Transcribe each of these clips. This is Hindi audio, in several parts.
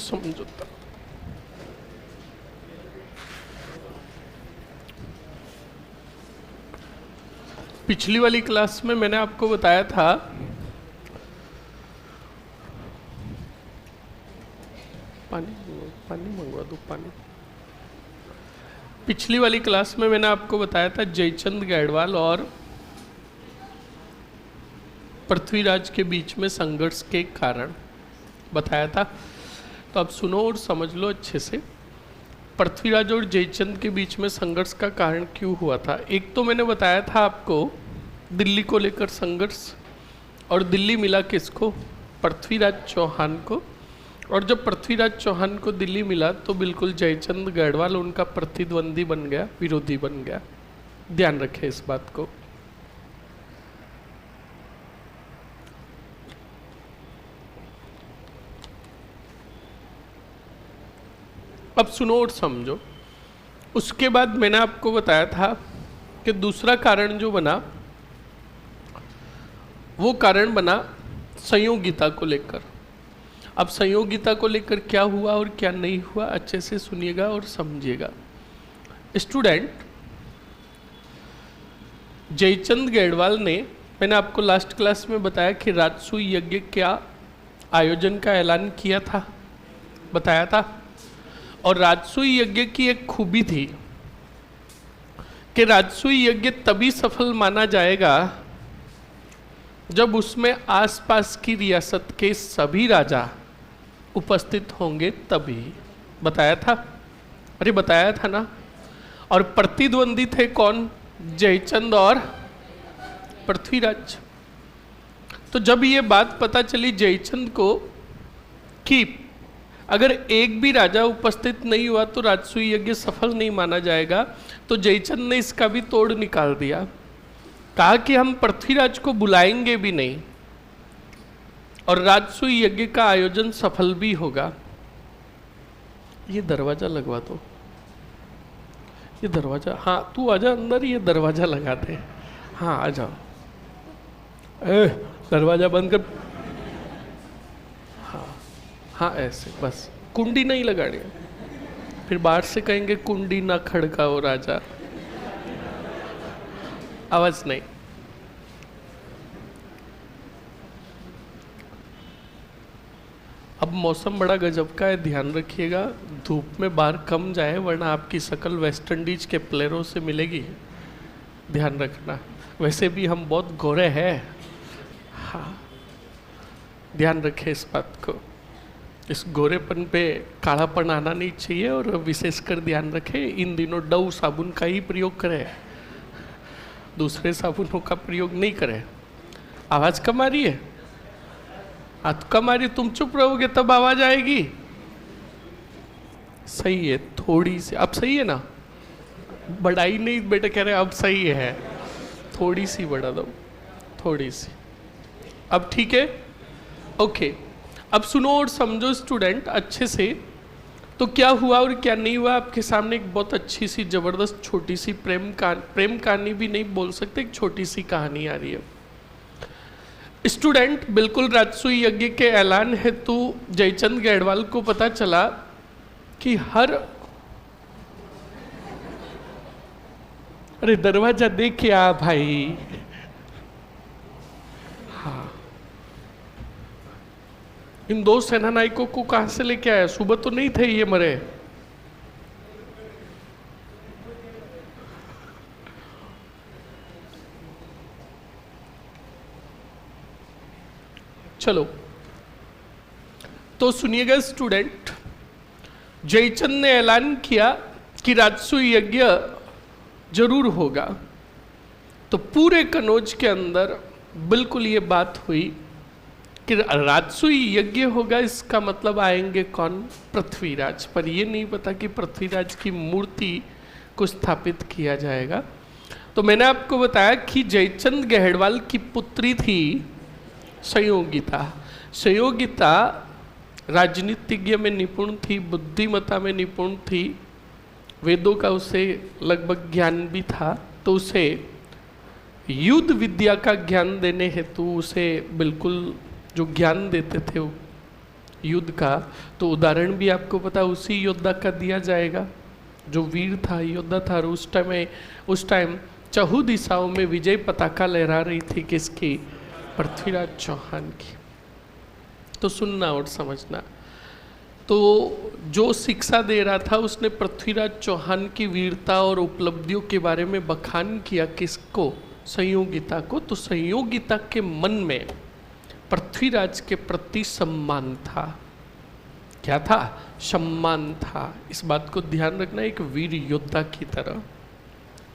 समझौता। पिछली वाली क्लास में मैंने आपको बताया था पानी मंगवा दो पानी। पिछली वाली क्लास में मैंने आपको बताया था जयचंद गैडवाल और पृथ्वीराज के बीच में संघर्ष के कारण बताया था। तो अब सुनो और समझ लो अच्छे से, पृथ्वीराज और जयचंद के बीच में संघर्ष का कारण क्यों हुआ था। एक तो मैंने बताया था आपको दिल्ली को लेकर संघर्ष, और दिल्ली मिला किसको, पृथ्वीराज चौहान को। और जब पृथ्वीराज चौहान को दिल्ली मिला तो बिल्कुल जयचंद गढ़वाल उनका प्रतिद्वंदी बन गया, विरोधी बन गया। ध्यान रखें इस बात को। अब सुनो और समझो। उसके बाद मैंने आपको बताया था कि दूसरा कारण जो बना वो कारण बना संयोगिता को लेकर। अब संयोगिता को लेकर क्या हुआ और क्या नहीं हुआ अच्छे से सुनिएगा और समझिएगा। स्टूडेंट, जयचंद गढ़वाल ने, मैंने आपको लास्ट क्लास में बताया कि राजसूय यज्ञ क्या आयोजन का ऐलान किया था, बताया था। और राजसूय यज्ञ की एक खूबी थी कि राजसूय यज्ञ तभी सफल माना जाएगा जब उसमें आसपास की रियासत के सभी राजा उपस्थित होंगे, तभी। बताया था, अरे बताया था ना। और प्रतिद्वंदी थे कौन, जयचंद और पृथ्वीराज। तो जब ये बात पता चली जयचंद को कि अगर एक भी राजा उपस्थित नहीं हुआ तो राजसूय यज्ञ सफल नहीं माना जाएगा, तो जयचंद ने इसका भी तोड़ निकाल दिया। कहा कि हम पृथ्वीराज को बुलाएंगे भी नहीं और राजसूय यज्ञ का आयोजन सफल भी होगा। ये दरवाजा लगवा दो, ये दरवाजा, हाँ तू आजा अंदर, ये दरवाजा लगा दे। हाँ आ जाओ, दरवाजा बंद कर। हाँ हाँ ऐसे बस, कुंडी नहीं लगानी, फिर बाहर से कहेंगे कुंडी ना खड़काओ राजा, आवाज नहीं। अब मौसम बड़ा गजब का है, ध्यान रखिएगा, धूप में बाहर कम जाए वरना आपकी शक्ल वेस्ट इंडीज के प्लेयरों से मिलेगी, ध्यान रखना। वैसे भी हम बहुत गोरे हैं, हाँ ध्यान रखें इस बात को। इस गोरेपन पे कालापन आना नहीं चाहिए। और विशेषकर ध्यान रखें इन दिनों डव साबुन का ही प्रयोग करें, दूसरे साबुनों का प्रयोग नहीं करें। आवाज कम आ रही है, हाथ कम आ रही, तुम चुप रहोगे तब आवाज आएगी। सही है, थोड़ी सी, अब सही है ना, बढ़ाई नहीं बेटा कह रहे अब सही है, थोड़ी सी बढ़ा दो, थोड़ी सी, अब ठीक है, ओके। अब सुनो और समझो स्टूडेंट अच्छे से। तो क्या हुआ और क्या नहीं हुआ, आपके सामने एक बहुत अच्छी सी जबरदस्त छोटी सी प्रेम कहानी भी नहीं बोल सकते, एक छोटी सी कहानी आ रही है। स्टूडेंट, बिल्कुल राजसूय यज्ञ के ऐलान हेतु जयचंद गढ़वाल को पता चला कि हर, अरे दरवाजा देखे आ भाई, हाँ इन दो सेना नायकों को कहां से लेके आया, सुबह तो नहीं थे ये मरे। चलो तो सुनिएगा स्टूडेंट, जयचंद ने ऐलान किया कि राजसूय यज्ञ जरूर होगा। तो पूरे कनौज के अंदर बिल्कुल ये बात हुई कि राजसूय यज्ञ होगा, इसका मतलब आएंगे कौन, पृथ्वीराज। पर ये नहीं पता कि पृथ्वीराज की मूर्ति को स्थापित किया जाएगा। तो मैंने आपको बताया कि जयचंद गढ़वाल की पुत्री थी संयोगिता। संयोगिता राजनीतिज्ञ में निपुण थी, बुद्धिमत्ता में निपुण थी, वेदों का उसे लगभग ज्ञान भी था। तो उसे युद्ध विद्या का ज्ञान देने हेतु उसे बिल्कुल जो ज्ञान देते थे युद्ध का, तो उदाहरण भी आपको पता उसी योद्धा का दिया जाएगा जो वीर था, योद्धा था। और उस टाइम चहु दिशाओं में विजय पताका लहरा रही थी किसकी? पृथ्वीराज चौहान की। तो सुनना और समझना। तो जो शिक्षा दे रहा था उसने पृथ्वीराज चौहान की वीरता और उपलब्धियों के बारे में बखान किया। किसको? संयोगिता को। तो संयोगिता के मन में पृथ्वीराज के प्रति सम्मान था। क्या था? सम्मान था। इस बात को ध्यान रखना, एक वीर योद्धा की तरह।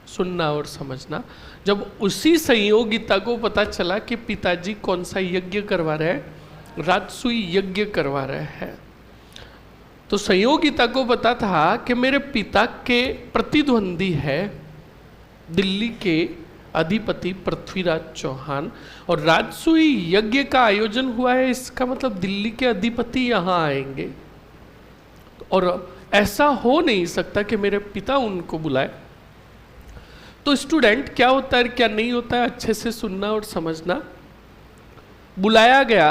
सुनना और समझना। जब उसी संयोगिता को पता चला कि पिताजी कौन सा यज्ञ करवा रहे हैं, राजसूय यज्ञ करवा रहे हैं, तो संयोगिता को पता था कि मेरे पिता के प्रतिद्वंदी है दिल्ली के अधिपति पृथ्वीराज चौहान, और राजसूय यज्ञ का आयोजन हुआ है, इसका मतलब दिल्ली के अधिपति यहाँ आएंगे। और ऐसा हो नहीं सकता कि मेरे पिता उनको बुलाए। तो स्टूडेंट, क्या होता है क्या नहीं होता है, अच्छे से सुनना और समझना। बुलाया गया,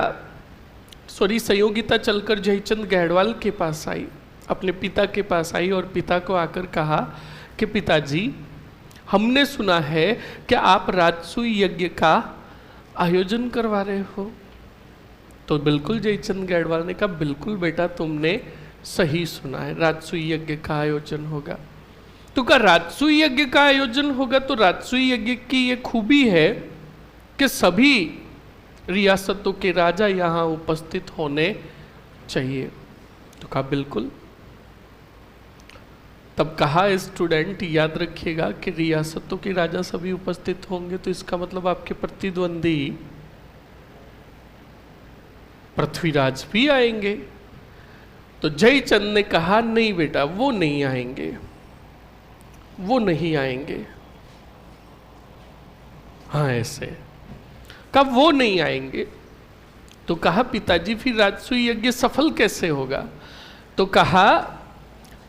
संयोगिता चलकर जयचंद गहड़वाल के पास आई, अपने पिता के पास आई और पिता को आकर कहा कि पिताजी, हमने सुना है कि आप राजसूय यज्ञ का आयोजन करवा रहे हो। तो बिल्कुल जयचंद गहड़वाल ने कहा, बिल्कुल बेटा, तुमने सही सुना है, राजसूय यज्ञ का आयोजन होगा। तो कहा राजसूय यज्ञ का आयोजन होगा, तो राजसूय यज्ञ की ये खूबी है कि सभी रियासतों के राजा यहाँ उपस्थित होने चाहिए। तो कहा बिल्कुल। तब कहा स्टूडेंट, याद रखिएगा कि रियासतों के राजा सभी उपस्थित होंगे, तो इसका मतलब आपके प्रतिद्वंदी पृथ्वीराज भी आएंगे। तो जयचंद ने कहा नहीं बेटा, वो नहीं आएंगे, वो नहीं आएंगे। हाँ ऐसे कब वो नहीं आएंगे? तो कहा पिताजी फिर राजसूय यज्ञ सफल कैसे होगा? तो कहा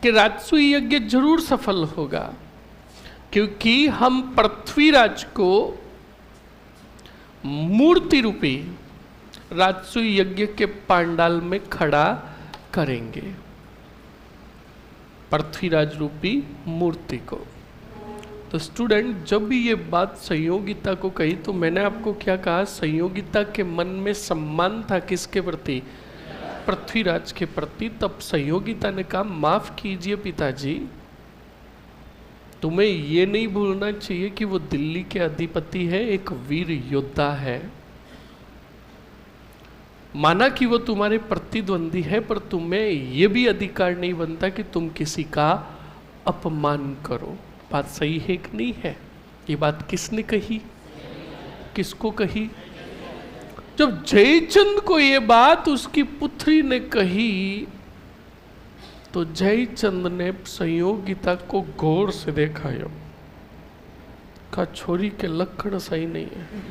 कि राजसूय यज्ञ जरूर सफल होगा, क्योंकि हम पृथ्वीराज को मूर्ति रूपी राजसूय यज्ञ के पांडाल में खड़ा करेंगे, पृथ्वीराज रूपी मूर्ति को। तो स्टूडेंट, जब भी ये बात संयोगिता को कही, तो मैंने आपको क्या कहा? संयोगिता के मन में सम्मान था किसके प्रति? पृथ्वीराज के प्रति। तब संयोगिता ने कहा, माफ कीजिए पिताजी, तुम्हें ये नहीं भूलना चाहिए कि वो दिल्ली के अधिपति है, एक वीर योद्धा है। माना कि वो तुम्हारे प्रतिद्वंदी है, पर तुम्हें ये भी अधिकार नहीं बनता कि तुम किसी का अपमान करो। बात सही है कि नहीं है? ये बात किसने कही? किसको कही? जब जयचंद को ये बात उसकी पुत्री ने कही, तो जयचंद ने संयोगिता को गौर से देखा। का छोरी के लक्षण सही नहीं है।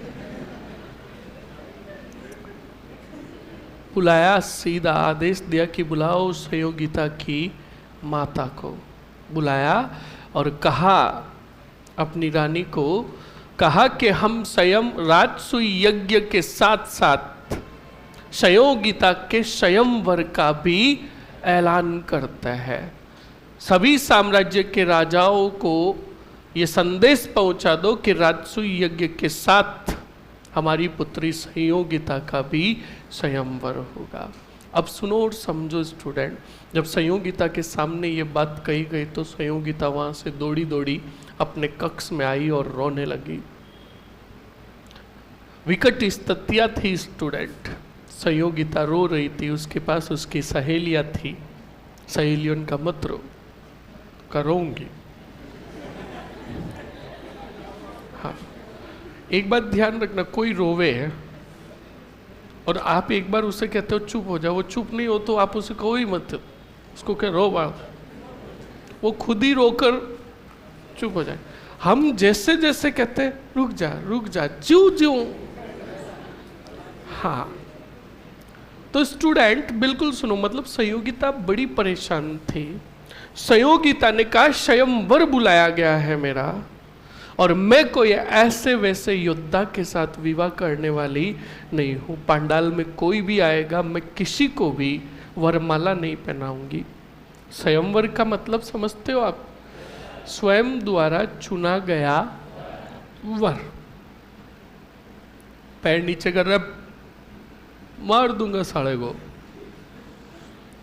बुलाया, सीधा आदेश दिया कि बुलाओ संयोगिता की माता को। बुलाया और कहा, अपनी रानी को कहा कि हम स्वयं राजसूय यज्ञ के साथ साथ संयोगिता के स्वयंवर का भी ऐलान करता है। सभी साम्राज्य के राजाओं को ये संदेश पहुंचा दो कि राजसूय यज्ञ के साथ हमारी पुत्री संयोगिता का भी स्वयंवर होगा। अब सुनो और समझो स्टूडेंट, जब संयोगिता के सामने ये बात कही गई तो संयोगिता वहाँ से दौड़ी दौड़ी अपने कक्ष में आई और रोने लगी। विकट स्थितियाँ थी स्टूडेंट, संयोगिता रो रही थी, उसके पास उसकी सहेलियाँ थी। सहेलियों का मत रो, करूँगी। हाँ, एक बात ध्यान रखना, कोई रोवे है और आप एक बार उसे कहते हो चुप हो जाओ, वो चुप नहीं हो तो आप उसे कहो ही मत, उसको कह रो बात, वो खुद ही रोकर चुप हो जाए। हम जैसे जैसे कहते रुक जा, ज्यों ज्यों। हाँ, तो स्टूडेंट बिल्कुल सुनो, मतलब संयोगिता बड़ी परेशान थी। संयोगिता ने कहा स्वयंवर बुलाया गया है मेरा, और मैं कोई ऐसे वैसे योद्धा के साथ विवाह करने वाली नहीं हूं। पंडाल में कोई भी आएगा, मैं किसी को भी वरमाला नहीं पहनाऊंगी। स्वयंवर का मतलब समझते हो आप? स्वयं द्वारा चुना गया वर। पैर नीचे कर रहा, मार दूंगा साले को।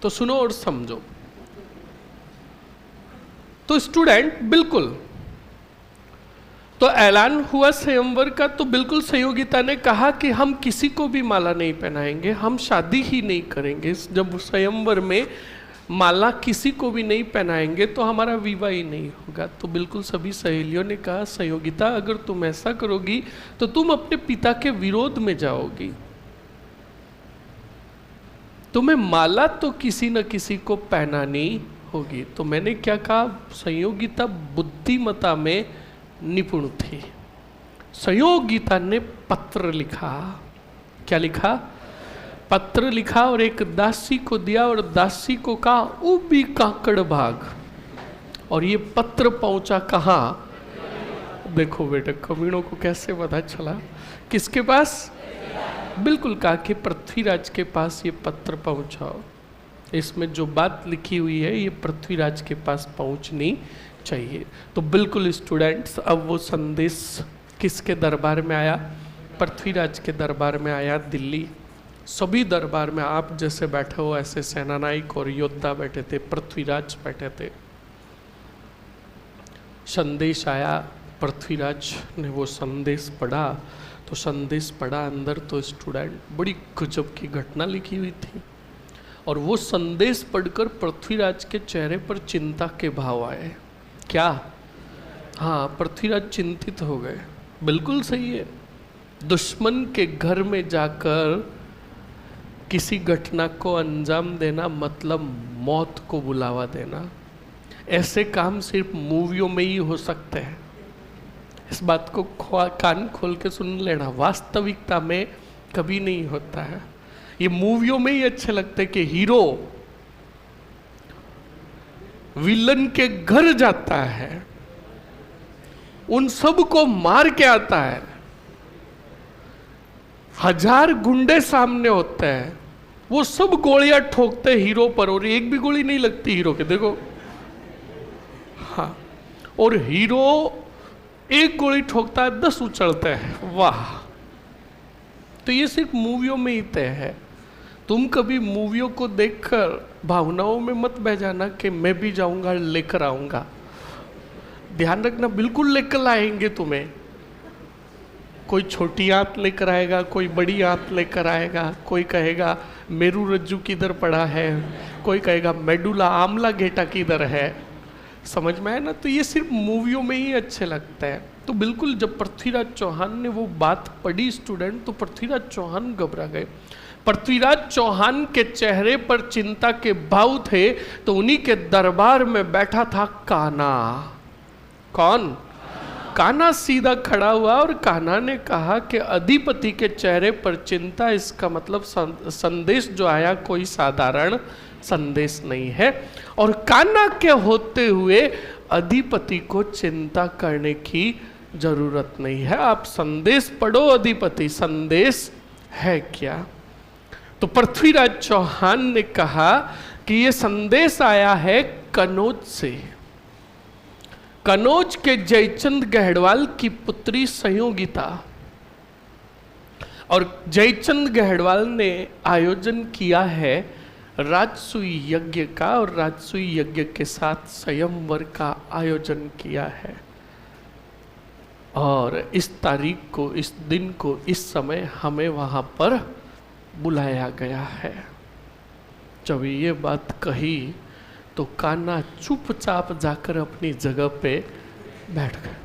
तो सुनो और समझो। तो स्टूडेंट बिल्कुल, तो ऐलान हुआ स्वयंवर का, तो बिल्कुल सहयोगिता ने कहा कि हम किसी को भी माला नहीं पहनाएंगे, हम शादी ही नहीं करेंगे। जब स्वयंवर में माला किसी को भी नहीं पहनाएंगे तो हमारा विवाह ही नहीं होगा। तो बिल्कुल सभी सहेलियों ने कहा, सहयोगिता अगर तुम ऐसा करोगी तो तुम अपने पिता के विरोध में जाओगी। तुम्हें माला तो किसी न किसी को पहनानी होगी। तो मैंने क्या कहा, सहयोगिता बुद्धिमता में निपुण थी। सहयोगिता ने पत्र लिखा। क्या लिखा? पत्र लिखा और एक दासी को दिया और दासी को कहा उबी काकड़ भाग। और ये पत्र पहुंचा कहाँ? देखो बेटा कमीनों को कैसे पता चला, किसके पास? बिल्कुल कहा कि पृथ्वीराज के पास ये पत्र पहुंचाओ। इसमें जो बात लिखी हुई है ये पृथ्वीराज के पास पहुंचनी चाहिए। तो बिल्कुल स्टूडेंट्स, अब वो संदेश किसके दरबार में आया? पृथ्वीराज के दरबार में आया, दिल्ली। सभी दरबार में आप जैसे बैठे हो ऐसे सेनानायक और योद्धा बैठे थे, पृथ्वीराज बैठे थे। संदेश आया, पृथ्वीराज ने वो संदेश पढ़ा। तो संदेश पढ़ा अंदर तो स्टूडेंट बड़ी गजब की घटना लिखी हुई थी। और वो संदेश पढ़कर पृथ्वीराज के चेहरे पर चिंता के भाव आए। क्या? हाँ, पृथ्वीराज चिंतित हो गए। बिल्कुल सही है। दुश्मन के घर में जाकर किसी घटना को अंजाम देना मतलब मौत को बुलावा देना। ऐसे काम सिर्फ मूवियों में ही हो सकते हैं। इस बात को कान खोल के सुन लेना, वास्तविकता में कभी नहीं होता है। ये मूवियों में ही अच्छे लगते कि हीरो विलन के घर जाता है, उन सब को मार के आता है, 1000 गुंडे सामने होते हैं, वो सब गोलियां ठोकते हीरो पर और एक भी गोली नहीं लगती हीरो के। देखो, हाँ, और हीरो एक गोली ठोकता है 10 उछलते हैं। वाह! तो ये सिर्फ मूवियों में ही तय है। तुम कभी मूवियों को देखकर भावनाओं में मत बह जाना कि मैं भी जाऊंगा लेकर आऊंगा। ध्यान रखना, बिल्कुल लेकर आएंगे तुम्हें। कोई छोटी आंत लेकर आएगा, कोई बड़ी आंत लेकर आएगा, कोई कहेगा मेरू रज्जू किधर पड़ा है, कोई कहेगा मेडुला आमला घेटा किधर है। समझ में आया ना? तो ये सिर्फ मूवियों में ही अच्छे लगते हैं। तो बिल्कुल जब पृथ्वीराज चौहान ने वो बात पढ़ी स्टूडेंट, तो पृथ्वीराज चौहान घबरा गए। पृथ्वीराज चौहान के चेहरे पर चिंता के भाव थे। तो उन्हीं के दरबार में बैठा था कान्हा। कौन? कान्हा सीधा खड़ा हुआ और कान्हा ने कहा कि अधिपति के चेहरे पर चिंता, इसका मतलब संदेश जो आया कोई साधारण संदेश नहीं है। और कान्हा के होते हुए अधिपति को चिंता करने की जरूरत नहीं है। आप संदेश पढ़ो अधिपति, संदेश है क्या? तो पृथ्वीराज चौहान ने कहा कि ये संदेश आया है कनौज से। कनौज के जयचंद गहड़वाल की पुत्री सहयोगिता। और जयचंद गहड़वाल ने आयोजन किया है राजसूय यज्ञ का, और राजसूय यज्ञ के साथ स्वयंवर का आयोजन किया है। और इस तारीख को, इस दिन को, इस समय हमें वहां पर बुलाया गया है। जब ये बात कही तो कान्हा चुपचाप जाकर अपनी जगह पे बैठ गए।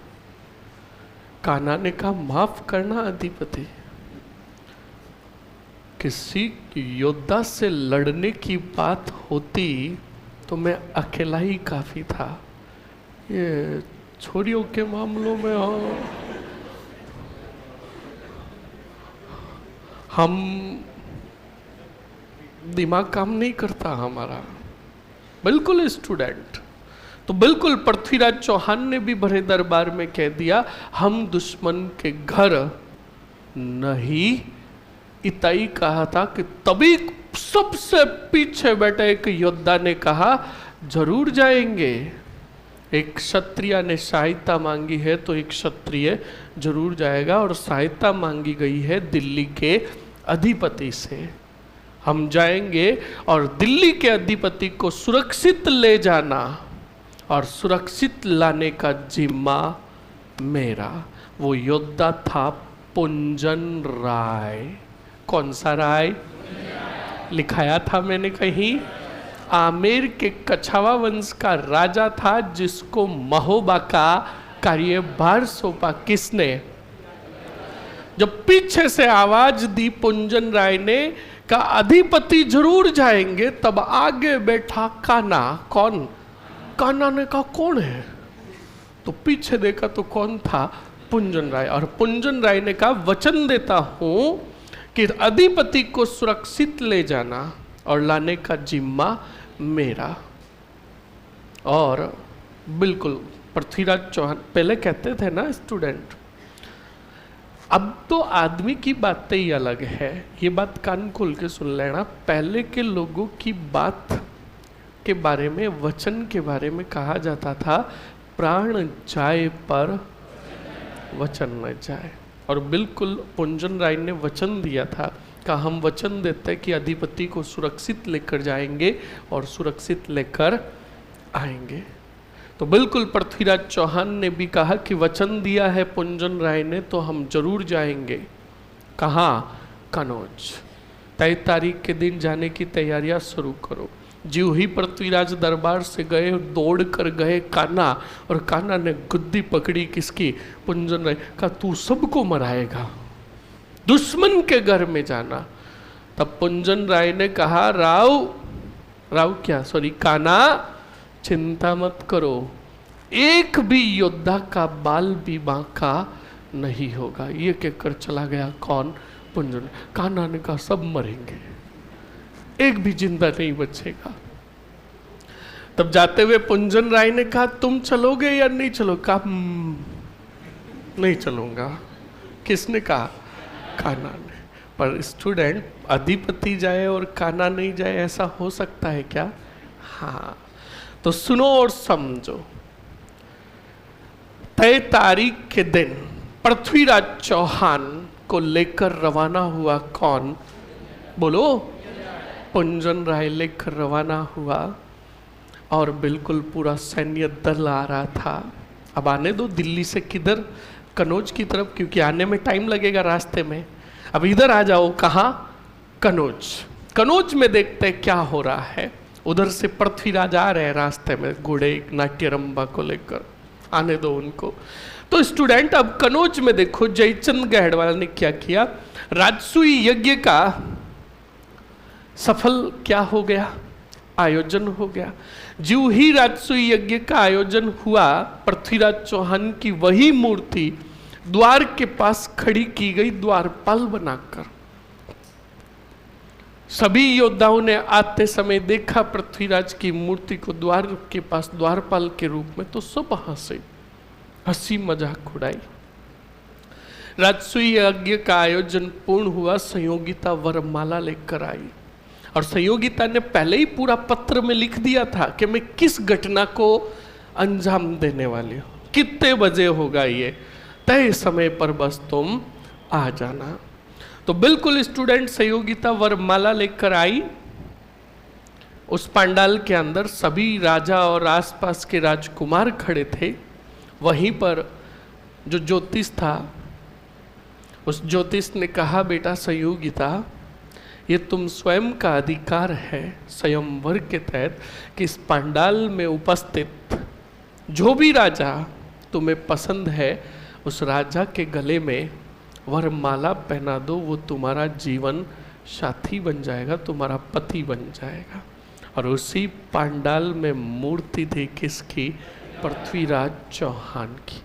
कान्हा ने कहा माफ करना अधिपति, किसी योद्धा से लड़ने की बात होती तो मैं अकेला ही काफी था। ये छोरियों के मामलों में हम दिमाग काम नहीं करता हमारा। बिल्कुल स्टूडेंट, तो बिल्कुल पृथ्वीराज चौहान ने भी बड़े दरबार में कह दिया, हम दुश्मन के घर नहीं। इताई कहा था कि तभी सबसे पीछे बैठे एक योद्धा ने कहा जरूर जाएंगे। एक क्षत्रिय ने सहायता मांगी है तो एक क्षत्रिय जरूर जाएगा, और सहायता मांगी गई है दिल्ली के अधिपति से। हम जाएंगे और दिल्ली के अधिपति को सुरक्षित ले जाना और सुरक्षित लाने का जिम्मा मेरा। वो योद्धा था पुंजन राय। कौन सा राय? लिखाया था मैंने कहीं, आमेर के कछावा वंश का राजा था जिसको महोबा का कार्यभार सौंपा। किसने? जब पीछे से आवाज दी पुंजन राय ने का अधिपति जरूर जाएंगे, तब आगे बैठा काना। कौन? काना ने कहा कौन है? तो पीछे देखा तो कौन था? पुंजन राय। और पुंजन राय ने कहा वचन देता हूं कि अधिपति को सुरक्षित ले जाना और लाने का जिम्मा मेरा। और बिल्कुल पृथ्वीराज चौहान, पहले कहते थे ना स्टूडेंट, अब तो आदमी की बातें ही अलग है, ये बात कान खोल के सुन लेना। पहले के लोगों की बात के बारे में, वचन के बारे में कहा जाता था प्राण जाए पर वचन न जाए। और बिल्कुल पुंजन राय ने वचन दिया था कि हम वचन देते हैं कि अधिपति को सुरक्षित लेकर जाएंगे और सुरक्षित लेकर आएंगे। तो बिल्कुल पृथ्वीराज चौहान ने भी कहा कि वचन दिया है पुंजन राय ने तो हम जरूर जाएंगे। कहाँ? कनौज। तय तारीख के दिन जाने की तैयारियां शुरू करो। ज्यों ही पृथ्वीराज दरबार से गए, दौड़ कर गए कान्हा, और कान्हा ने गुद्दी पकड़ी किसकी? पुंजन राय का। तू सबको मराएगा, दुश्मन के घर में जाना। तब पुंजन राय ने कहा राव क्या सॉरी कान्हा, चिंता मत करो, एक भी योद्धा का बाल भी बांका नहीं होगा। ये कहकर चला गया कौन? पुंजन। कान्हा ने कहा सब मरेंगे, एक भी जिंदा नहीं बचेगा। तब जाते हुए पुंजन राय ने कहा तुम चलोगे या नहीं चलो? कहा नहीं चलूंगा। किसने कहा? कान्हा ने। पर स्टूडेंट, अधिपति जाए और कान्हा नहीं जाए, ऐसा हो सकता है क्या? हाँ, तो सुनो और समझो। तय तारीख के दिन पृथ्वीराज चौहान को लेकर रवाना हुआ कौन? बोलो। पुंजन राय लेकर रवाना हुआ और बिल्कुल पूरा सैन्य दल आ रहा था। अब आने दो, दिल्ली से किधर? कनौज की तरफ, क्योंकि आने में टाइम लगेगा रास्ते में। अब इधर आ जाओ। कहाँ? कनौज। कनौज में देखते हैं क्या हो रहा है। उधर से पृथ्वीराज आ रहे हैं रास्ते में घोड़े नाट्यरंबा को लेकर, आने दो उनको। तो स्टूडेंट, अब कनौज में देखो जयचंद गहड़वाल ने क्या किया। राजसूय यज्ञ का सफल क्या हो गया? आयोजन हो गया। ज्यों ही राजसूय यज्ञ का आयोजन हुआ, पृथ्वीराज चौहान की वही मूर्ति द्वार के पास खड़ी की गई, द्वारपाल बनाकर। सभी योद्धाओं ने आते समय देखा पृथ्वीराज की मूर्ति को द्वार के पास द्वारपाल के रूप में, तो सब हंसे, हंसी मजाक उड़ाई। राजसूय यज्ञ का आयोजन पूर्ण हुआ। संयोगिता वरमाला लेकर आई और संयोगिता ने पहले ही पूरा पत्र में लिख दिया था कि मैं किस घटना को अंजाम देने वाली हूं, कितने बजे होगा ये, तय समय पर बस तुम आ जाना। तो बिल्कुल स्टूडेंट संयोगिता वरमाला लेकर आई। उस पंडाल के अंदर सभी राजा और आसपास के राजकुमार खड़े थे। वहीं पर जो ज्योतिष था, उस ज्योतिष ने कहा बेटा संयोगिता, ये तुम स्वयं का अधिकार है स्वयंवर के तहत कि इस पंडाल में उपस्थित जो भी राजा तुम्हें पसंद है उस राजा के गले में वरमाला पहना दो, वो तुम्हारा जीवन साथी बन जाएगा, तुम्हारा पति बन जाएगा। और उसी पंडाल में मूर्ति थी किसकी? पृथ्वीराज चौहान की।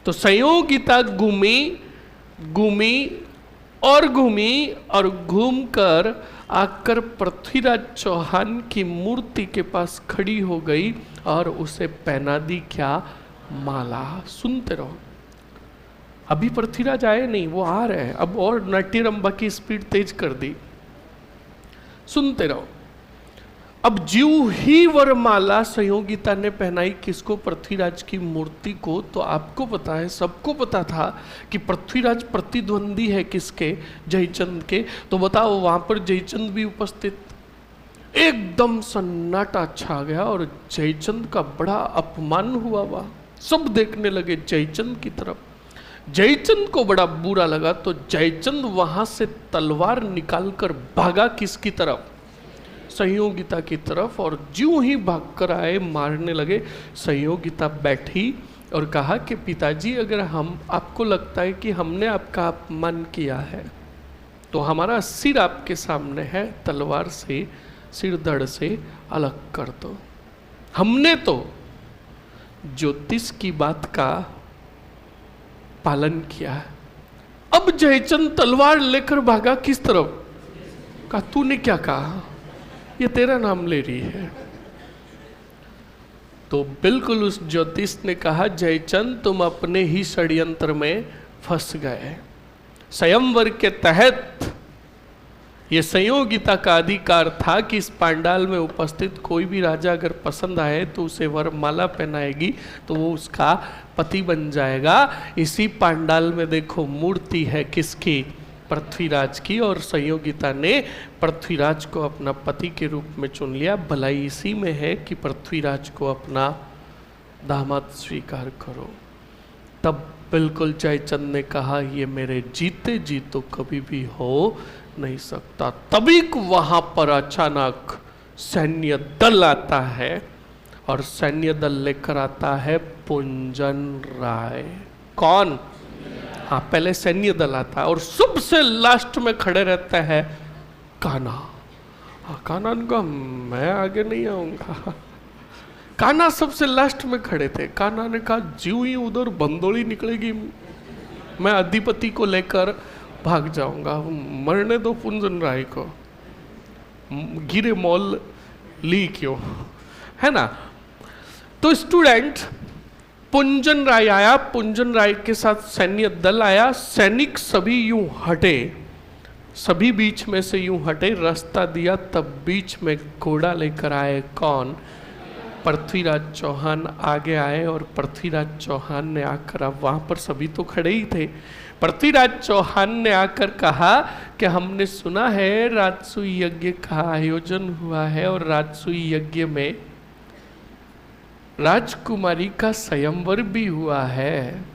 तो संयोगिता घूमी और घूमी और घूमकर आकर पृथ्वीराज चौहान की मूर्ति के पास खड़ी हो गई और उसे पहना दी क्या? माला। सुनते रहो, अभी पृथ्वीराज आए नहीं, वो आ रहे हैं अब, और नट्टीरंबा की स्पीड तेज कर दी। सुनते रहो। अब ज्यों ही वरमाला संयोगिता ने पहनाई किसको? पृथ्वीराज की मूर्ति को। तो आपको पता है, सबको पता था कि पृथ्वीराज प्रतिद्वंदी है किसके? जयचंद के। तो बताओ, वहां पर जयचंद भी उपस्थित। एकदम सन्नाटा छा गया और जयचंद का बड़ा अपमान हुआ। वह सब देखने लगे जयचंद की तरफ। जयचंद को बड़ा बुरा लगा, तो जयचंद वहां से तलवार निकालकर भागा किसकी तरफ? संयोगिता की तरफ। और ज्यों ही भागकर आए, मारने लगे। संयोगिता बैठी और कहा कि पिताजी, अगर हम, आपको लगता है कि हमने आपका अपमान किया है तो हमारा सिर आपके सामने है, तलवार से सिर धड़ से अलग कर दो। हमने तो ज्योतिष की बात का पालन किया है। अब जयचंद तलवार लेकर भागा किस तरफ? कहा, तूने क्या कहा? ये तेरा नाम ले रही है। तो बिल्कुल उस ज्योतिष ने कहा, जयचंद तुम अपने ही षड्यंत्र में फंस गए। स्वयंवर के तहत ये संयोगिता का अधिकार था कि इस पांडाल में उपस्थित कोई भी राजा अगर पसंद आए तो उसे वरमाला पहनाएगी तो वो उसका पति बन जाएगा। इसी पांडाल में देखो मूर्ति है किसकी? पृथ्वीराज की। और संयोगिता ने पृथ्वीराज को अपना पति के रूप में चुन लिया। भलाई इसी में है कि पृथ्वीराज को अपना दामाद स्वीकार करो। तब बिल्कुल जयचंद ने कहा, ये मेरे जीते जी तो कभी भी हो नहीं सकता। तभी वहां पर अचानक सैन्य दल आता है और सैन्य दल लेकर आता है पुंजन राय। कौन? हाँ, पहले सैन्य दल आता है और सबसे लास्ट में खड़े रहता है कान्हा। कान्हा ने कहा, मैं आगे नहीं आऊंगा। कान्हा सबसे लास्ट में खड़े थे। कान्हा ने कहा, ज्यों ही उधर बंदोली निकलेगी मैं अधिपति को लेकर भाग जाऊंगा, मरने दो पुंजन राय को, गिरे मॉल ली क्यों, है ना। तो स्टूडेंट, पुंजन राय आया, पुंजन राय के साथ सैन्य दल आया। सैनिक सभी यूं हटे, सभी बीच में से यूं हटे, रास्ता दिया। तब बीच में घोड़ा लेकर आए कौन? पृथ्वीराज चौहान आगे आए। और पृथ्वीराज चौहान ने आकर, अब वहां पर सभी तो खड़े ही थे, पृथ्वीराज चौहान ने आकर कहा कि हमने सुना है राजसूय यज्ञ का आयोजन हुआ है और राजसूय यज्ञ में राजकुमारी का स्वयंवर भी हुआ है।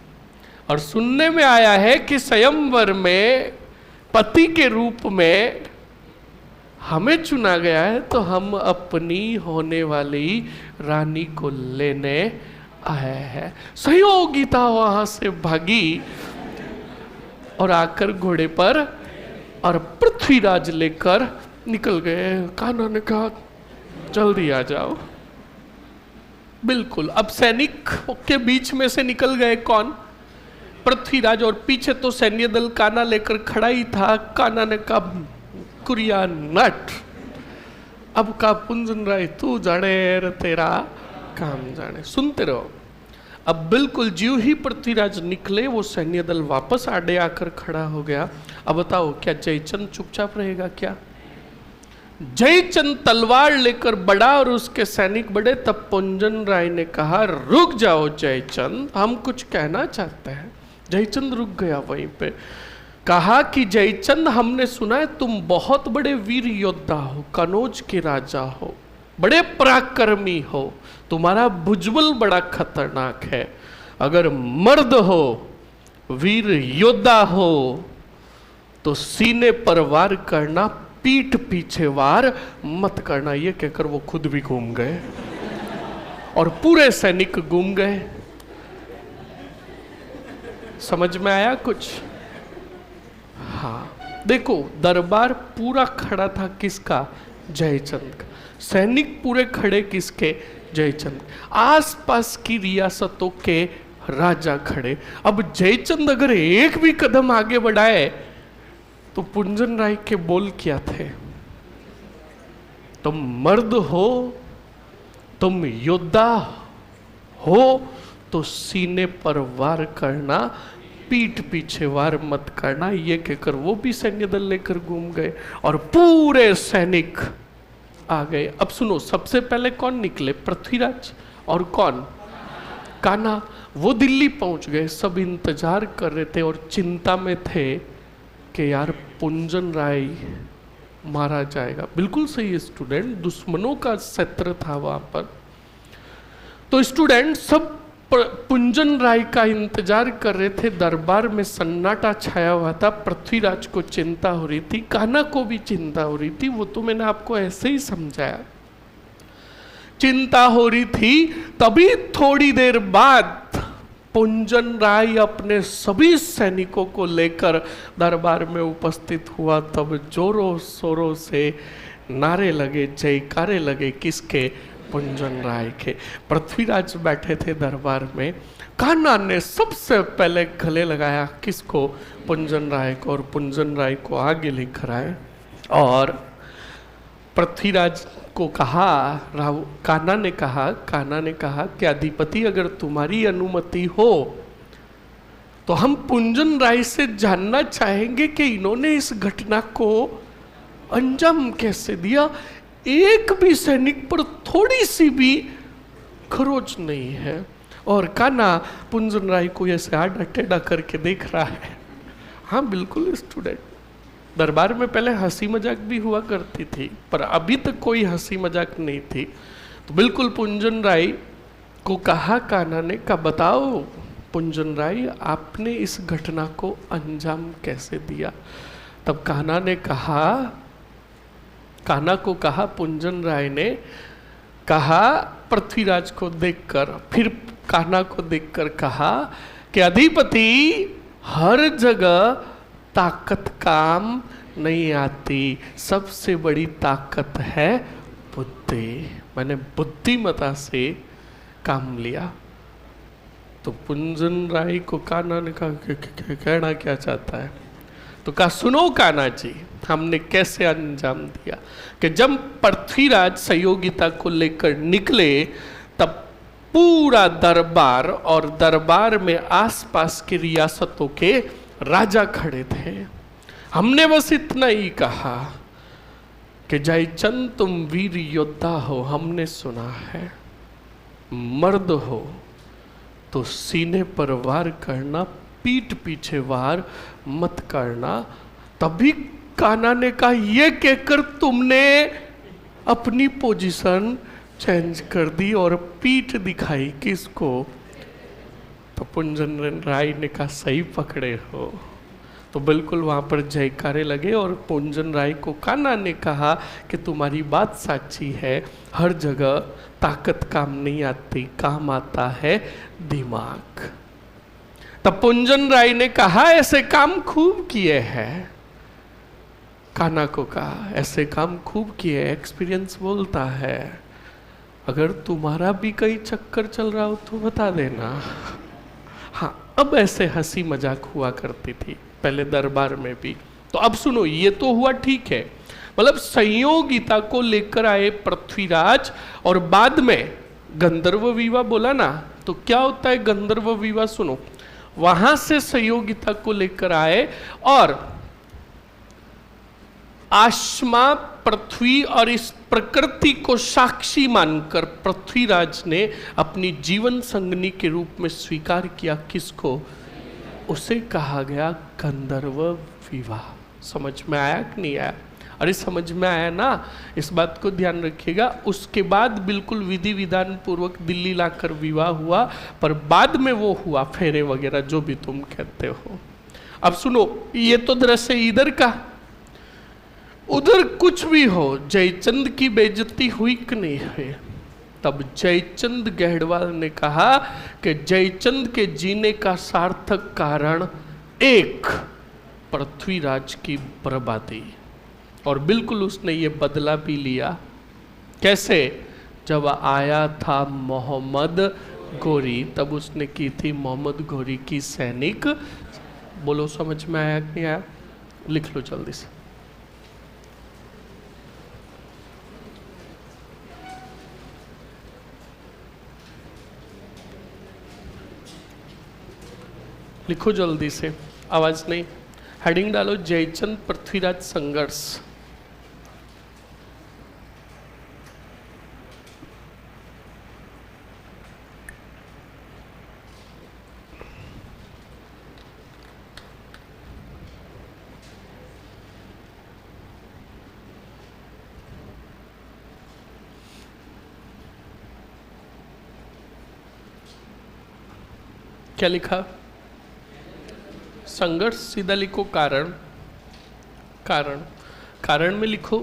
और सुनने में आया है कि स्वयंवर में पति के रूप में हमें चुना गया है, तो हम अपनी होने वाली रानी को लेने आए हैं। संयोगिता वहां से भागी और आकर घोड़े पर और पृथ्वीराज लेकर निकल गए। कान्हा ने कहा, जल्दी आ जाओ। बिल्कुल, अब सैनिक के बीच में से निकल गए कौन? पृथ्वीराज। और पीछे तो सैन्य दल कान्हा लेकर खड़ा ही था। कान्हा ने कहा, कुरिया नट, अब का पुंजन राय तू जाने रे, तेरा काम जाने। सुनते रहो। अब बिल्कुल ज्यों ही पृथ्वीराज निकले, वो सैन्य दल वापस आड़े आकर खड़ा हो गया। अब बताओ, क्या जयचंद चुपचाप रहेगा क्या? जयचंद तलवार लेकर बढ़ा और उसके सैनिक बढ़े। तब पुंजन राय ने कहा, रुक जाओ जयचंद, हम कुछ कहना चाहते हैं। जयचंद रुक गया वहीं पे। कहा कि जयचंद, हमने सुना है तुम बहुत बड़े वीर योद्धा हो, कनौज के राजा हो, बड़े पराक्रमी हो, तुम्हारा भुजबल बड़ा खतरनाक है। अगर मर्द हो, वीर योद्धा हो, तो सीने पर वार करना, पीठ पीछे वार मत करना। ये कहकर वो खुद भी घूम गए और पूरे सैनिक घूम गए। समझ में आया कुछ? हाँ, देखो, दरबार पूरा खड़ा था किसका? जयचंद का। सैनिक पूरे खड़े किसके? जयचंद। आसपास की रियासतों के राजा खड़े। अब जयचंद अगर एक भी कदम आगे बढ़ाए तो पुंजन राय के बोल क्या थे? तुम मर्द हो, तुम योद्धा हो तो सीने पर वार करना, पीठ पीछे वार मत करना। ये कहकर वो भी सैन्य दल लेकर घूम गए और पूरे सैनिक आ गए। अब सुनो, सबसे पहले कौन निकले? पृथ्वीराज और कौन? कान्हा। वो दिल्ली पहुंच गए, सब इंतजार कर रहे थे और चिंता में थे कि यार पुंजन राय मारा जाएगा। बिल्कुल सही स्टूडेंट, दुश्मनों का क्षेत्र था वहां पर। तो स्टूडेंट सब पुंजन राय का इंतजार कर रहे थे। दरबार में सन्नाटा छाया हुआ था। पृथ्वीराज को चिंता हो रही थी, कान्हा को भी चिंता हो रही थी। वो तो मैंने आपको ऐसे ही समझाया, चिंता हो रही थी। तभी थोड़ी देर बाद पुंजन राय अपने सभी सैनिकों को लेकर दरबार में उपस्थित हुआ। तब जोरों शोरों से नारे लगे, जयकारे लगे। किसके? पुंजन राय के। पृथ्वीराज बैठे थे दरबार में। कान्हा ने सबसे पहले गले लगाया किसको? पुंजन राय को, और पुंजन राय को आगे लेकर आए और पृथ्वीराज को कहा, कान्हा ने कहा कि अधिपति अगर तुम्हारी अनुमति हो तो हम पुंजन राय से जानना चाहेंगे कि इन्होंने इस घटना को अंजाम कैसे दिया। एक भी सैनिक पर थोड़ी सी भी खरोच नहीं है। और कान्हा पुंजन राय को ऐसे आड़ा टेढ़ा करके देख रहा है। हाँ बिल्कुल स्टूडेंट, दरबार में पहले हंसी मजाक भी हुआ करती थी, पर अभी तक कोई हंसी मजाक नहीं थी। तो बिल्कुल पुंजन राय को कहा, कान्हा ने कहा, बताओ पुंजन राय आपने इस घटना को अंजाम कैसे दिया? तब कान्हा को कहा, पुंजन राय ने कहा पृथ्वीराज को देखकर, फिर कान्हा को देखकर कहा कि अधिपति हर जगह ताकत काम नहीं आती, सबसे बड़ी ताकत है बुद्धि। मैंने बुद्धिमता से काम लिया। तो पुंजन राय को कान्हा ने कहा कहना क्या चाहता है? तो कहा सुनो कान्हा जी, हमने कैसे अंजाम दिया कि जब पृथ्वीराज सहयोगिता को लेकर निकले तब पूरा दरबार और दरबार में आसपास की रियासतों के राजा खड़े थे। हमने बस इतना ही कहा कि जयचंद तुम वीर योद्धा हो, हमने सुना है, मर्द हो तो सीने पर वार करना, पीठ पीछे वार मत करना। तभी कान्हा ने कहा ये कहकर तुमने अपनी पोजीशन चेंज कर दी और पीठ दिखाई किसको? तो पुंजन राय ने कहा सही पकड़े हो। तो बिल्कुल वहाँ पर जयकारे लगे और पुंजन राय को कान्हा ने कहा कि तुम्हारी बात सच्ची है, हर जगह ताकत काम नहीं आती, काम आता है दिमाग। तब पुंजन राय ने कहा ऐसे काम खूब किए हैं। कान्हा को कहा ऐसे काम खूब किए, एक्सपीरियंस बोलता है। अगर तुम्हारा भी कहीं चक्कर चल रहा हो तो बता देना। हाँ, अब ऐसे हंसी मजाक हुआ करती थी पहले दरबार में भी। तो अब सुनो, ये तो हुआ ठीक है, मतलब संयोगिता को लेकर आए पृथ्वीराज और बाद में गंधर्व विवाह बोला ना, तो क्या होता है गंधर्व विवाह? सुनो, वहां से संयोगिता को लेकर आए और आसमां, पृथ्वी और इस प्रकृति को साक्षी मानकर पृथ्वीराज ने अपनी जीवन संगनी के रूप में स्वीकार किया। किसको? उसे कहा गया गंधर्व विवाह। समझ में आया कि नहीं आया? अरे समझ में आया ना, इस बात को ध्यान रखिएगा। उसके बाद बिल्कुल विधि विधान पूर्वक दिल्ली लाकर विवाह हुआ, पर बाद में वो हुआ फेरे वगैरह जो भी तुम कहते हो। अब सुनो, ये तो दृश्य इधर का, उधर कुछ भी हो, जयचंद की बेइज्जती हुई कि नहीं हुई? तब जयचंद गहड़वाल ने कहा कि जयचंद के जीने का सार्थक कारण एक, पृथ्वीराज की बर्बादी। और बिल्कुल उसने ये बदला भी लिया। कैसे? जब आया था मोहम्मद गोरी, तब उसने की थी मोहम्मद गोरी की सैनिक। बोलो समझ में आया कि नहीं आया? लिख लो जल्दी से। लिखो जल्दी से, आवाज नहीं। हेडिंग डालो जयचंद पृथ्वीराज संघर्ष। क्या लिखा? संघर्ष सीधा लिखो कारण। कारण कारण में लिखो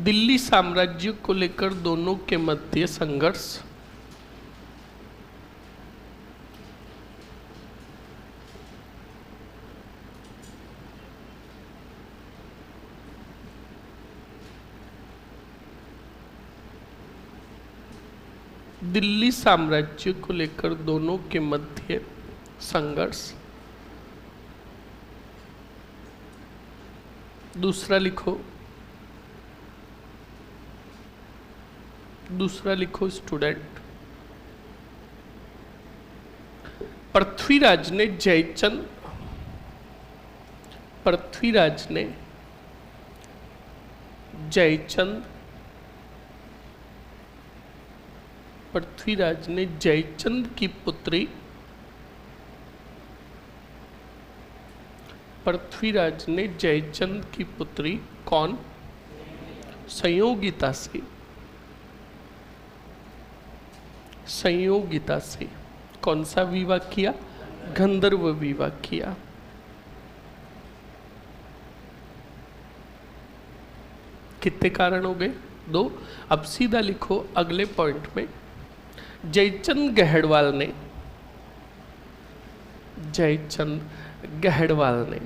दिल्ली साम्राज्य को लेकर दोनों के मध्य संघर्ष। दिल्ली साम्राज्य को लेकर दोनों के मध्य संघर्ष। दूसरा लिखो, दूसरा लिखो स्टूडेंट, पृथ्वीराज ने जयचंद, पृथ्वीराज ने जयचंद, पृथ्वीराज ने जयचंद की पुत्री, पृथ्वीराज ने जयचंद की पुत्री कौन? संयोगिता से, संयोगिता से कौन सा विवाह किया? गंधर्व विवाह किया। कितने कारण हो गए? 2। अब सीधा लिखो अगले पॉइंट में, जयचंद गहड़वाल ने, जयचंद गहड़वाल ने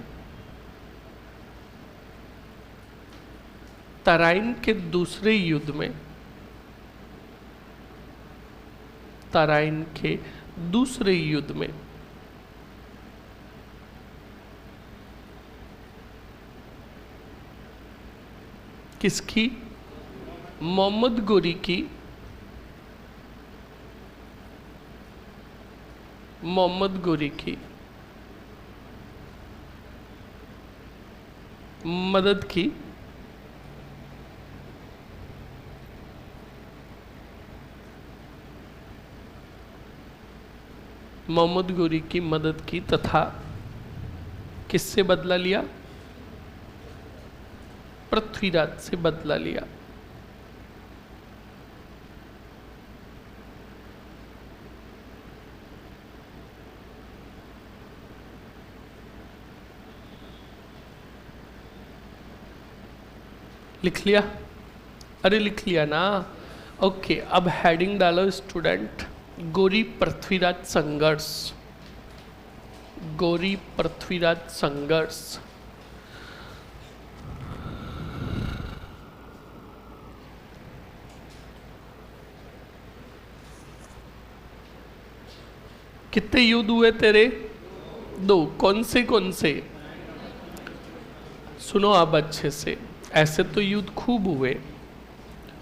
तराइन के दूसरे युद्ध में, तराइन के दूसरे युद्ध में किसकी? मोहम्मद गोरी की, मोहम्मद गोरी की मदद की। मोहम्मद गोरी की मदद की तथा किससे बदला लिया? पृथ्वीराज से बदला लिया। लिख लिया? अरे लिख लिया ना? ओके, अब हेडिंग डालो स्टूडेंट, गोरी पृथ्वीराज संघर्ष, गोरी पृथ्वीराज संघर्ष। कितने युद्ध हुए तेरे? 2। कौन से? सुनो अब अच्छे से, ऐसे तो युद्ध खूब हुए।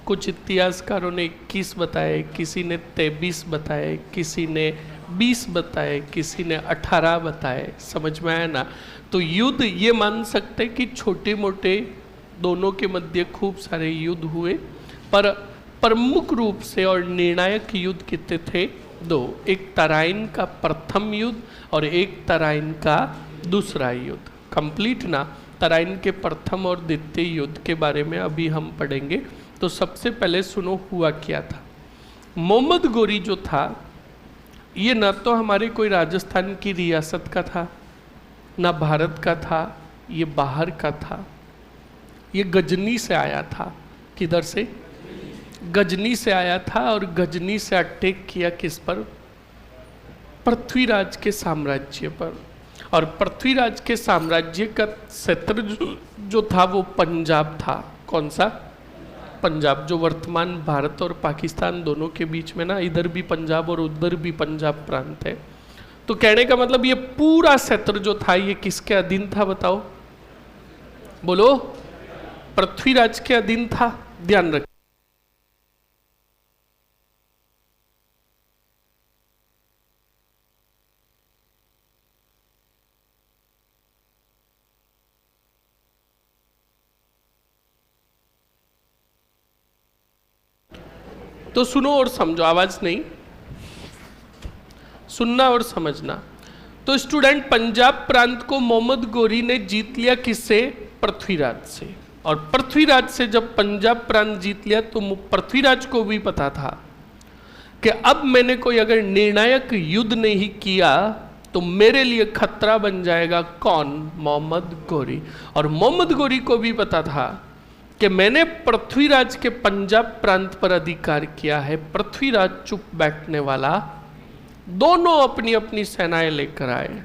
कुछ इतिहासकारों ने 21 बताए, किसी ने 23 बताए, किसी ने 20 बताए, किसी ने 18 बताए। समझ में आया ना? तो युद्ध ये मान सकते कि छोटे मोटे दोनों के मध्य खूब सारे युद्ध हुए, पर प्रमुख रूप से और निर्णायक युद्ध कितने थे? 2। एक तराइन का प्रथम युद्ध और एक तराइन का दूसरा युद्ध। कंप्लीट ना? तराइन के प्रथम और द्वितीय युद्ध के बारे में अभी हम पढ़ेंगे। तो सबसे पहले सुनो हुआ क्या था। मोहम्मद गोरी जो था, ये न तो हमारे कोई राजस्थान की रियासत का था, ना भारत का था, ये बाहर का था। ये गजनी से आया था। किधर से? गजनी से आया था, और गजनी से अटैक किया किस पर? पृथ्वीराज के साम्राज्य पर। और पृथ्वीराज के साम्राज्य का क्षेत्र जो था वो पंजाब था। कौन सा? पंजाब, जो वर्तमान भारत और पाकिस्तान दोनों के बीच में ना, इधर भी पंजाब और उधर भी पंजाब प्रांत है। तो कहने का मतलब ये पूरा क्षेत्र जो था ये किसके अधीन था बताओ, बोलो, पृथ्वीराज के अधीन था। ध्यान रख। तो सुनो और समझो, आवाज नहीं, सुनना और समझना। तो स्टूडेंट, पंजाब प्रांत को मोहम्मद गोरी ने जीत लिया किससे? पृथ्वीराज से। और पृथ्वीराज से जब पंजाब प्रांत जीत लिया तो पृथ्वीराज को भी पता था कि अब मैंने कोई अगर निर्णायक युद्ध नहीं किया तो मेरे लिए खतरा बन जाएगा। कौन? मोहम्मद गोरी। और मोहम्मद गोरी को भी पता था कि मैंने पृथ्वीराज के पंजाब प्रांत पर अधिकार किया है, पृथ्वीराज चुप बैठने वाला। दोनों अपनी अपनी सेनाएं लेकर आए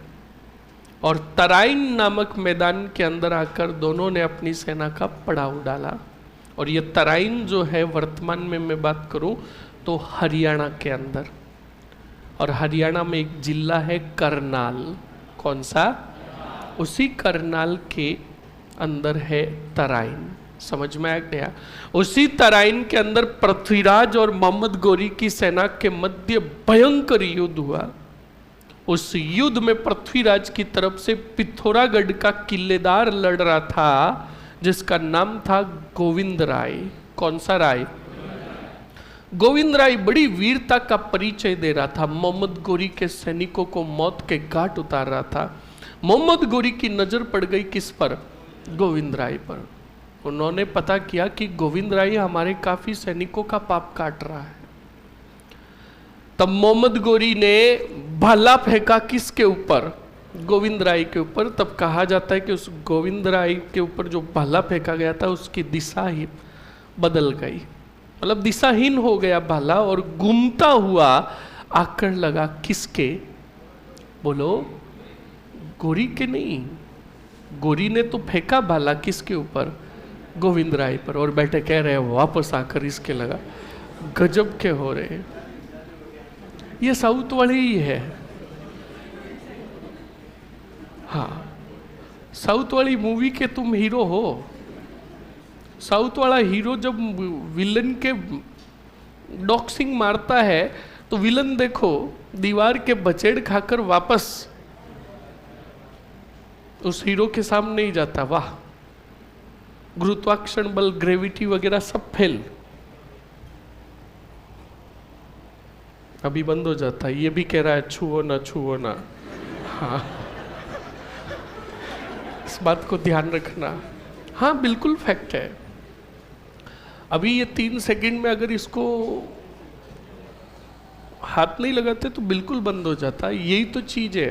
और तराइन नामक मैदान के अंदर आकर दोनों ने अपनी सेना का पड़ाव डाला। और ये तराइन जो है, वर्तमान में मैं बात करूं तो हरियाणा के अंदर, और हरियाणा में एक जिला है करनाल। कौन सा? उसी करनाल के अंदर है तराइन। समझ में आ गया? उसी तराइन के अंदर पृथ्वीराज और मोहम्मद गोरी की सेना के मध्य भयंकर युद्ध हुआ। उस युद्ध में पृथ्वीराज की तरफ से पिथौरागढ़ का किलेदार लड़ रहा था जिसका नाम था गोविंद राय। कौन सा राय? गोविंद राय बड़ी वीरता का परिचय दे रहा था, मोहम्मद गोरी के सैनिकों को मौत के घाट उतार रहा था। मोहम्मद गोरी की नजर पड़ गई किस पर? गोविंद राय पर। उन्होंने पता किया कि गोविंद राय हमारे काफी सैनिकों का पाप काट रहा है। तब मोहम्मद गोरी ने भाला फेंका किसके ऊपर? गोविंद राय के ऊपर। तब कहा जाता है कि उस गोविंद राय के ऊपर जो भाला फेंका गया था उसकी दिशा ही बदल गई, मतलब दिशाहीन हो गया भाला और घूमता हुआ आकर लगा किसके? बोलो, गोरी के नहीं। गोरी ने तो फेंका भाला किसके ऊपर? गोविंद राय पर। और बैठे कह रहे वापस आकर इसके लगा। गजब के हो रहे। ये साउथ वाले ही है। हाँ, साउथ वाली मूवी के तुम हीरो हो। साउथ वाला हीरो जब विलन के डॉक्सिंग मारता है तो विलन देखो दीवार के बचेड़ खाकर वापस उस हीरो के सामने ही जाता। वाह, गुरुत्वाकर्षण बल, ग्रेविटी वगैरह सब फेल। अभी बंद हो जाता है। ये भी कह रहा है छुओ ना, छुओ ना। हाँ, इस बात को ध्यान रखना। हाँ, बिल्कुल फैक्ट है। अभी ये 3 सेकंड में अगर इसको हाथ नहीं लगाते तो बिल्कुल बंद हो जाता है। यही तो चीज़ है,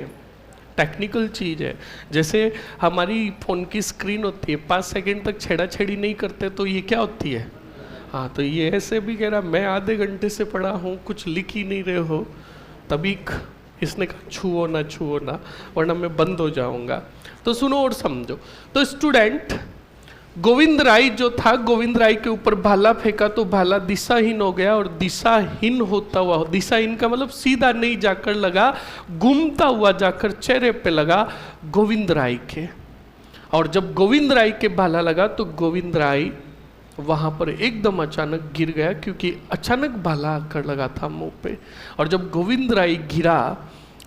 टेक्निकल चीज़ है। जैसे हमारी फ़ोन की स्क्रीन होती है, 5 सेकंड तक छेड़ा छेड़ी नहीं करते तो ये क्या होती है? हाँ, तो ये ऐसे भी कह रहा मैं आधे घंटे से पढ़ा हूँ, कुछ लिख ही नहीं रहे हो, तभी इसने कहा छुओ ना, छुओ ना, वरना मैं बंद हो जाऊंगा। तो सुनो और समझो। तो स्टूडेंट, गोविंद राय जो था, गोविंद राय के ऊपर भाला फेंका तो भाला दिशाहीन हो गया। और दिशाहीन होता हुआ, दिशाहीन का मतलब सीधा नहीं जाकर लगा, घूमता हुआ जाकर चेहरे पे लगा गोविंद राय के। और जब गोविंद राय के भाला लगा तो गोविंद राय वहां पर एकदम अचानक गिर गया, क्योंकि अचानक भाला आकर लगा था मुंह पे। और जब गोविंद राय गिरा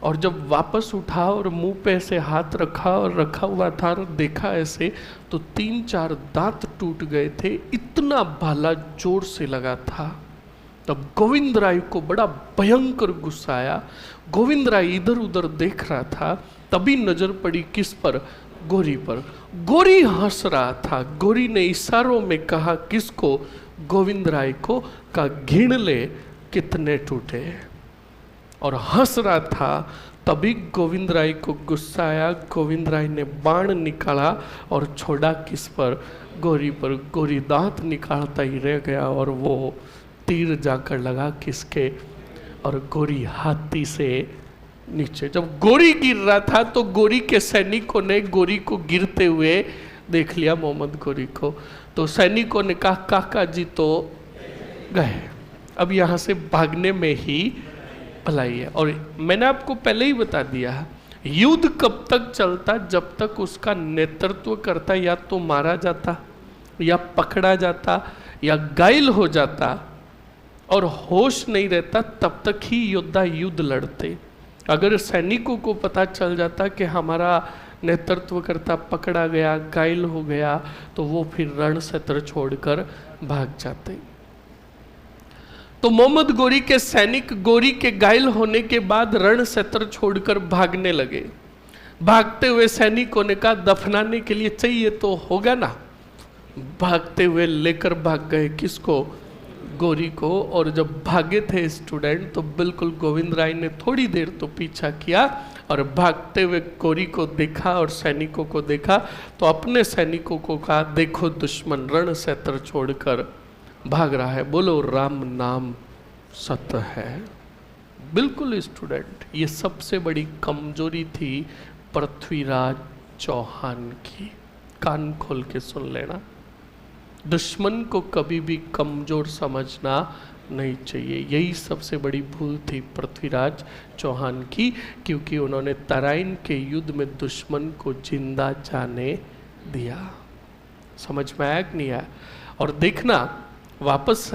और जब वापस उठा और मुंह पे ऐसे हाथ रखा और रखा हुआ था और देखा ऐसे, तो 3-4 दांत टूट गए थे, इतना भाला जोर से लगा था। तब गोविंद राय को बड़ा भयंकर गुस्सा आया। गोविंद राय इधर उधर देख रहा था, तभी नजर पड़ी किस पर? गोरी पर। गोरी हंस रहा था। गोरी ने इशारों में कहा किसको? गोविंद राय को। का गिन ले कितने टूटे, और हंस रहा था। तभी गोविंद राय को गुस्सा आया। गोविंद राय ने बाण निकाला और छोड़ा किस पर? गोरी पर। गोरी दांत निकालता ही रह गया और वो तीर जाकर लगा किसके? और गोरी हाथी से नीचे। जब गोरी गिर रहा था तो गोरी के सैनिकों ने गोरी को गिरते हुए देख लिया, मोहम्मद गोरी को। तो सैनिकों ने कहा काका जी तो गए, अब यहाँ से भागने में ही भलाई है। और मैंने आपको पहले ही बता दिया है, युद्ध कब तक चलता, जब तक उसका नेतृत्व करता या तो मारा जाता या पकड़ा जाता या घायल हो जाता और होश नहीं रहता, तब तक ही योद्धा युद्ध लड़ते। अगर सैनिकों को पता चल जाता कि हमारा नेतृत्व करता पकड़ा गया, घायल हो गया, तो वो फिर रण क्षेत्र छोड़कर भाग जाते। तो मोहम्मद गोरी के सैनिक गोरी के घायल होने के बाद रण क्षेत्र छोड़कर भागने लगे। भागते हुए सैनिकों ने कहा दफनाने के लिए चाहिए तो होगा ना। भागते हुए लेकर भाग गए किसको? गोरी को। और जब भागे थे स्टूडेंट तो बिल्कुल गोविंद राय ने थोड़ी देर तो पीछा किया और भागते हुए गोरी को देखा और सैनिकों को देखा तो अपने सैनिकों को कहा देखो दुश्मन रण क्षेत्र छोड़कर भाग रहा है, बोलो राम नाम सत्य है। बिल्कुल स्टूडेंट, ये सबसे बड़ी कमजोरी थी पृथ्वीराज चौहान की। कान खोल के सुन लेना, दुश्मन को कभी भी कमजोर समझना नहीं चाहिए। यही सबसे बड़ी भूल थी पृथ्वीराज चौहान की, क्योंकि उन्होंने तराइन के युद्ध में दुश्मन को जिंदा जाने दिया। समझ में आया कि नहीं आया? और देखना वापस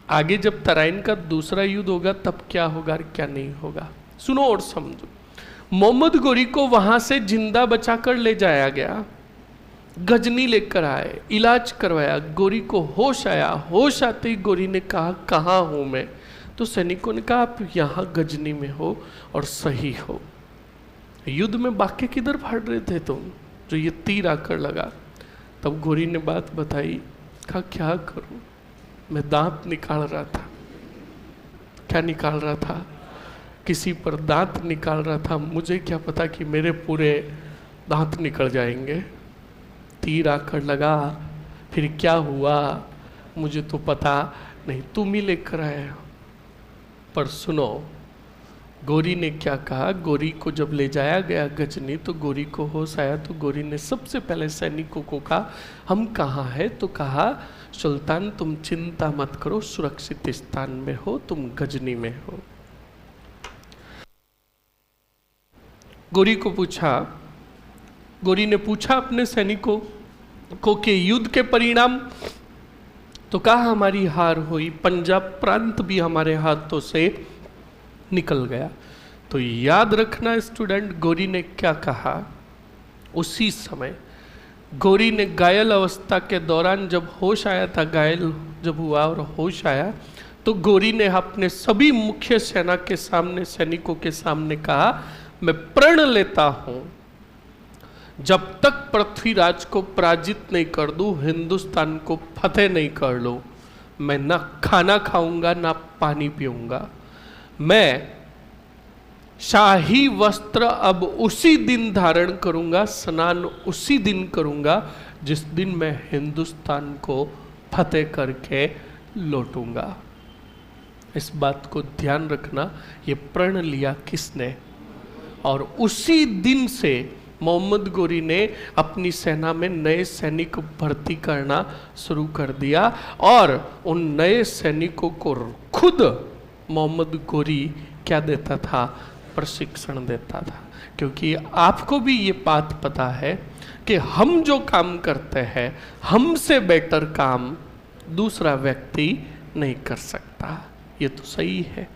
आगे जब तराइन का दूसरा युद्ध होगा तब क्या होगा और क्या नहीं होगा, सुनो और समझो। मोहम्मद गोरी को वहां से जिंदा बचाकर ले जाया गया, गजनी लेकर आए, इलाज करवाया, गोरी को होश आया। होश आते ही गोरी ने कहा कहाँ हूं मैं? तो सैनिकों ने कहा आप यहाँ गजनी में हो और सही हो। युद्ध में बाकी किधर फाड़ रहे थे तुम, जो ये तीर आकर लगा? तब गोरी ने बात बताई, कहा क्या करूं, मैं दांत निकाल रहा था। क्या निकाल रहा था? किसी पर दांत निकाल रहा था। मुझे क्या पता कि मेरे पूरे दांत निकल जाएंगे। तीर आकर लगा, फिर क्या हुआ मुझे तो पता नहीं, तुम ही लेकर आए हो। पर सुनो, गोरी ने क्या कहा? गोरी को जब ले जाया गया गजनी तो गोरी को होश आया तो गोरी ने सबसे पहले सैनिकों को कहा हम कहाँ हैं? तो कहा सुल्तान तुम चिंता मत करो, सुरक्षित स्थान में हो, तुम गजनी में हो। गोरी को पूछा, गोरी ने पूछा अपने सैनिकों को कि युद्ध के परिणाम? तो कहा हमारी हार हुई, पंजाब प्रांत भी हमारे हाथों से निकल गया। तो याद रखना स्टूडेंट, गोरी ने क्या कहा? उसी समय गोरी ने घायल अवस्था के दौरान जब होश आया था, घायल जब हुआ और होश आया तो गोरी ने अपने सभी मुख्य सेना के सामने, सैनिकों के सामने कहा मैं प्रण लेता हूं जब तक पृथ्वीराज को पराजित नहीं कर दूं, हिंदुस्तान को फतेह नहीं कर लूं, मैं ना खाना खाऊंगा ना पानी पीऊंगा। मैं शाही वस्त्र अब उसी दिन धारण करूंगा, स्नान उसी दिन करूंगा जिस दिन मैं हिंदुस्तान को फतेह करके लौटूंगा। इस बात को ध्यान रखना, ये प्रण लिया किसने? और उसी दिन से मोहम्मद गोरी ने अपनी सेना में नए सैनिक भर्ती करना शुरू कर दिया और उन नए सैनिकों को खुद मोहम्मद गोरी क्या देता था? प्रशिक्षण देता था। क्योंकि आपको भी ये बात पता है कि हम जो काम करते हैं हमसे बेटर काम दूसरा व्यक्ति नहीं कर सकता। ये तो सही है,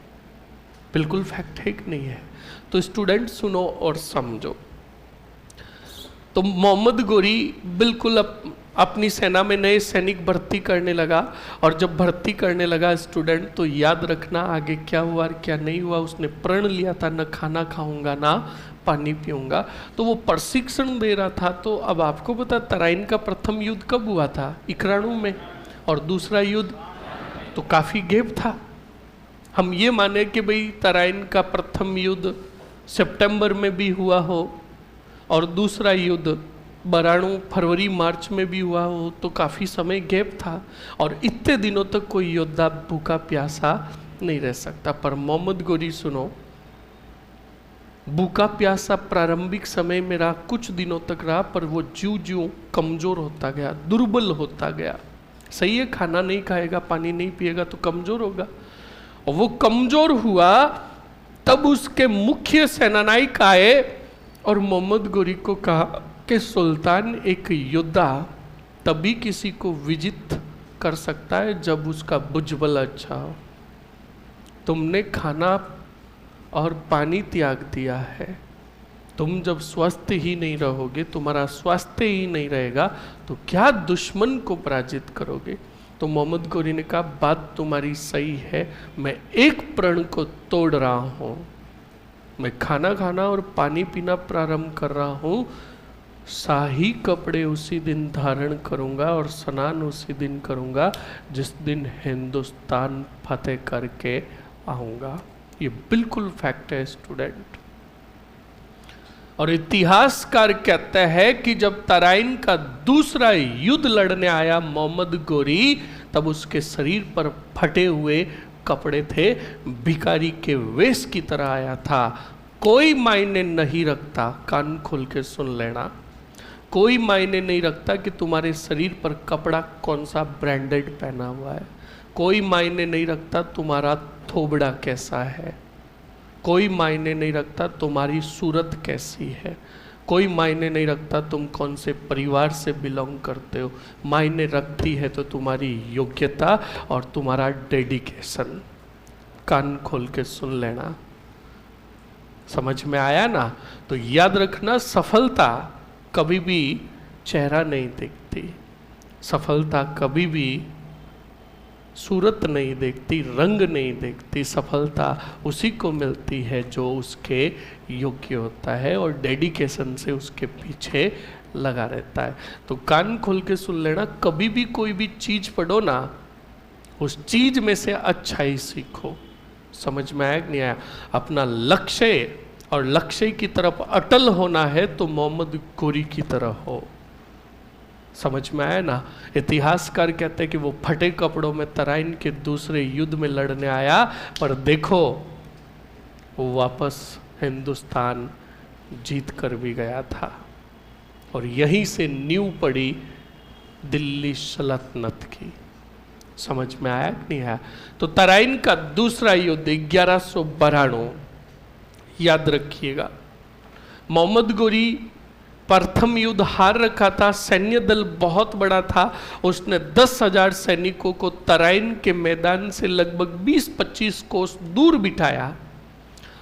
बिल्कुल फैक्ट है कि नहीं है? तो स्टूडेंट सुनो और समझो। तो मोहम्मद गोरी बिल्कुल अपनी सेना में नए सैनिक भर्ती करने लगा और जब भर्ती करने लगा स्टूडेंट तो याद रखना आगे क्या हुआ और क्या नहीं हुआ। उसने प्रण लिया था न खाना खाऊंगा ना पानी पीऊंगा। तो वो प्रशिक्षण दे रहा था। तो अब आपको पता तराइन का प्रथम युद्ध कब हुआ था? 91 में। और दूसरा युद्ध तो काफ़ी गैप था। हम ये माने कि भाई तराइन का प्रथम युद्ध सितंबर में भी हुआ हो और दूसरा युद्ध 92 फरवरी मार्च में भी हुआ हो, तो काफ़ी समय गैप था और इतने दिनों तक कोई योद्धा भूखा प्यासा नहीं रह सकता। पर मोहम्मद गोरी सुनो, भूखा प्यासा प्रारंभिक समय में रहा, कुछ दिनों तक रहा, पर वो ज्यों ज्यों कमज़ोर होता गया, दुर्बल होता गया। सही है, खाना नहीं खाएगा पानी नहीं पिएगा तो कमज़ोर होगा। और वो कमज़ोर हुआ तब उसके मुख्य सेनानायक आए और मोहम्मद गोरी को कहा कि सुल्तान, एक योद्धा तभी किसी को विजित कर सकता है जब उसका भुजबल अच्छा हो। तुमने खाना और पानी त्याग दिया है, तुम जब स्वस्थ ही नहीं रहोगे, तुम्हारा स्वास्थ्य ही नहीं रहेगा, तो क्या दुश्मन को पराजित करोगे। तो मोहम्मद गोरी ने कहा, बात तुम्हारी सही है, मैं एक प्रण को तोड़ रहा हूँ, मैं खाना खाना और पानी पीना प्रारंभ कर रहा हूँ, शाही कपड़े उसी दिन धारण करूँगा और स्नान उसी दिन करूँगा जिस दिन हिंदुस्तान फतेह करके आऊँगा। ये बिल्कुल फैक्ट है स्टूडेंट। और इतिहासकार कहते हैं कि जब तराइन का दूसरा युद्ध लड़ने आया मोहम्मद गोरी, तब उसके शरीर पर फटे हुए कपड़े थे, भिखारी के वेश की तरह आया था। कोई मायने नहीं रखता, कान खोल के सुन लेना, कोई मायने नहीं रखता कि तुम्हारे शरीर पर कपड़ा कौन सा ब्रांडेड पहना हुआ है, कोई मायने नहीं रखता तुम्हारा थोबड़ा कैसा है, कोई मायने नहीं रखता तुम्हारी सूरत कैसी है, कोई मायने नहीं रखता तुम कौन से परिवार से बिलोंग करते हो। मायने रखती है तो तुम्हारी योग्यता और तुम्हारा डेडिकेशन। कान खोल के सुन लेना, समझ में आया ना। तो याद रखना, सफलता कभी भी चेहरा नहीं देखती, सफलता कभी भी सूरत नहीं देखती, रंग नहीं देखती। सफलता उसी को मिलती है जो उसके योग्य होता है और डेडिकेशन से उसके पीछे लगा रहता है। तो कान खोल के सुन लेना, कभी भी कोई भी चीज पढ़ो ना, उस चीज में से अच्छा ही सीखो। समझ में आया कि नहीं आया। अपना लक्ष्य और लक्ष्य की तरफ अटल होना है तो मोहम्मद गोरी की तरह हो। समझ में आया ना। इतिहासकार कहते हैं कि वो फटे कपड़ों में तराइन के दूसरे युद्ध में लड़ने आया, पर देखो वो वापस हिंदुस्तान जीत कर भी गया था और यहीं से नींव पड़ी दिल्ली सल्तनत की। समझ में आया कि नहीं आया। तो तराइन का दूसरा युद्ध 1192, याद रखिएगा। मोहम्मद गोरी प्रथम युद्ध हार रखा था, सैन्य दल बहुत बड़ा था, उसने 10,000 सैनिकों को तराइन के मैदान से लगभग 20-25 कोस दूर बिठाया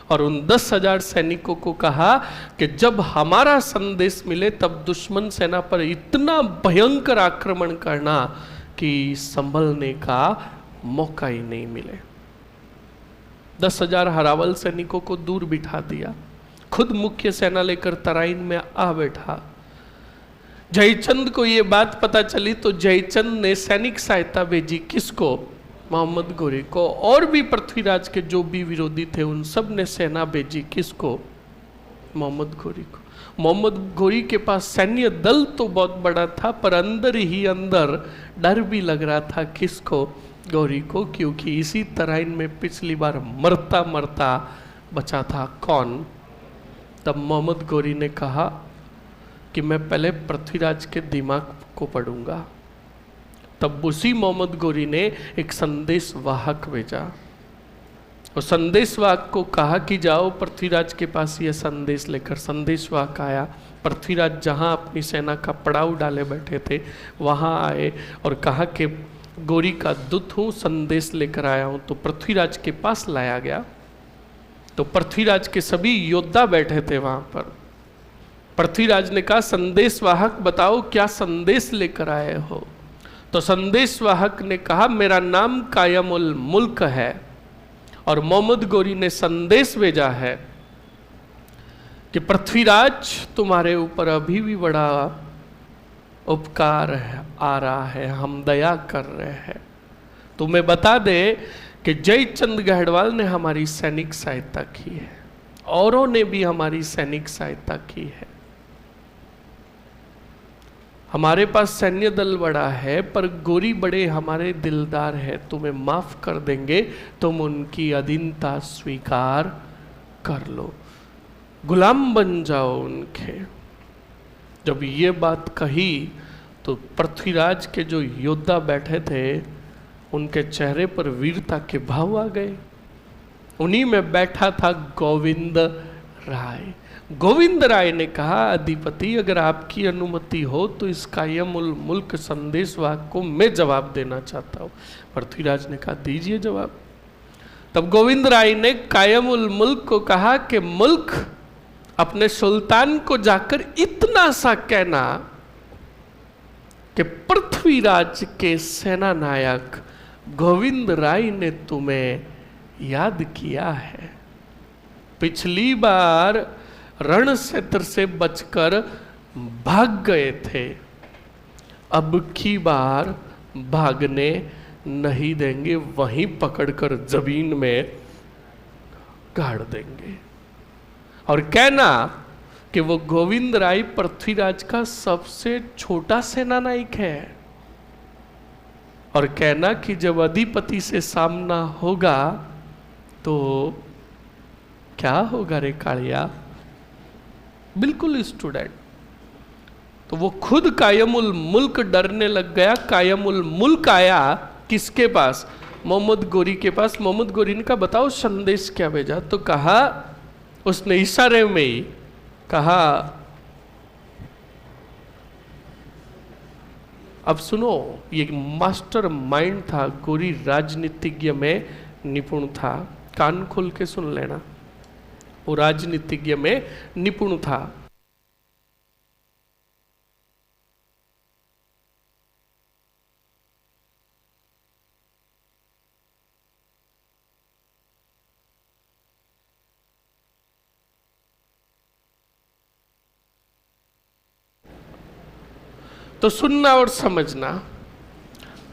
और उन 10,000 सैनिकों को कहा कि जब हमारा संदेश मिले तब दुश्मन सेना पर इतना भयंकर आक्रमण करना कि संभलने का मौका ही नहीं मिले। 10,000 हरावल सैनिकों को दूर बिठा दिया, खुद मुख्य सेना लेकर तराइन में आ बैठा। जयचंद को ये बात पता चली तो जयचंद ने सैनिक सहायता भेजी, किसको? मोहम्मद गोरी को। और भी पृथ्वीराज के जो भी विरोधी थे उन सब ने सेना भेजी, किसको? मोहम्मद गोरी को। मोहम्मद गोरी के पास सैन्य दल तो बहुत बड़ा था, पर अंदर ही अंदर डर भी लग रहा था, किसको? गौरी को, क्योंकि इसी तराइन में पिछली बार मरता मरता बचा था। कौन? तब मोहम्मद गोरी ने कहा कि मैं पहले पृथ्वीराज के दिमाग को पढ़ूंगा। तब उसी मोहम्मद गोरी ने एक संदेश वाहक भेजा और संदेशवाहक को कहा कि जाओ पृथ्वीराज के पास ये संदेश लेकर। संदेशवाहक आया, पृथ्वीराज जहाँ अपनी सेना का पड़ाव डाले बैठे थे वहाँ आए और कहा कि गोरी का दूत हूँ, संदेश लेकर आया हूँ। तो पृथ्वीराज के पास लाया गया तो पृथ्वीराज के सभी योद्धा बैठे थे वहाँ पर। पृथ्वीराज ने कहा, संदेशवाहक बताओ क्या संदेश लेकर आए हो? तो संदेशवाहक ने कहा, मेरा नाम कायमुल मुल्क है और मोहम्मद गोरी ने संदेश भेजा है कि पृथ्वीराज तुम्हारे ऊपर अभी भी बड़ा उपकार आ रहा है, हम दया कर रहे हैं। तुम्हें बता दे कि जयचंद गढ़वाल ने हमारी सैनिक सहायता की है, औरों ने भी हमारी सैनिक सहायता की है। हमारे पास सैन्य दल बड़ा है पर गोरी बड़े हमारे दिलदार है, तुम्हें माफ कर देंगे, तुम उनकी अधीनता स्वीकार कर लो, गुलाम बन जाओ उनके। जब ये बात कही तो पृथ्वीराज के जो योद्धा बैठे थे उनके चेहरे पर वीरता के भाव आ गए। उन्हीं में बैठा था गोविंद राय। गोविंद राय ने कहा, अधिपति अगर आपकी अनुमति हो तो इस कायमुल मुल्क संदेशवाहक को मैं जवाब देना चाहता हूँ। पृथ्वीराज ने कहा, दीजिए जवाब। तब गोविंद राय ने कायमुल मुल्क को कहा कि मुल्क, अपने सुल्तान को जाकर इतना सा कहना कि पृथ्वीराज के सेना नायक गोविंद राय ने तुम्हें याद किया है। पिछली बार रण क्षेत्र से बचकर भाग गए थे, अब की बार भागने नहीं देंगे, वहीं पकड़कर जमीन में गाड़ देंगे। और कहना कि वो गोविंद राय पृथ्वीराज का सबसे छोटा सेना नायक है। और कहना कि जब अधिपति से सामना होगा तो क्या होगा रे कालिया। बिल्कुल स्टूडेंट। तो वो खुद कायमुल मुल्क डरने लग गया। कायमुल मुल्क आया किसके पास? मोहम्मद गोरी के पास। मोहम्मद गोरी ने कहा, बताओ संदेश क्या भेजा? तो कहा, उसने इशारे में ही कहा, अब सुनो, ये मास्टर माइंड था, गोरी राजनीतिज्ञ में निपुण था। कान खोल के सुन लेना, वो राजनीतिज्ञ में निपुण था। तो सुनना और समझना।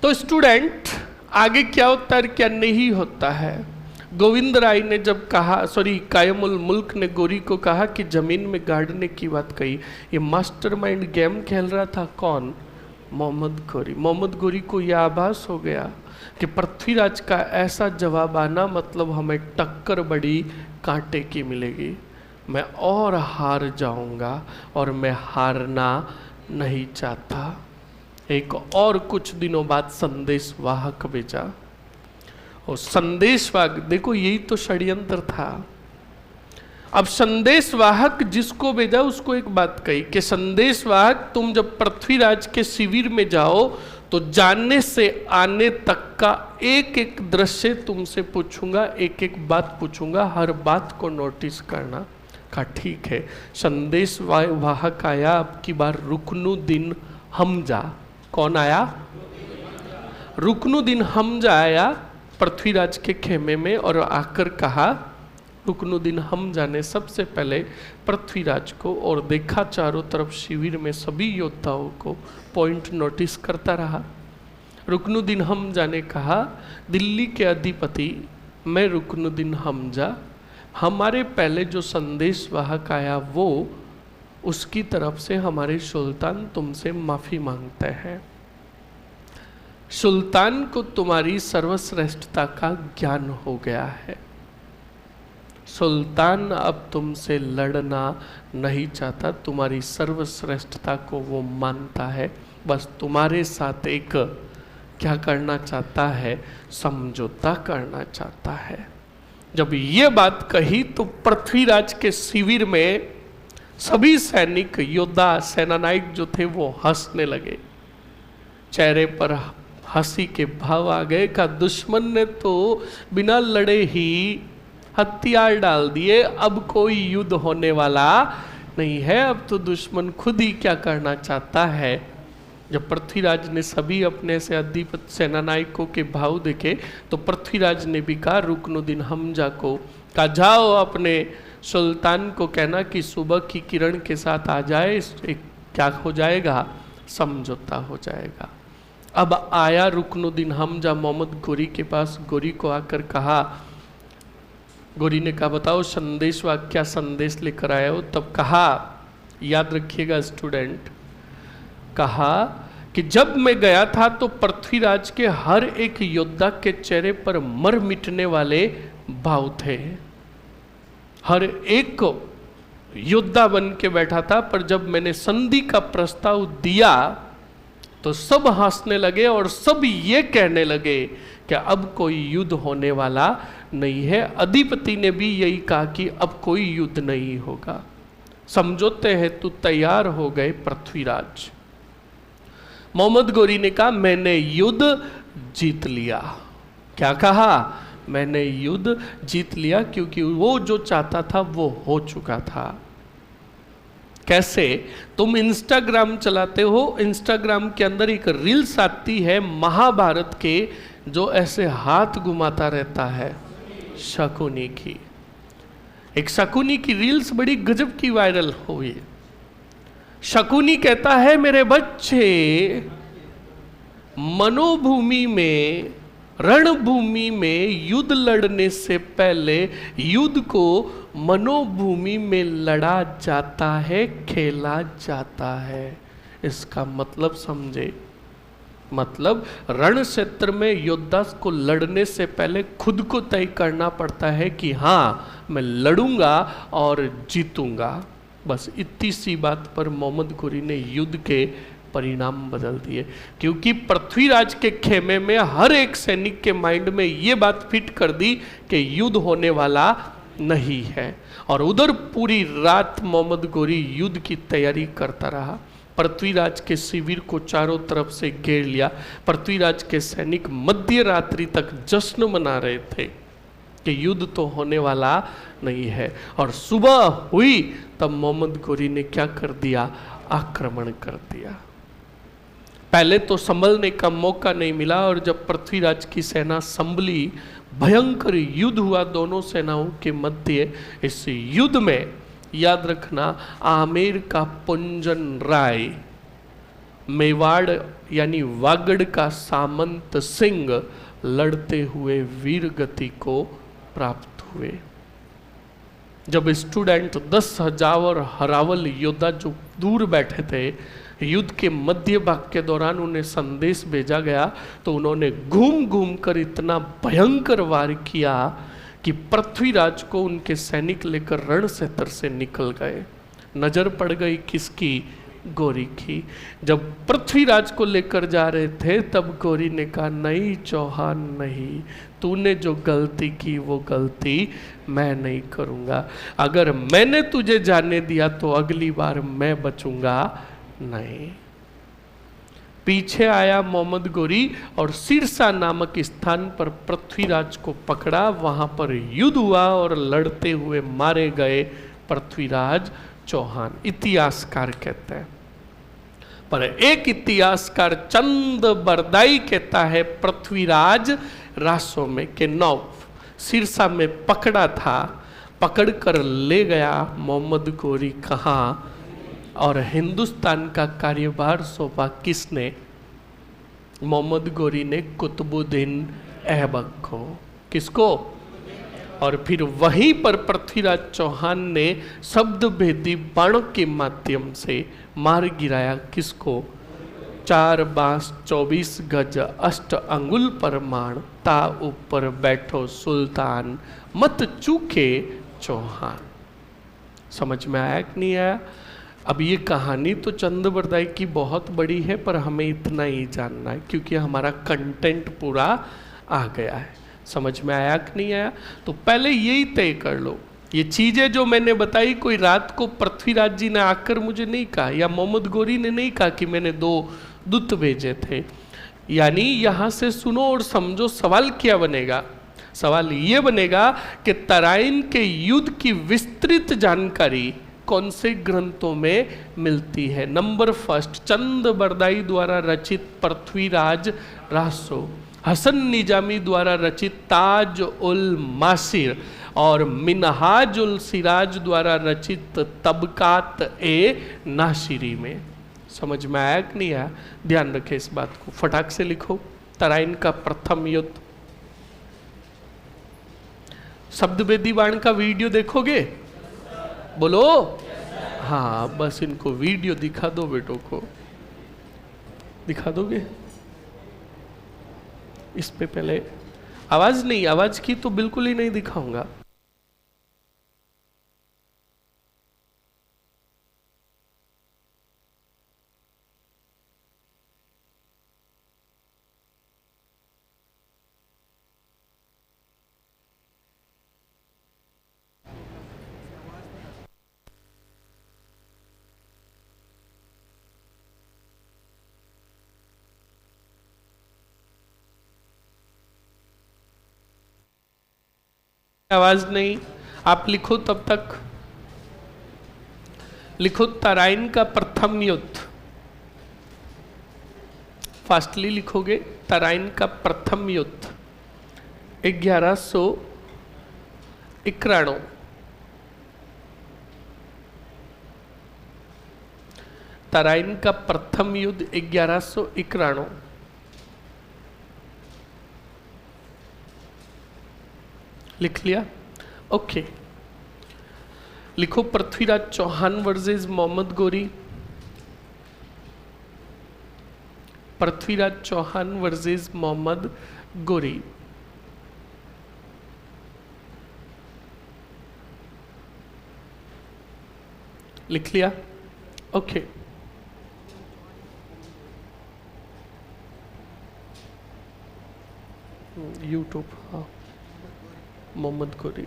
तो स्टूडेंट, आगे क्या होता है क्या नहीं होता है। गोविंद राय ने जब कहा, कायमुल मुल्क ने गोरी को कहा कि जमीन में गाड़ने की बात कही, ये मास्टरमाइंड गेम खेल रहा था कौन? मोहम्मद गोरी। मोहम्मद गोरी को यह आभास हो गया कि पृथ्वीराज का ऐसा जवाब आना मतलब हमें टक्कर बड़ी कांटे की मिलेगी, मैं और हार जाऊंगा, और मैं हारना नहीं चाहता। एक और कुछ दिनों बाद संदेशवाहक भेजा। और संदेशवाहक, देखो यही तो षड्यंत्र था। अब संदेशवाहक जिसको भेजा उसको एक बात कही कि संदेशवाहक, तुम जब पृथ्वीराज के शिविर में जाओ तो जाने से आने तक का एक एक दृश्य तुमसे पूछूंगा, एक एक बात पूछूंगा, हर बात को नोटिस करना। कहा ठीक है। संदेशवाहक आया, अब की बार रुकनुद्दीन हमजा। कौन आया? रुकनुद्दीन हमजा आया पृथ्वीराज के खेमे में और आकर कहा, रुकनुद्दीन हमजा ने सबसे पहले पृथ्वीराज को और देखा चारों तरफ शिविर में सभी योद्धाओं को, पॉइंट नोटिस करता रहा। रुकनुद्दीन हमजा ने कहा, दिल्ली के अधिपति मैं रुकनुद्दीन हमजा, हमारे पहले जो संदेशवाहक आया वो, उसकी तरफ से हमारे सुल्तान तुमसे माफ़ी मांगते हैं। सुल्तान को तुम्हारी सर्वश्रेष्ठता का ज्ञान हो गया है। सुल्तान अब तुमसे लड़ना नहीं चाहता, तुम्हारी सर्वश्रेष्ठता को वो मानता है, बस तुम्हारे साथ एक क्या करना चाहता है? समझौता करना चाहता है। जब ये बात कही तो पृथ्वीराज के शिविर में सभी सैनिक, योद्धा, सेनानायक जो थे वो हंसने लगे। चेहरे पर हंसी के भाव आ गए। का दुश्मन ने तो बिना लड़े ही हथियार डाल दिए, अब कोई युद्ध होने वाला नहीं है। अब तो दुश्मन खुद ही क्या करना चाहता है। जब पृथ्वीराज ने सभी अपने से अधिपति सेनानायकों के भाव देखे तो पृथ्वीराज ने भी कहा रुकनुद्दीन हमजा को, कहा जाओ अपने सुल्तान को कहना कि सुबह की किरण के साथ आ जाए, क्या हो जाएगा? समझौता हो जाएगा। अब आया रुकनुद्दीन हमजा मोहम्मद गोरी के पास। गोरी को आकर कहा, गोरी ने कहा बताओ संदेशवाहक क्या संदेश लेकर आए हो? तब कहा, याद रखिएगा स्टूडेंट, कहा कि जब मैं गया था तो पृथ्वीराज के हर एक योद्धा के चेहरे पर मर मिटने वाले भाव थे। हर एक योद्धा बन के बैठा था, पर जब मैंने संधि का प्रस्ताव दिया तो सब हंसने लगे और सब ये कहने लगे कि अब कोई युद्ध होने वाला नहीं है। अधिपति ने भी यही कहा कि अब कोई युद्ध नहीं होगा। समझौते हेतु तैयार हो गए पृथ्वीराज। मोहम्मद गोरी ने कहा मैंने युद्ध जीत लिया। क्या कहा? मैंने युद्ध जीत लिया, क्योंकि वो जो चाहता था वो हो चुका था। कैसे? तुम इंस्टाग्राम चलाते हो, इंस्टाग्राम के अंदर एक रील्स आती है महाभारत के, जो ऐसे हाथ घुमाता रहता है, शकुनी की। एक शकुनी की रील्स बड़ी गजब की वायरल हुई। शकुनी कहता है मेरे बच्चे, मनोभूमि में, रणभूमि में युद्ध लड़ने से पहले युद्ध को मनोभूमि में लड़ा जाता है, खेला जाता है। इसका मतलब समझे? मतलब रण क्षेत्र में योद्धा को लड़ने से पहले खुद को तय करना पड़ता है कि हाँ मैं लड़ूंगा और जीतूंगा। बस इतनी सी बात पर मोहम्मद गोरी ने युद्ध के परिणाम बदल दिए, क्योंकि पृथ्वीराज के खेमे में हर एक सैनिक के माइंड में ये बात फिट कर दी कि युद्ध होने वाला नहीं है। और उधर पूरी रात मोहम्मद गोरी युद्ध की तैयारी करता रहा। पृथ्वीराज के शिविर को चारों तरफ से घेर लिया। पृथ्वीराज के सैनिक मध्य रात्रि तक जश्न मना रहे थे कि युद्ध तो होने वाला नहीं है। और सुबह हुई तब मोहम्मद गोरी ने क्या कर दिया? आक्रमण कर दिया। पहले तो संभलने का मौका नहीं मिला, और जब पृथ्वीराज की सेना संभली, भयंकर युद्ध हुआ दोनों सेनाओं के मध्य। इस युद्ध में याद रखना, आमेर का पुंजन राय, मेवाड़ यानी वागड़ का सामंत सिंह लड़ते हुए वीर गति को प्राप्त हुए। जब स्टूडेंट 10,000 और हरावल योद्धा जो दूर बैठे थे, युद्ध के मध्य भाग के दौरान उन्हें संदेश भेजा गया, तो उन्होंने घूम घूम कर इतना भयंकर वार किया कि पृथ्वीराज को उनके सैनिक लेकर रण क्षेत्र से निकल गए। नजर पड़ गई किसकी? गोरी की। जब पृथ्वीराज को लेकर जा रहे थे तब गोरी ने कहा नहीं चौहान नहीं, तूने जो गलती की वो गलती मैं नहीं करूँगा। अगर मैंने तुझे जाने दिया तो अगली बार मैं बचूंगा नहीं। पीछे आया मोहम्मद गोरी और सिरसा नामक स्थान पर पृथ्वीराज को पकड़ा। वहां पर युद्ध हुआ और लड़ते हुए मारे गए पृथ्वीराज चौहान, इतिहासकार कहते हैं। पर एक इतिहासकार चंद बरदाई कहता है पृथ्वीराज रासों में के नौ सिरसा में पकड़ा था, पकड़ कर ले गया मोहम्मद गोरी कहाँ, और हिंदुस्तान का कार्यभार सौंपा किसने? मोहम्मद गोरी ने कुतुबुद्दीन ऐबक को। किसको? और फिर वहीं पर पृथ्वीराज चौहान ने शब्द भेदी बाणों के माध्यम से मार गिराया। किसको? 4 बांस 24 गज 8 अंगुल पर माण, ता ऊपर बैठो सुल्तान, मत चूके चौहान। समझ में आया कि नहीं आया? अब ये कहानी तो चंद बरदाई की बहुत बड़ी है, पर हमें इतना ही जानना है क्योंकि हमारा कंटेंट पूरा आ गया है। समझ में आया कि नहीं आया? तो पहले यही तय कर लो, ये चीज़ें जो मैंने बताई कोई रात को पृथ्वीराज जी ने आकर मुझे नहीं कहा, या मोहम्मद गोरी ने नहीं कहा कि मैंने 2 दूत भेजे थे। यानी यहाँ से सुनो और समझो सवाल क्या बनेगा। सवाल ये बनेगा कि तराइन के युद्ध की विस्तृत जानकारी कौन से ग्रंथों में मिलती है। नंबर फर्स्ट, चंद बरदाई द्वारा रचित पृथ्वीराज रासो, हसन निजामी द्वारा रचित ताज उल मासिर और मिनहाज उल सिराज द्वारा रचित तबकात ए नासिरी में। समझ में आया कि नहीं आया? ध्यान रखें इस बात को, फटाक से लिखो। तराइन का प्रथम युद्ध। शब्दवेदी बाण का वीडियो देखोगे? बोलो। हाँ, बस इनको वीडियो दिखा दो, बेटों को दिखा दोगे? इस पे पहले आवाज नहीं, आवाज की तो बिल्कुल ही नहीं दिखाऊंगा। आवाज नहीं, आप लिखो तब तक। लिखो तराइन का प्रथम युद्ध, फास्टली लिखोगे। तराइन का प्रथम युद्ध 1191। तराइन का प्रथम युद्ध 1191। लिख लिया? ओके। लिखो पृथ्वीराज चौहान वर्सेस मोहम्मद गोरी। पृथ्वीराज चौहान वर्सेस मोहम्मद गोरी। लिख लिया? ओके। यूट्यूब, हाँ, मोहम्मद गोरी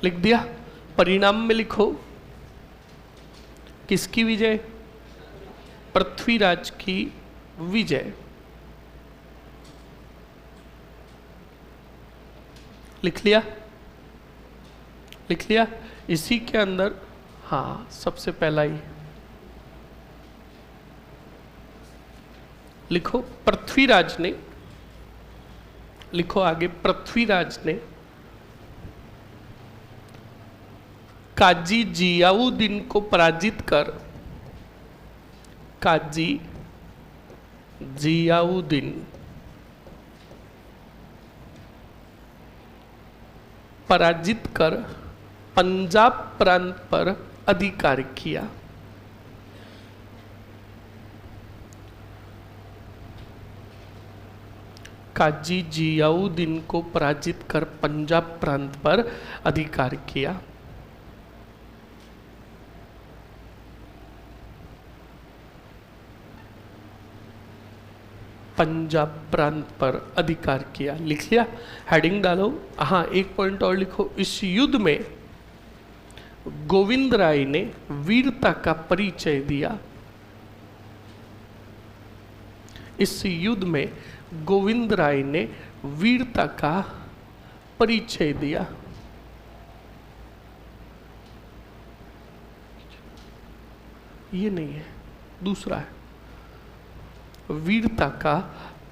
लिख दिया। परिणाम में लिखो किसकी विजय? पृथ्वीराज की विजय। लिख लिया? लिख लिया? इसी के अंदर, हाँ, सबसे पहला ही लिखो पृथ्वीराज ने, लिखो आगे, पृथ्वीराज ने काजी जियाउद्दीन को पराजित कर, काजी जियाउद्दीन पराजित कर पंजाब प्रांत पर अधिकार किया। काजी जियाउद्दीन को पराजित कर पंजाब प्रांत पर अधिकार किया। पंजाब प्रांत पर अधिकार किया। लिख लिया? हेडिंग डालो। हाँ, एक पॉइंट और लिखो। इस युद्ध में गोविंद राय ने वीरता का परिचय दिया। इस युद्ध में गोविंद राय ने वीरता का परिचय दिया। ये नहीं है, दूसरा है। वीरता का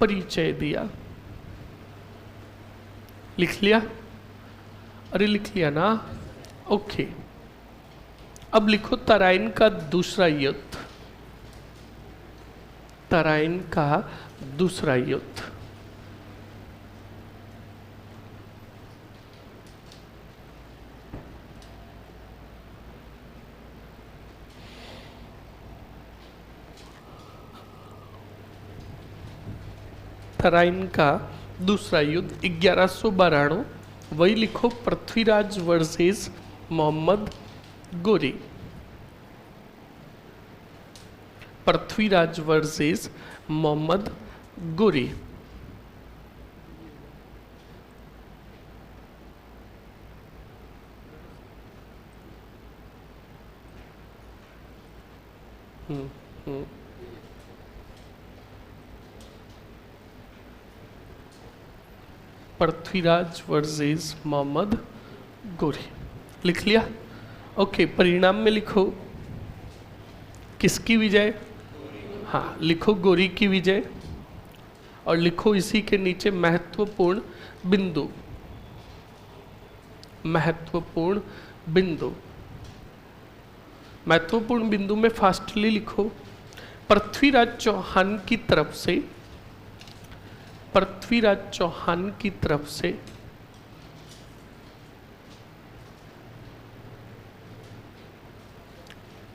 परिचय दिया। लिख लिया? अरे लिख लिया ना? ओके। अब लिखो तराइन का दूसरा युद्ध। तराइन का दूसरा युद्ध तराइन का दूसरा युद्ध 1192। वही लिखो, Prithviraj versus Mohammad Ghori. Prithviraj versus Mohammad Ghori. Prithviraj versus Mohammad Ghori. लिख लिया? ओके। परिणाम में लिखो किसकी विजय? हाँ, लिखो गोरी की विजय। और लिखो इसी के नीचे महत्वपूर्ण बिंदु। महत्वपूर्ण बिंदु। महत्वपूर्ण बिंदु में फास्टली लिखो, पृथ्वीराज चौहान की तरफ से, पृथ्वीराज चौहान की तरफ से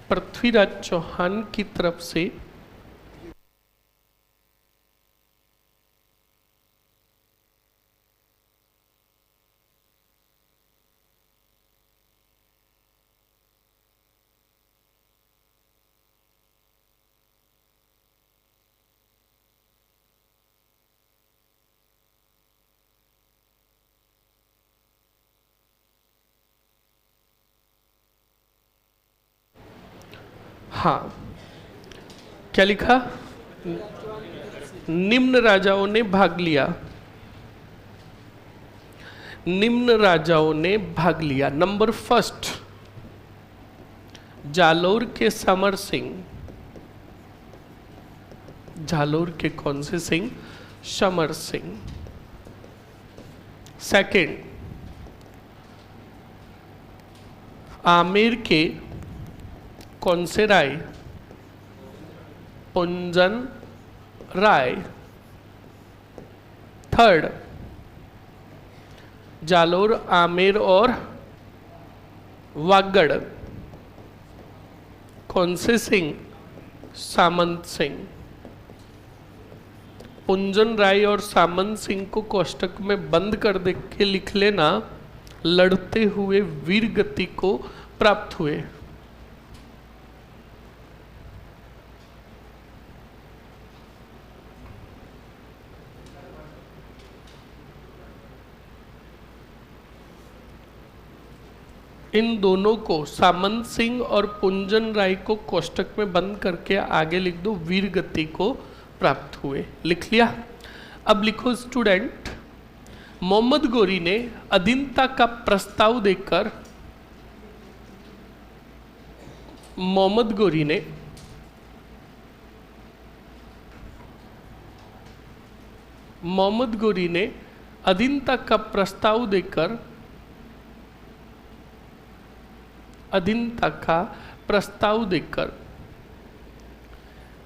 पृथ्वीराज चौहान की तरफ से हाँ, क्या लिखा? निम्न राजाओं ने भाग लिया। निम्न राजाओं ने भाग लिया। नंबर फर्स्ट, जालोर के समर सिंह। जालोर के कौन से सिंह? समर सिंह। सेकंड, आमेर के कौन से राय? पुंजन राय। थर्ड, जालोर, आमेर और वागड़ कौन से सिंह? सामंत सिंह। पुंजन राय और सामंत सिंह को कोष्टक में बंद कर दे के लिख लेना, लड़ते हुए वीर गति को प्राप्त हुए। इन दोनों को, सामंत सिंह और पुंजन राय को कोष्टक में बंद करके आगे लिख दो, वीर गति को प्राप्त हुए। लिख लिया? अब लिखो स्टूडेंट, मोहम्मद गोरी ने अधीनता का प्रस्ताव देकर, मोहम्मद गोरी ने अधीनता का प्रस्ताव देकर, अधीनता का प्रस्ताव देकर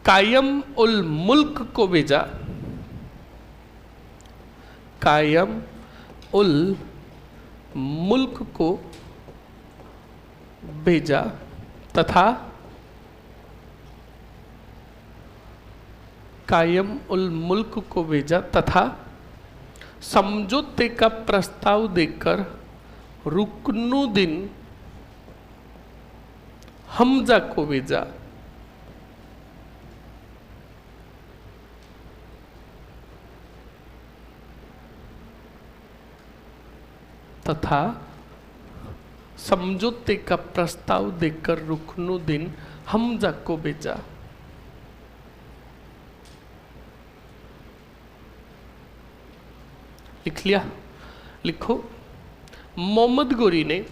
कायम उल मुल्क को भेजा। कायम उल मुल्क को भेजा तथा कायम उल मुल्क को भेजा तथा समझौते का प्रस्ताव देकर रुकनुद्दीन हमजा को भेजा। तथा समझौते का प्रस्ताव देकर रुकनुद्दीन हमजा को भेजा। लिख लिया? लिखो, मोहम्मद गोरी ने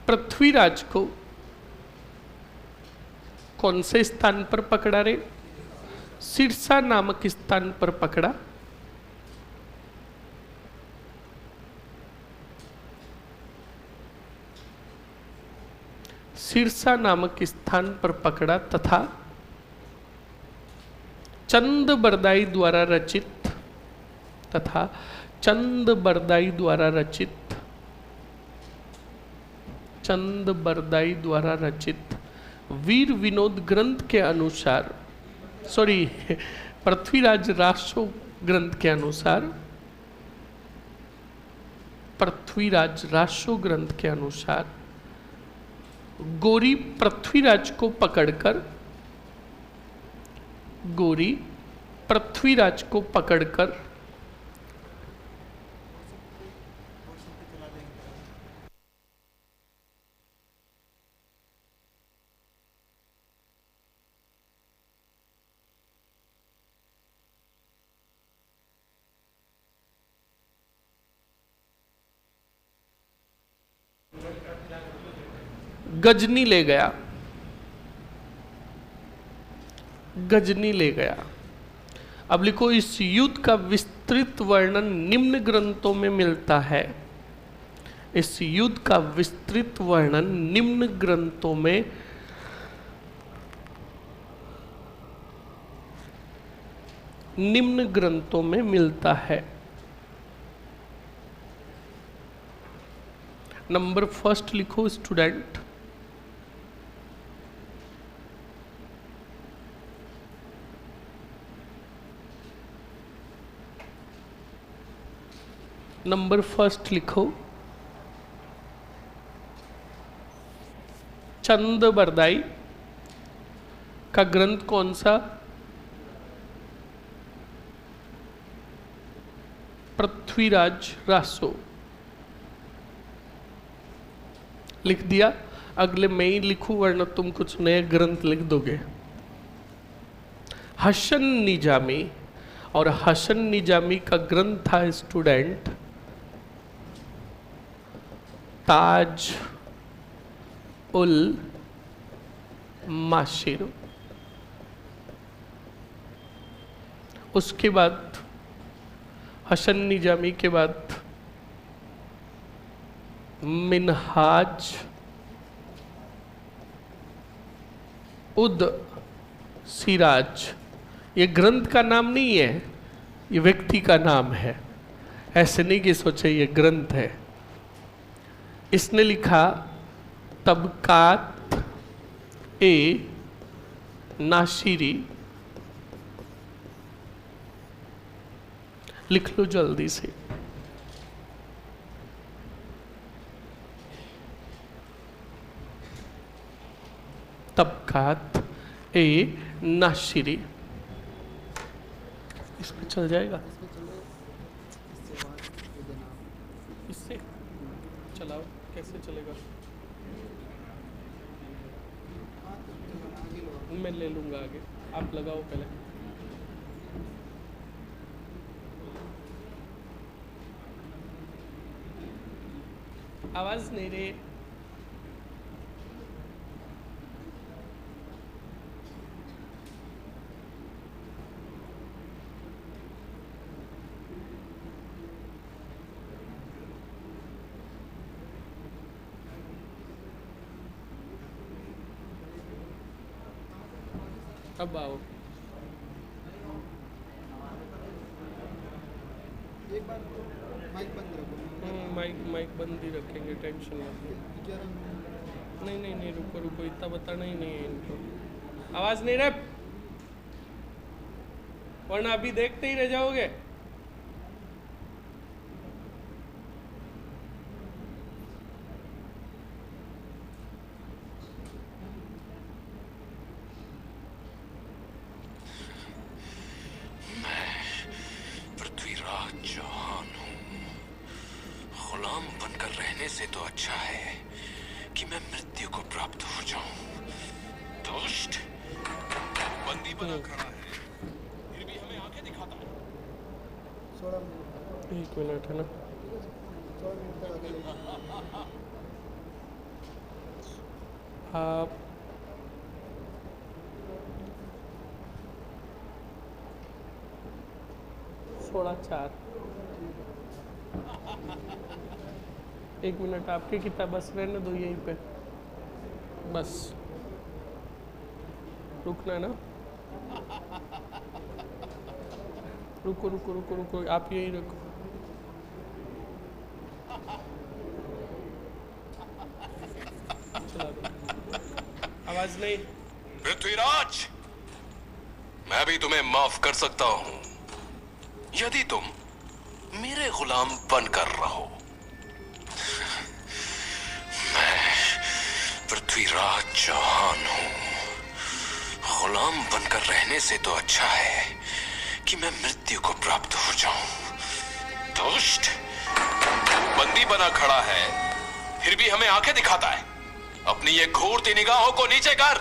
पृथ्वीराज को कौन से स्थान पर पकड़ा रे? सिरसा नामक स्थान पर पकड़ा। सिरसा नामक स्थान पर पकड़ा तथा चंद बरदाई द्वारा रचित वीर विनोद ग्रंथ के अनुसार, पृथ्वीराज रासो ग्रंथ के अनुसार, पृथ्वीराज रासो ग्रंथ के अनुसार गोरी पृथ्वीराज को पकड़कर गजनी ले गया। अब लिखो, इस युद्ध का विस्तृत वर्णन निम्न ग्रंथों में मिलता है। इस युद्ध का विस्तृत वर्णन निम्न ग्रंथों में मिलता है। नंबर फर्स्ट लिखो स्टूडेंट, नंबर फर्स्ट लिखो, चंद बरदाई का ग्रंथ कौन सा? पृथ्वीराज रासो। लिख दिया? अगले मैं ही लिखूं वरना तुम कुछ नए ग्रंथ लिख दोगे। हसन निजामी, और हसन निजामी का ग्रंथ था स्टूडेंट ताज उल माशिर। उसके बाद हसन निजामी के बाद मिनहाज उद सिराज। ये ग्रंथ का नाम नहीं है, ये व्यक्ति का नाम है। ऐसे नहीं कि सोचे ये ग्रंथ है। इसने लिखा तबकात ए नाशिरी। लिख लो जल्दी से। तबकात ए नाशिरी। इस पे चल जाएगा, इससे चलाओ। कैसे चलेगा? मैं ले लूंगा आगे, आप लगाओ पहले। आवाज नहीं रही। अब आओ। एक बार माइक बंद रखो। माइक बंद ही रखेंगे, टेंशन मत। नहीं रुको, इतना बताना ही नहीं है इनको। आवाज नहीं रहे, वरना अभी देखते ही रह जाओगे। से तो अच्छा है कि मैं मृत्यु को प्राप्त हो जाऊं। दुष्ट बंदी बना खड़ा है, फिर भी हमें आंखें दिखाता है। 1 मिनट है ना। आप 16:04। 1 मिनट आपकी किताब बस रहने दो यहीं पे, बस रुकना ना। रुको आप यहीं रुको। चला दो। आवाज नहीं। पृथ्वीराज, मैं भी तुम्हें माफ कर सकता हूं यदि तुम मेरे गुलाम बनकर रहो। मैं पृथ्वीराज चौहान हूं। गुलाम बनकर रहने से तो अच्छा है कि मैं मृत्यु को प्राप्त हो जाऊं। दुष्ट बंदी बना खड़ा है, फिर भी हमें आंखें दिखाता है। अपनी ये घूरती निगाहों को नीचे कर।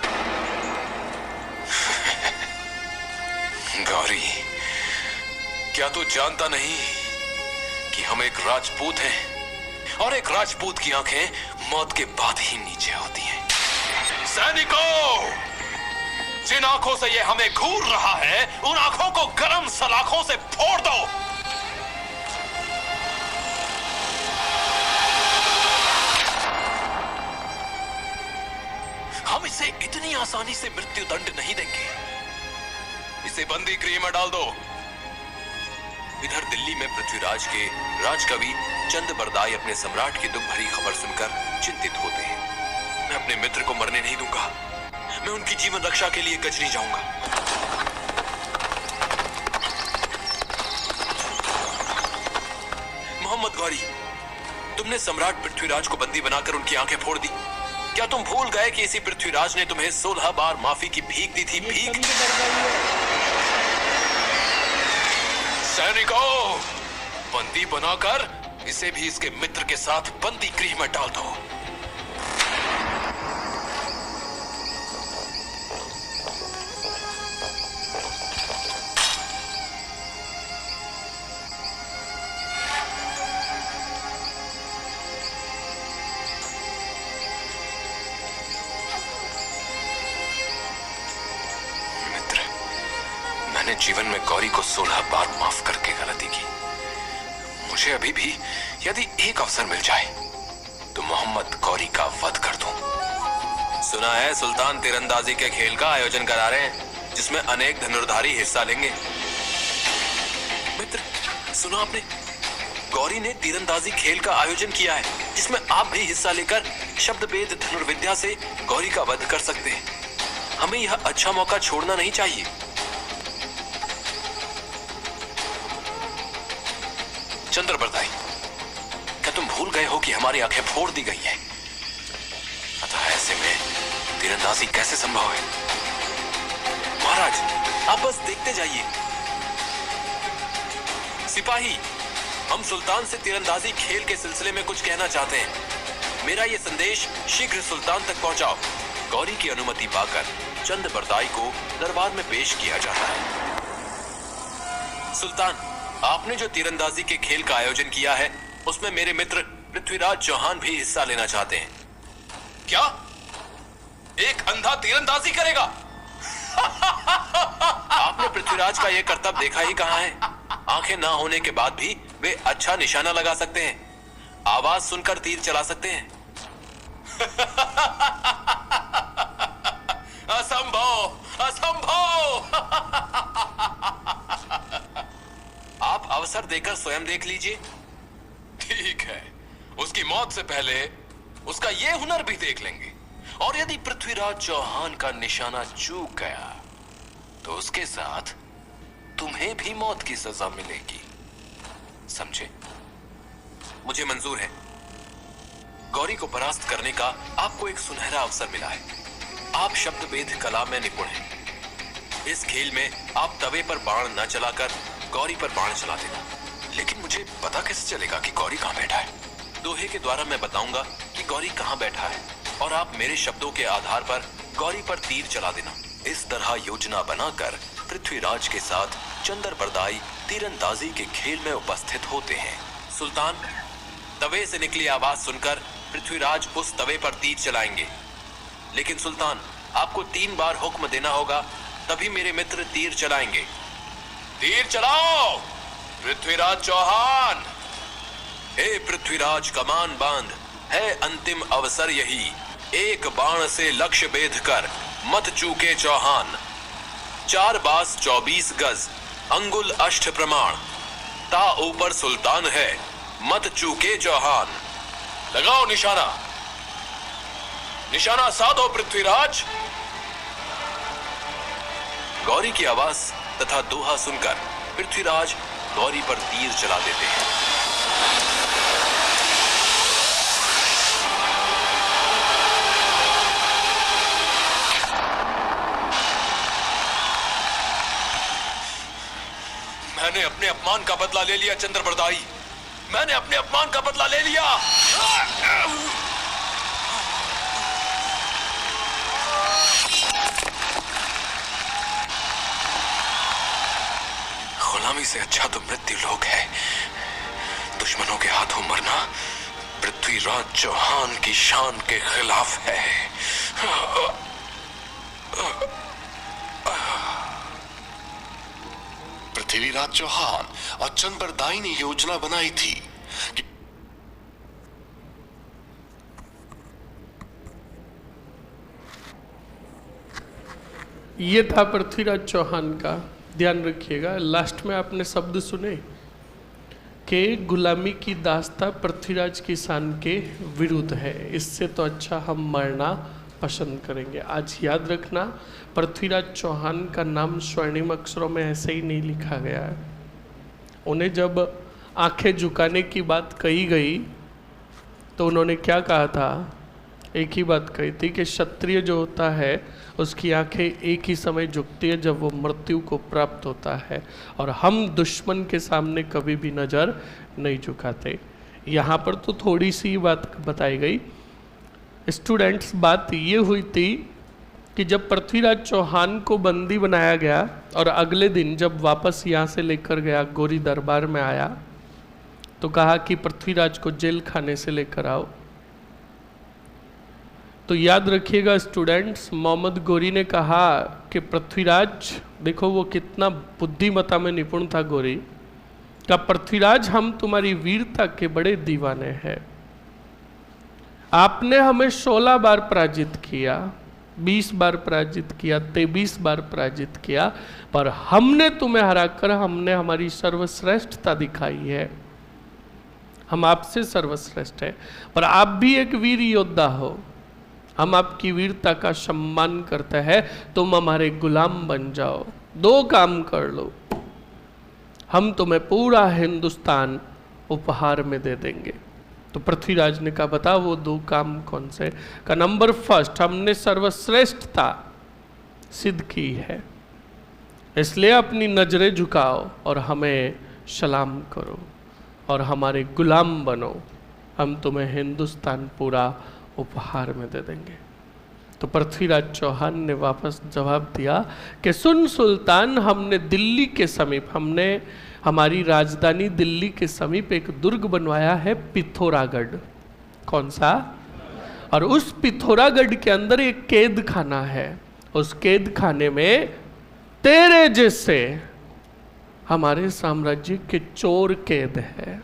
गौरी, क्या तू जानता नहीं कि हम एक राजपूत हैं और एक राजपूत की आंखें मौत के बाद ही नीचे होती हैं। सैनिकों, जिन आंखों से ये हमें घूर रहा है, उन आंखों को गरम सलाखों से फोड़ दो। हम इसे इतनी आसानी से मृत्यु दंड नहीं देंगे। इसे बंदी गृह में डाल दो। इधर दिल्ली में पृथ्वीराज के राजकवि चंद बरदाई अपने सम्राट की दुख भरी खबर सुनकर चिंतित होते हैं। मैं अपने मित्र को मरने नहीं दूंगा। मैं उनकी जीवन रक्षा के लिए कचरी जाऊंगा। मोहम्मद गौरी, तुमने सम्राट पृथ्वीराज को बंदी बनाकर उनकी आंखें फोड़ दी। क्या तुम भूल गए कि इसी पृथ्वीराज ने तुम्हें 16 बार माफी की भीख दी थी? भीख। सैनिकों, बंदी बनाकर इसे भी इसके मित्र के साथ बंदी गृह में डाल दो। अपने जीवन में गौरी को 16 बार माफ करके गलती की। मुझे अभी भी यदि एक अवसर मिल जाए तो मोहम्मद गौरी का वध कर दूं। सुना है सुल्तान तीरंदाजी के खेल का आयोजन करा रहे हैं जिसमें अनेक धनुर्धारी हिस्सा लेंगे। मित्र, सुना आपने? गौरी ने तीरंदाजी खेल का आयोजन किया है जिसमें आप भी हिस्सा लेकर शब्दभेद धनुर्विद्या से गौरी का वध कर सकते हैं। हमें यह अच्छा मौका छोड़ना नहीं चाहिए। चंद्रबरदाई, क्या तुम भूल गए हो कि हमारी आंखें फोड़ दी गई हैं? अतः ऐसे में तीरंदाजी कैसे संभव है? महाराज, आप बस देखते जाइए। सिपाही, हम सुल्तान से तीरंदाजी खेल के सिलसिले में कुछ कहना चाहते हैं। मेरा यह संदेश शीघ्र सुल्तान तक पहुंचाओ। गौरी की अनुमति पाकर चंद्रबरदाई को दरबार में पेश किया जाता है। सुल्तान, आपने जो तीरंदाजी के खेल का आयोजन किया है उसमें मेरे मित्र पृथ्वीराज चौहान भी हिस्सा लेना चाहते हैं। क्या एक अंधा तीरंदाजी करेगा? आपने पृथ्वीराज का यह करतब देखा ही कहां है? आंखें ना होने के बाद भी वे अच्छा निशाना लगा सकते हैं, आवाज सुनकर तीर चला सकते हैं। असंभव, असंभव। आप अवसर देकर स्वयं देख लीजिए। ठीक है, उसकी मौत से पहले उसका यह हुनर भी देख लेंगे। और यदि पृथ्वीराज चौहान का निशाना चूक गया तो उसके साथ तुम्हें भी मौत की सजा मिलेगी। समझे? मुझे मंजूर है। गौरी को परास्त करने का आपको एक सुनहरा अवसर मिला है। आप शब्दभेद कला में निपुण हैं। इस खेल में आप तवे पर बाण न चलाकर गौरी पर बाण चला देना। लेकिन मुझे पता कैसे चलेगा कि गौरी कहां बैठा है? दोहे के द्वारा मैं बताऊंगा कि गौरी कहां बैठा है और आप मेरे शब्दों के आधार पर गौरी पर तीर चला देना। इस तरह योजना बनाकर पृथ्वीराज के साथ चंद्रबरदाई तीरंदाजी के खेल में उपस्थित होते हैं। सुल्तान, तवे से निकली आवाज सुनकर पृथ्वीराज उस तवे पर तीर चलाएंगे। लेकिन सुल्तान, आपको 3 बार हुक्म देना होगा, तभी मेरे मित्र तीर चलाएंगे। तीर चलाओ पृथ्वीराज चौहान। हे पृथ्वीराज, कमान बांध, है अंतिम अवसर यही। एक बाण से लक्ष्य भेद कर मत चूके चौहान। 4 बास 24 गज, अंगुल अष्ट प्रमाण। ता ऊपर सुल्तान है, मत चूके चौहान। लगाओ निशाना, निशाना साधो पृथ्वीराज। गौरी की आवाज तथा दोहा सुनकर पृथ्वीराज गौरी पर तीर चला देते हैं। मैंने अपने अपमान का बदला ले लिया चंद्रबरदाई, मैंने अपने अपमान का बदला ले लिया। गुलामी से अच्छा तो मृत्यु लोक है। दुश्मनों के हाथों मरना पृथ्वीराज चौहान की शान के खिलाफ है। पृथ्वीराज चौहान और चंद्रबरदाई ने योजना बनाई थी कि ये था पृथ्वीराज चौहान का। ध्यान रखिएगा, लास्ट में आपने शब्द सुने कि गुलामी की दास्ता पृथ्वीराज की शान के विरुद्ध है, इससे तो अच्छा हम मरना पसंद करेंगे। आज याद रखना, पृथ्वीराज चौहान का नाम स्वर्णिम अक्षरों में ऐसे ही नहीं लिखा गया है। उन्हें जब आंखें झुकाने की बात कही गई तो उन्होंने क्या कहा था? एक ही बात कही थी कि क्षत्रिय जो होता है उसकी आंखें एक ही समय झुकती है जब वो मृत्यु को प्राप्त होता है, और हम दुश्मन के सामने कभी भी नज़र नहीं झुकाते। यहाँ पर तो थोड़ी सी बात बताई गई। स्टूडेंट्स, बात ये हुई थी कि जब पृथ्वीराज चौहान को बंदी बनाया गया और अगले दिन जब वापस यहाँ से लेकर गया, गौरी दरबार में आया तो कहा कि पृथ्वीराज को जेल खाने से लेकर आओ। तो याद रखिएगा स्टूडेंट्स, मोहम्मद गौरी ने कहा कि पृथ्वीराज देखो वो कितना बुद्धिमता में निपुण था गौरी का। पृथ्वीराज, हम तुम्हारी वीरता के बड़े दीवाने हैं। आपने हमें 16 बार पराजित किया, 20 बार पराजित किया, 23 बार पराजित किया, पर हमने तुम्हें हराकर हमने हमारी सर्वश्रेष्ठता दिखाई है। हम आपसे सर्वश्रेष्ठ हैं, पर आप भी एक वीर योद्धा हो। हम आपकी वीरता का सम्मान करते हैं। तुम हमारे गुलाम बन जाओ, 2 काम कर लो, हम तुम्हें पूरा हिंदुस्तान उपहार में दे देंगे। तो पृथ्वीराज ने कहा बता वो 2 काम कौन से? का नंबर फर्स्ट, हमने सर्वश्रेष्ठता सिद्ध की है, इसलिए अपनी नजरें झुकाओ और हमें सलाम करो और हमारे गुलाम बनो। हम तुम्हें हिंदुस्तान पूरा उपहार में दे देंगे। तो पृथ्वीराज चौहान ने वापस जवाब दिया कि सुन सुल्तान, हमने दिल्ली के समीप, हमने हमारी राजधानी दिल्ली के समीप एक दुर्ग बनवाया है, पिथौरागढ़। कौन सा? और उस पिथौरागढ़ के अंदर एक कैद खाना है। उस कैद खाने में तेरे जैसे हमारे साम्राज्य के चोर कैद है,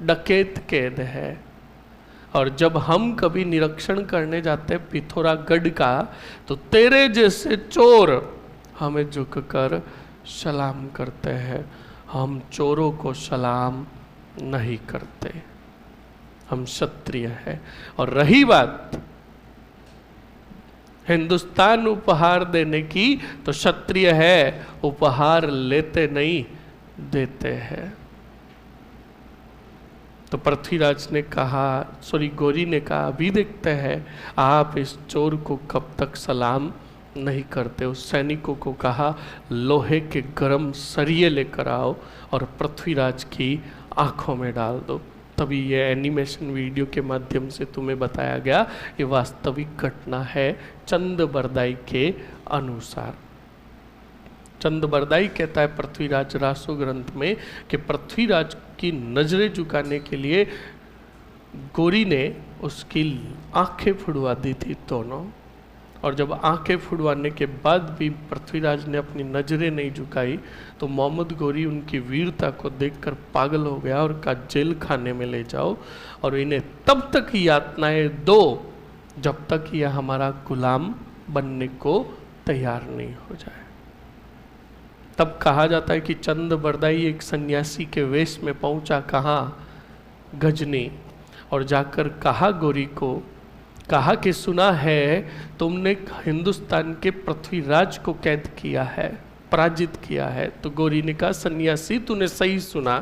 डकैत कैद है। और जब हम कभी निरीक्षण करने जाते हैं पिथौरागढ़ का, तो तेरे जैसे चोर हमें झुककर सलाम करते हैं। हम चोरों को सलाम नहीं करते, हम क्षत्रिय हैं। और रही बात हिंदुस्तान उपहार देने की, तो क्षत्रिय है, उपहार लेते नहीं देते हैं। तो पृथ्वीराज ने कहा, गौरी ने कहा, अभी देखते हैं आप इस चोर को कब तक सलाम नहीं करते। उस सैनिकों को कहा लोहे के गरम सरिये लेकर आओ और पृथ्वीराज की आंखों में डाल दो। तभी ये एनिमेशन वीडियो के माध्यम से तुम्हें बताया गया, ये वास्तविक घटना है चंद बरदाई के अनुसार। चंद बरदाई कहता है पृथ्वीराज रासो ग्रंथ में कि पृथ्वीराज की नजरें झुकाने के लिए गौरी ने उसकी आंखें फुड़वा दी थी दोनों। और जब आंखें फुड़वाने के बाद भी पृथ्वीराज ने अपनी नजरें नहीं झुकाई, तो मोहम्मद गौरी उनकी वीरता को देखकर पागल हो गया और कहा जेल खाने में ले जाओ और इन्हें तब तक यातनाएं दो जब तक यह हमारा गुलाम बनने को तैयार नहीं हो जाए। तब कहा जाता है कि चंद बरदाई एक सन्यासी के वेश में पहुंचा, कहाँ? गजनी। और जाकर कहा गौरी को, कहा कि सुना है तुमने हिंदुस्तान के पृथ्वीराज को कैद किया है, पराजित किया है। तो गौरी ने कहा सन्यासी तूने सही सुना।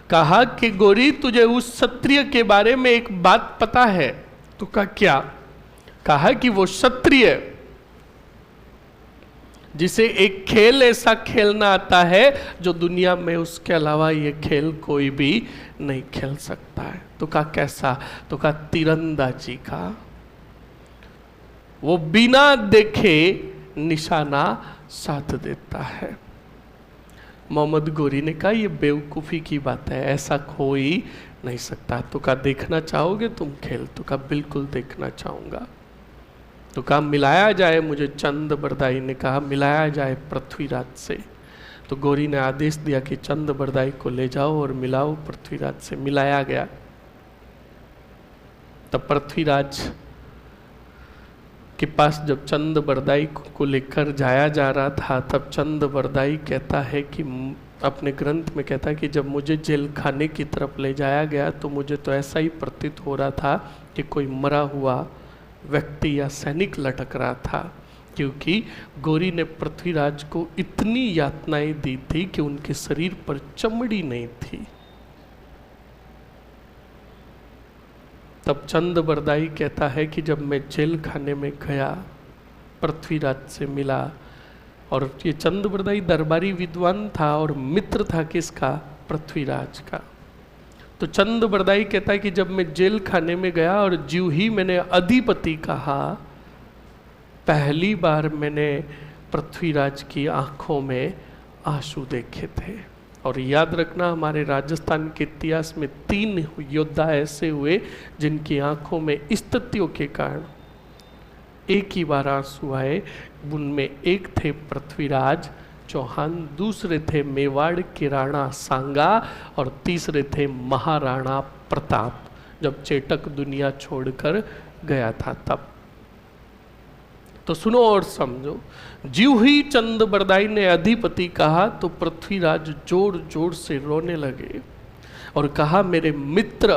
कहा कि गौरी तुझे उस क्षत्रिय के बारे में एक बात पता है? तो कहा क्या? कहा कि वो क्षत्रिय जिसे एक खेल ऐसा खेलना आता है जो दुनिया में उसके अलावा ये खेल कोई भी नहीं खेल सकता है। तो कहा कैसा? तो कहा तीरंदाजी का। वो बिना देखे निशाना साध देता है। मोहम्मद गौरी ने कहा ये बेवकूफ़ी की बात है, ऐसा हो ही नहीं सकता। तो कहा देखना चाहोगे तुम खेल? तो कहा बिल्कुल देखना चाहूँगा। तो कहा मिलाया जाए मुझे। चंद बरदाई ने कहा मिलाया जाए पृथ्वीराज से। तो गौरी ने आदेश दिया कि चंद बरदाई को ले जाओ और मिलाओ पृथ्वीराज से। मिलाया गया। तब पृथ्वीराज के पास जब चंद बरदाई को लेकर जाया जा रहा था, तब चंद बरदाई कहता है कि अपने ग्रंथ में कहता है कि जब मुझे जेल खाने की तरफ ले जाया गया तो मुझे तो ऐसा ही प्रतीत हो रहा था कि कोई मरा हुआ व्यक्ति या सैनिक लटक रहा था, क्योंकि गौरी ने पृथ्वीराज को इतनी यातनाएं दी थी कि उनके शरीर पर चमड़ी नहीं थी। तब चंद बरदाई कहता है कि जब मैं जेल खाने में गया, पृथ्वीराज से मिला, और ये चंद बरदाई दरबारी विद्वान था और मित्र था किसका? पृथ्वीराज का। तो चंद बरदाई कहता है कि जब मैं जेल खाने में गया और ज्यों ही मैंने अधिपति कहा, पहली बार मैंने पृथ्वीराज की आंखों में आंसू देखे थे। और याद रखना हमारे राजस्थान के इतिहास में 3 योद्धा ऐसे हुए जिनकी आंखों में स्थितियों के कारण एक ही बार आंसू आए। उनमें एक थे पृथ्वीराज चौहान, दूसरे थे मेवाड़ के राणा सांगा और तीसरे थे महाराणा प्रताप, जब चेटक दुनिया छोड़कर गया था तब। तो सुनो और समझो। ज्यों ही चंद बरदाई ने अधिपति कहा तो पृथ्वीराज जोर जोर से रोने लगे और कहा, मेरे मित्र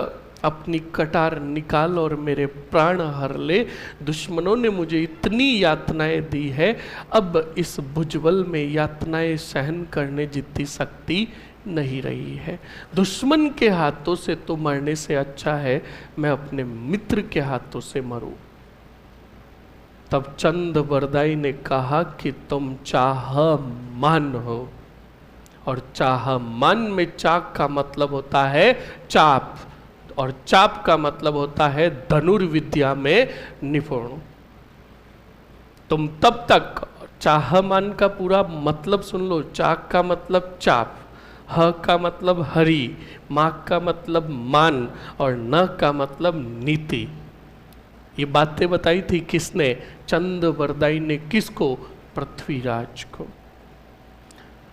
अपनी कटार निकाल और मेरे प्राण हर ले। दुश्मनों ने मुझे इतनी यातनाएं दी है, अब इस भुजबल में यातनाएं सहन करने जितनी शक्ति नहीं रही है। दुश्मन के हाथों से तो मरने से अच्छा है मैं अपने मित्र के हाथों से मरूं। तब चंद बरदाई ने कहा कि तुम चाहमान हो, और चाहमान में चाक का मतलब होता है चाप, और चाप का मतलब होता है धनुर्विद्या में निपुण। तुम तब तक, चाहमान का पूरा मतलब सुन लो। चाक का मतलब चाप, ह का मतलब हरि, माक का मतलब मान, और न का मतलब नीति। ये बातें बताई थी किसने? चंद बरदाई ने। किसको? पृथ्वीराज को।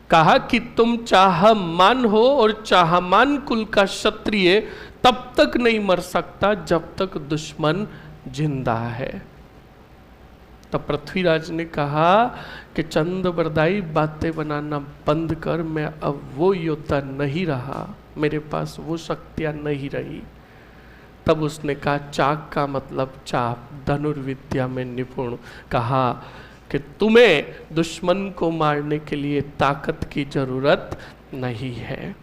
कहा कि तुम चाहमान हो, और चाहमान कुल का क्षत्रिय तब तक नहीं मर सकता जब तक दुश्मन जिंदा है। तब पृथ्वीराज ने कहा कि चंद बरदाई बातें बनाना बंद कर, मैं अब वो योद्धा नहीं रहा, मेरे पास वो शक्तियां नहीं रही। तब उसने कहा चाक का मतलब चाप, धनुर्विद्या में निपुण। कहा कि तुम्हें दुश्मन को मारने के लिए ताकत की जरूरत नहीं है।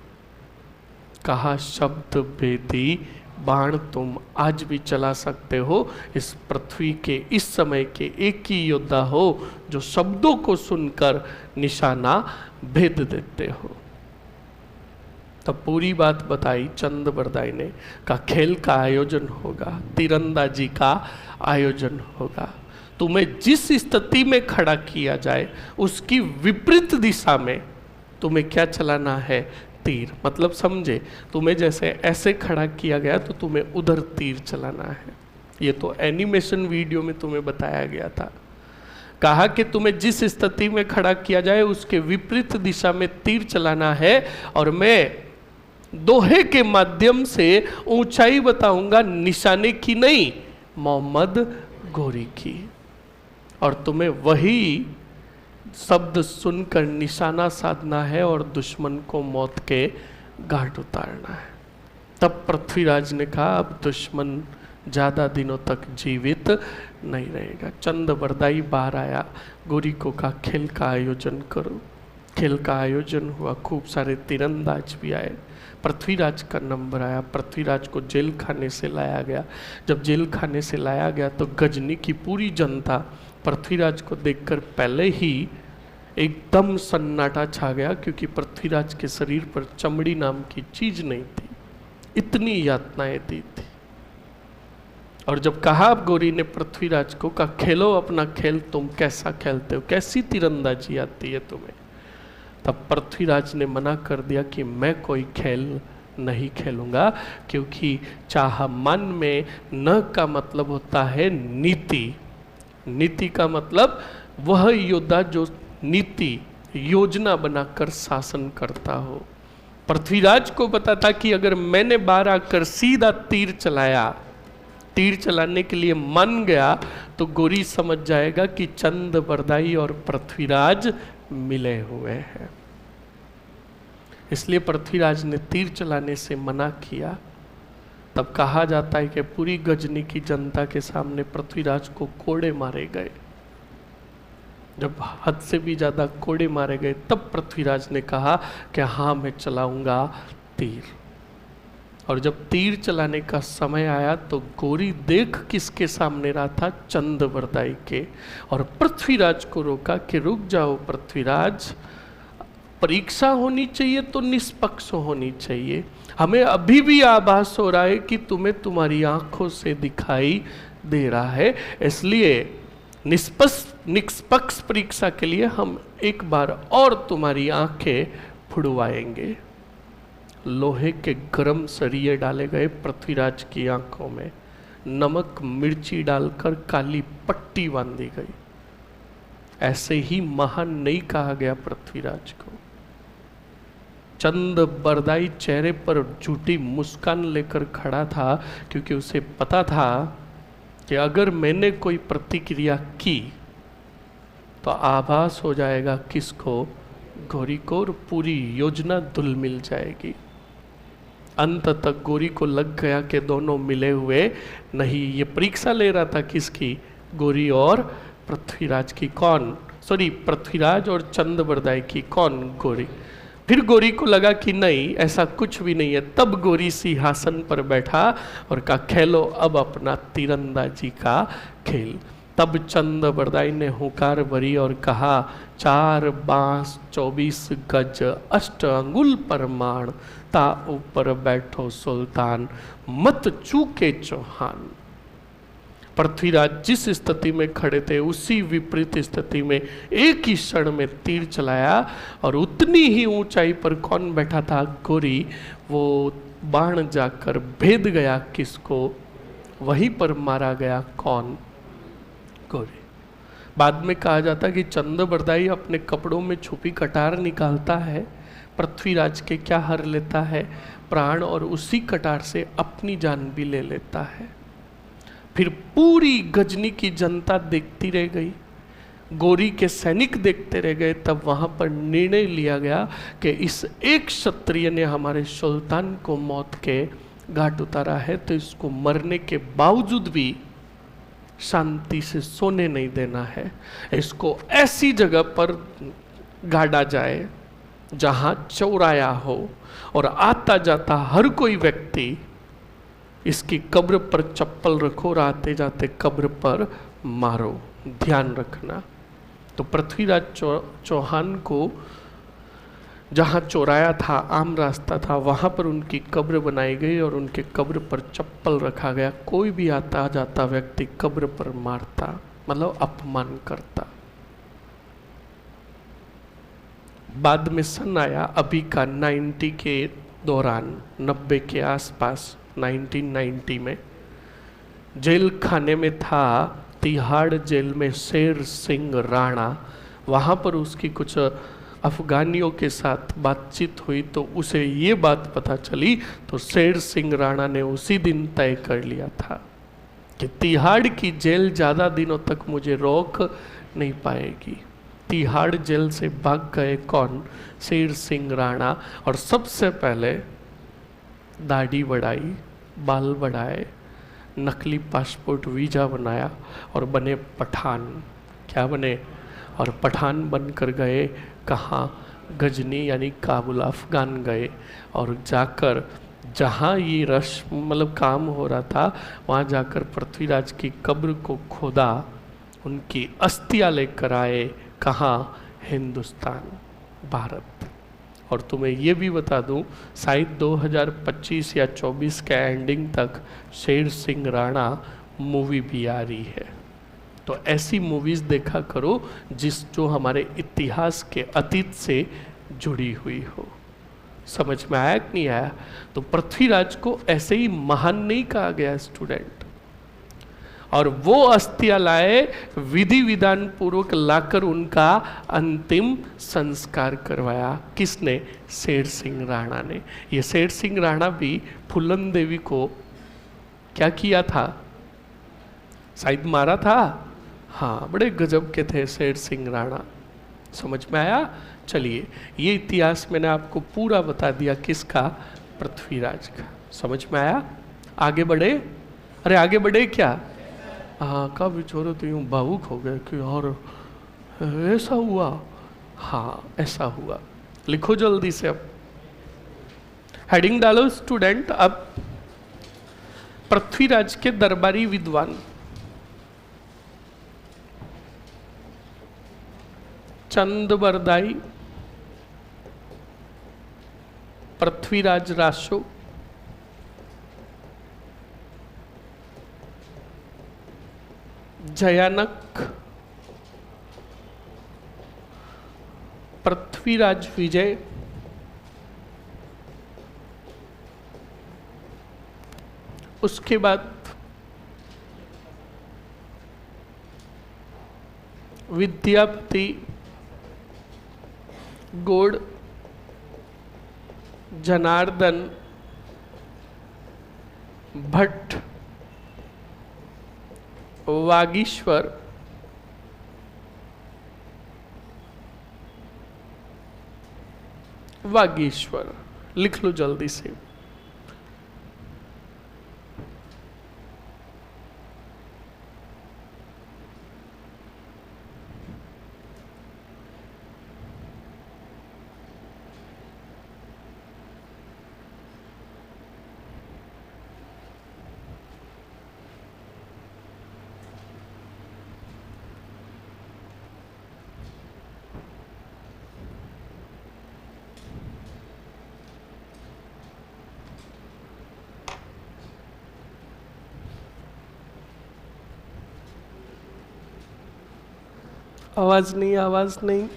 कहा शब्द भेदी बाण तुम आज भी चला सकते हो। इस पृथ्वी के इस समय के एक ही योद्धा हो जो शब्दों को सुनकर निशाना भेद देते हो। तब पूरी बात बताई चंद बरदाई ने। का खेल का आयोजन होगा, तीरंदाजी का आयोजन होगा। तुम्हें जिस स्थिति में खड़ा किया जाए उसकी विपरीत दिशा में तुम्हें क्या चलाना है? तीर। मतलब समझे, तुम्हें जैसे ऐसे खड़ा किया गया तो तुम्हें उधर तीर चलाना है। ये तो एनिमेशन वीडियो में तुम्हें बताया गया था। कहा कि तुम्हें जिस स्थिति में खड़ा किया जाए उसके विपरीत दिशा में तीर चलाना है, और मैं दोहे के माध्यम से ऊंचाई बताऊंगा, निशाने की नहीं, मोहम्मद गोरी की। और तुम्हें वही शब्द सुनकर निशाना साधना है और दुश्मन को मौत के घाट उतारना है। तब पृथ्वीराज ने कहा अब दुश्मन ज़्यादा दिनों तक जीवित नहीं रहेगा। चंद बरदाई बाहर आया, गोरी को कहा खेल का आयोजन करो। खेल का आयोजन हुआ, खूब सारे तीरंदाज भी आए। पृथ्वीराज का नंबर आया, पृथ्वीराज को जेल खाने से लाया गया। जब जेल खाने से लाया गया तो गजनी की पूरी जनता पृथ्वीराज को देखकर पहले ही एकदम सन्नाटा छा गया, क्योंकि पृथ्वीराज के शरीर पर चमड़ी नाम की चीज नहीं थी, इतनी यातनाएं दी थी। और जब कहा अब गोरी ने पृथ्वीराज को, कहा खेलो अपना खेल, तुम कैसा खेलते हो, कैसी तीरंदाजी आती है तुम्हें। तब पृथ्वीराज ने मना कर दिया कि मैं कोई खेल नहीं खेलूंगा, क्योंकि चाहमान में न का मतलब होता है नीति। नीति का मतलब वह योद्धा जो नीति योजना बनाकर शासन करता हो। पृथ्वीराज को पता था कि अगर मैंने बाहर आकर सीधा तीर चलाया, तीर चलाने के लिए मन गया, तो गोरी समझ जाएगा कि चंद बरदाई और पृथ्वीराज मिले हुए हैं। इसलिए पृथ्वीराज ने तीर चलाने से मना किया। तब कहा जाता है कि पूरी गजनी की जनता के सामने पृथ्वीराज को कोड़े मारे गए। जब हद से भी ज्यादा कोड़े मारे गए तब पृथ्वीराज ने कहा कि हाँ मैं चलाऊंगा तीर। और जब तीर चलाने का समय आया तो गोरी देख किसके सामने रहा था? चंद बरदाई के। और पृथ्वीराज को रोका कि रुक जाओ पृथ्वीराज, परीक्षा होनी चाहिए तो निष्पक्ष होनी चाहिए। हमें अभी भी आभास हो रहा है कि तुम्हें तुम्हारी आंखों से दिखाई दे रहा है, इसलिए निष्पक्ष परीक्षा के लिए हम एक बार और तुम्हारी आंखें फुड़वाएंगे। लोहे के गर्म सरिये डाले गए पृथ्वीराज की आंखों में। नमक मिर्ची डालकर काली पट्टी बांधी गई। ऐसे ही महान नहीं कहा गया पृथ्वीराज को। चंद बरदाई चेहरे पर झूठी मुस्कान लेकर खड़ा था, क्योंकि उसे पता था कि अगर मैंने कोई प्रतिक्रिया की तो आभास हो जाएगा किसको, गौरी को, और पूरी योजना धुल मिल जाएगी। अंत तक गौरी को लग गया कि दोनों मिले हुए नहीं। ये परीक्षा ले रहा था किसकी, गौरी और पृथ्वीराज की। कौन, सॉरी, पृथ्वीराज और चंद बरदाई की। कौन, गौरी। फिर गौरी को लगा कि नहीं, ऐसा कुछ भी नहीं है। तब गौरी सिंहासन पर बैठा और कहा, खेलो अब अपना तीरंदाजी का खेल। तब चंद बरदाई ने हुंकार भरी और कहा, 4 बांस 24 गज 8 अंगुल परमाण, ता ऊपर बैठो सुल्तान, मत चूके चौहान। पृथ्वीराज जिस स्थिति में खड़े थे उसी विपरीत स्थिति में एक ही क्षण में तीर चलाया, और उतनी ही ऊंचाई पर कौन बैठा था, गौरी। वो बाण जाकर भेद गया किसको, वहीं पर मारा गया। कौन, गौरी। बाद में कहा जाता कि चंद बरदाई अपने कपड़ों में छुपी कटार निकालता है, पृथ्वीराज के क्या हर लेता है, प्राण, और उसी कटार से अपनी जान भी ले लेता है। फिर पूरी गजनी की जनता देखती रह गई, गौरी के सैनिक देखते रह गए। तब वहां पर निर्णय लिया गया कि इस एक क्षत्रिय ने हमारे सुल्तान को मौत के घाट उतारा है, तो इसको मरने के बावजूद भी शांति से सोने नहीं देना है। इसको ऐसी जगह पर गाड़ा जाए जहां चौराया हो, और आता जाता हर कोई व्यक्ति इसकी कब्र पर चप्पल रखो और आते जाते कब्र पर मारो। ध्यान रखना। तो पृथ्वीराज चौहान को जहाँ चौराया था, आम रास्ता था, वहाँ पर उनकी कब्र बनाई गई और उनके कब्र पर चप्पल रखा गया। कोई भी आता जाता व्यक्ति कब्र पर मारता, मतलब अपमान करता। बाद में सन आया अभी का 90 के दौरान, 90 के आसपास, 1990 में जेल खाने में था, तिहाड़ जेल में शेर सिंह राणा। वहाँ पर उसकी कुछ अफगानियों के साथ बातचीत हुई, तो उसे ये बात पता चली, तो शेर सिंह राणा ने उसी दिन तय कर लिया था कि तिहाड़ की जेल ज़्यादा दिनों तक मुझे रोक नहीं पाएगी। तिहाड़ जेल से भाग गए कौन, शेर सिंह राणा। और सबसे पहले दाढ़ी बढ़ाई, बाल बढ़ाए, नकली पासपोर्ट वीज़ा बनाया और बने पठान। क्या बने, और पठान बनकर गए कहाँ, गजनी यानी काबुल, अफगान गए। और जाकर जहाँ ये मतलब काम हो रहा था, वहाँ जाकर पृथ्वीराज की कब्र को खोदा, उनकी अस्थियाँ लेकर आए। कहाँ, हिंदुस्तान, भारत। और तुम्हें ये भी बता दूं, शायद 2025 या 24 के एंडिंग तक शेर सिंह राणा मूवी भी आ रही है। तो ऐसी मूवीज़ देखा करो जो हमारे इतिहास के अतीत से जुड़ी हुई हो। समझ में आया कि नहीं आया? तो पृथ्वीराज को ऐसे ही महान नहीं कहा गया स्टूडेंट। और वो अस्थियां लाए, विधि विधान पूर्वक लाकर उनका अंतिम संस्कार करवाया। किसने? शेर सिंह राणा ने। ये शेर सिंह राणा भी फूलन देवी को क्या किया था? शायद मारा था। हाँ, बड़े गजब के थे शेर सिंह राणा। समझ में आया? चलिए, ये इतिहास मैंने आपको पूरा बता दिया। किसका? पृथ्वीराज का। समझ में आया? आगे बढ़े? अरे आगे बढ़े क्या? हाँ, का बिछोरे तो यूँ भावुक हो गए कि और ऐसा हुआ। हाँ, ऐसा हुआ। लिखो जल्दी से। अब हेडिंग डालो स्टूडेंट। अब पृथ्वीराज के दरबारी विद्वान चंद बरदाई, पृथ्वीराज रासो, जयानक, पृथ्वीराज विजय, उसके बाद विद्यापति, गोड, जनार्दन, भट्ट, वागीश्वर, वागीश्वर। लिख लो जल्दी से। आवाज नहीं, आवाज नहीं।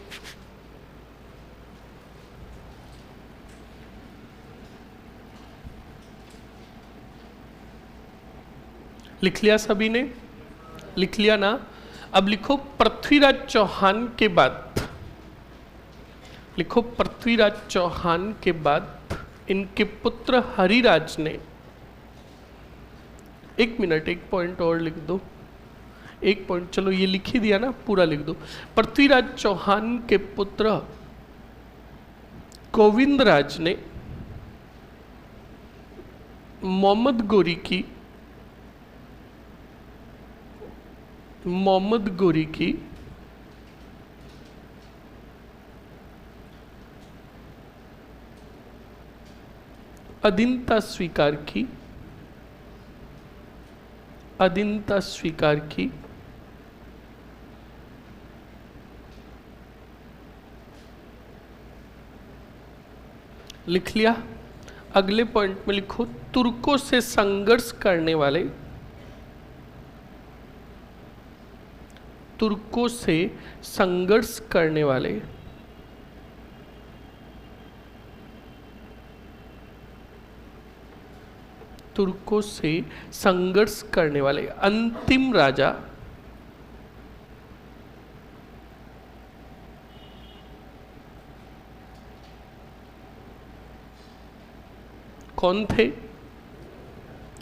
लिख लिया सभी ने? लिख लिया ना? अब लिखो पृथ्वीराज चौहान के बाद, लिखो पृथ्वीराज चौहान के बाद इनके पुत्र हरिराज ने, एक मिनट, एक पॉइंट और लिख दो, एक पॉइंट, चलो ये लिख ही दिया ना, पूरा लिख दो। पृथ्वीराज चौहान के पुत्र गोविंदराज ने मोहम्मद गोरी की अधीनता स्वीकार की, लिख लिया? अगले पॉइंट में लिखो तुर्कों से संघर्ष करने वाले, तुर्कों से संघर्ष करने वाले तुर्कों से संघर्ष करने वाले अंतिम राजा कौन थे?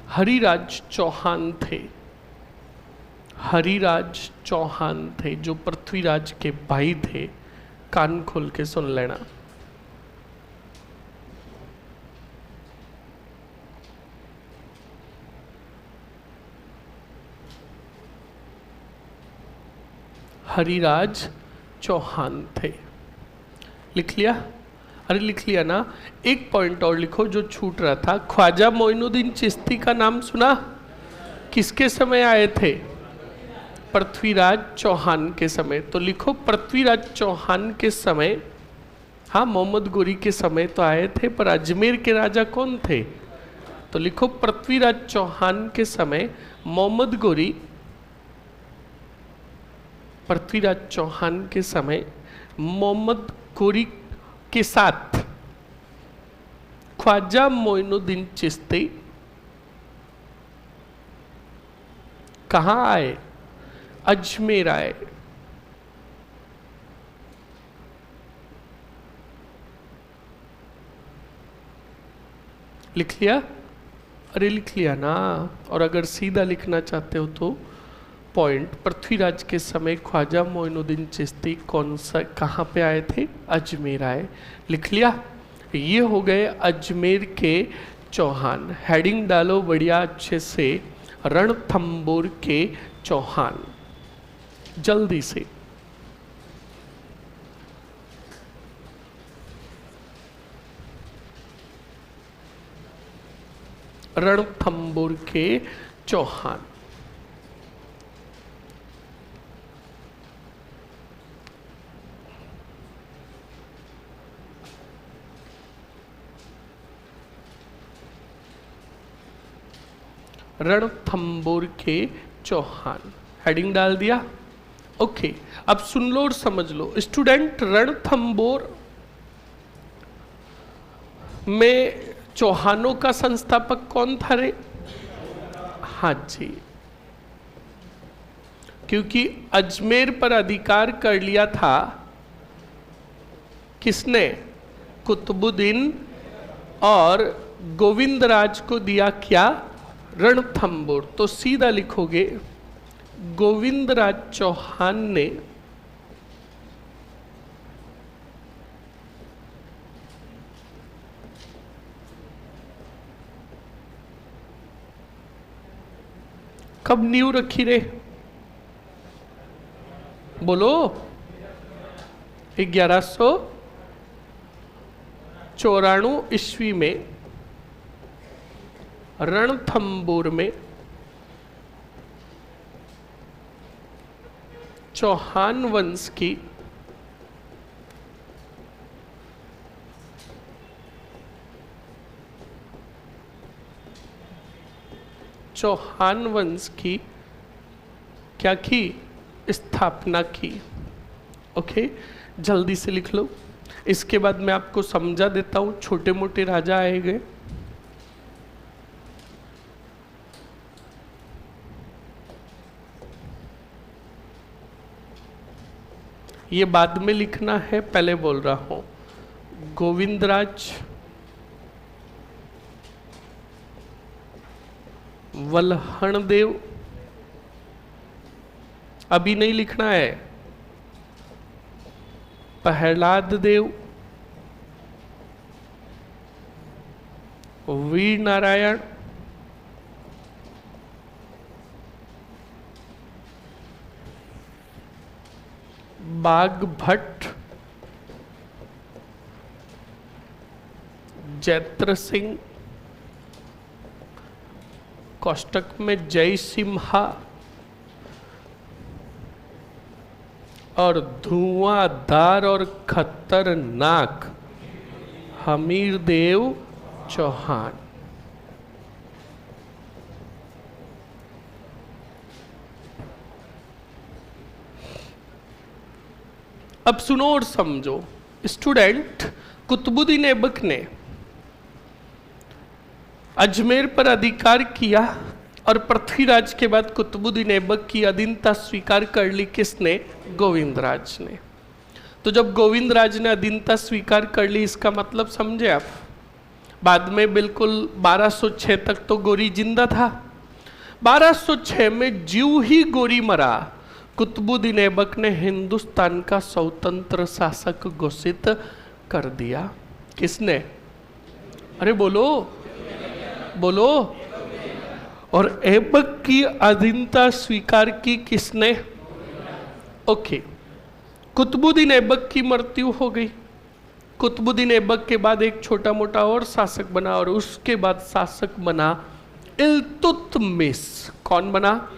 हरिराज चौहान थे। हरिराज चौहान थे जो पृथ्वीराज के भाई थे। कान खोल के सुन लेना। हरिराज चौहान थे। लिख लिया? अरे लिख लिया ना? एक पॉइंट और लिखो जो छूट रहा था। ख्वाजा मोइनुद्दीन चिश्ती का नाम सुना? किसके समय आए थे? पृथ्वीराज चौहान के समय। तो लिखो पृथ्वीराज चौहान के समय, हाँ मोहम्मद गोरी के समय तो आए थे, पर अजमेर के राजा कौन थे? तो लिखो पृथ्वीराज चौहान के समय मोहम्मद गोरी, पृथ्वीराज चौहान के समय मोहम्मद गोरी के साथ ख्वाजा मोइनुद्दीन चिश्ती कहाँ आए? अजमेर आए। लिख लिया? अरे लिख लिया ना? और अगर सीधा लिखना चाहते हो तो पॉइंट, पृथ्वीराज के समय ख्वाजा मोइनुद्दीन चिश्ती कौन सा, कहाँ पे आए थे? अजमेर आए। लिख लिया? ये हो गए अजमेर के चौहान। हेडिंग डालो बढ़िया अच्छे से, रणथंबोर के चौहान, जल्दी से। रणथंबोर के चौहान। रणथंबोर के चौहान, हेडिंग डाल दिया? ओके, अब सुन लो और समझ लो। स्टूडेंट, रणथंबोर में चौहानों का संस्थापक कौन था रे? हाँ जी, क्योंकि अजमेर पर अधिकार कर लिया था किसने? कुतुबुद्दीन, और गोविंदराज को दिया क्या? रणथंबोर। तो सीधा लिखोगे गोविंदराज चौहान ने कब नींव रखी रे? बोलो। 1194 ईस्वी में रणथंबोर में चौहान वंश की क्या की? स्थापना की। ओके, जल्दी से लिख लो। इसके बाद मैं आपको समझा देता हूं, छोटे मोटे राजा आए गए। ये बाद में लिखना है, पहले बोल रहा हूं। गोविंदराज, वल्हण देव, अभी नहीं लिखना है। प्रहलाद देव, वीर नारायण, बाघभट्ट, जैत्र सिंह, कोष्टक में जय सिम्हा, और धुआंधार और खतरनाक हमीर देव चौहान। अब सुनो और समझो स्टूडेंट। कुतुबुद्दीन ऐबक ने अजमेर पर अधिकार किया और पृथ्वीराज के बाद कुतुबुद्दीन ऐबक की अधीनता स्वीकार कर ली। किसने? गोविंदराज ने। तो जब गोविंदराज ने अधीनता स्वीकार कर ली, इसका मतलब समझे आप? बाद में बिल्कुल 1206 तक तो गोरी जिंदा था। 1206 में ज्यों ही गोरी मरा, कुतुबुद्दीन ऐबक ने हिंदुस्तान का स्वतंत्र शासक घोषित कर दिया। किसने? अरे बोलो बोलो। और ऐबक की अधीनता स्वीकार की किसने? ओके। कुतुबुद्दीन ऐबक की मृत्यु हो गई। कुतुबुद्दीन ऐबक के बाद एक छोटा मोटा और शासक बना, और उसके बाद शासक बना इल्तुतमिश। कौन बना?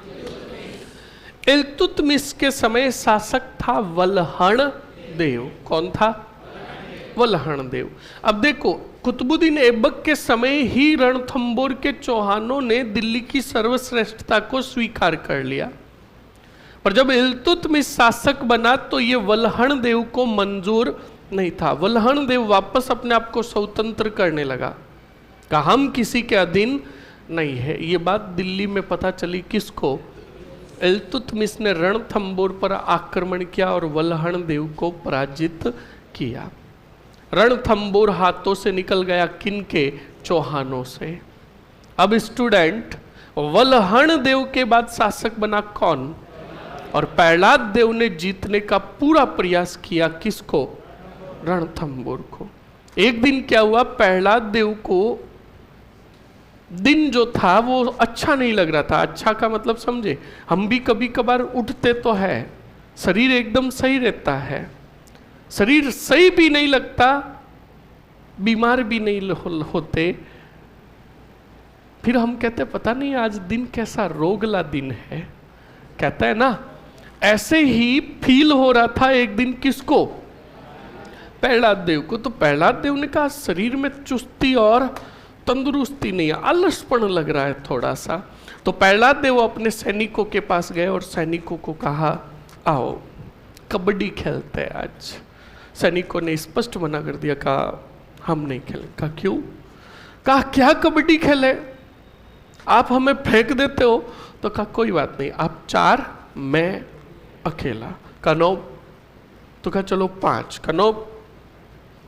इल्तुतमिश के समय शासक था वल्हण देव। कौन था? वल्हण देव। अब देखो, कुतुबुद्दीन ऐबक के समय ही रणथंबोर के चौहानों ने दिल्ली की सर्वश्रेष्ठता को स्वीकार कर लिया, पर जब इल्तुतमिश शासक बना तो ये वल्हण देव को मंजूर नहीं था। वल्हण देव वापस अपने आप को स्वतंत्र करने लगा, कहा हम किसी के अधीन नहीं है। ये बात दिल्ली में पता चली किसको? इल्तुतमिश ने रणथंबोर पर आक्रमण किया और वल्हण देव को पराजित किया। रणथंबोर हाथों से निकल गया किनके? चौहानों से। अब स्टूडेंट, वल्हण देव के बाद शासक बना कौन? और प्रहलाद देव ने जीतने का पूरा प्रयास किया। किसको? रणथंबोर को। एक दिन क्या हुआ, प्रहलाद देव को दिन जो था वो अच्छा नहीं लग रहा था। अच्छा का मतलब समझे, हम भी कभी कभार उठते तो है, शरीर एकदम सही रहता है, शरीर सही भी नहीं लगता, बीमार भी नहीं होते, फिर हम कहते पता नहीं आज दिन कैसा रोगला दिन है, कहता है ना। ऐसे ही फील हो रहा था एक दिन किसको? प्रहलाद देव को। तो प्रहलाद देव ने कहा शरीर में चुस्ती और तंदुरुस्ती नहीं है, आलसपन लग रहा है थोड़ा सा। तो प्रहलाद देव अपने सैनिकों के पास गए और सैनिकों को कहा आओ कबड्डी खेलते हैं आज। सैनिकों ने स्पष्ट मना कर दिया, कहा हम नहीं खेलें। कहा क्यों? कहा क्या कबड्डी खेले, आप हमें फेंक देते हो। तो कहा कोई बात नहीं, आप 4 मैं अकेला। कनौब तो कहा चलो 5, कनौब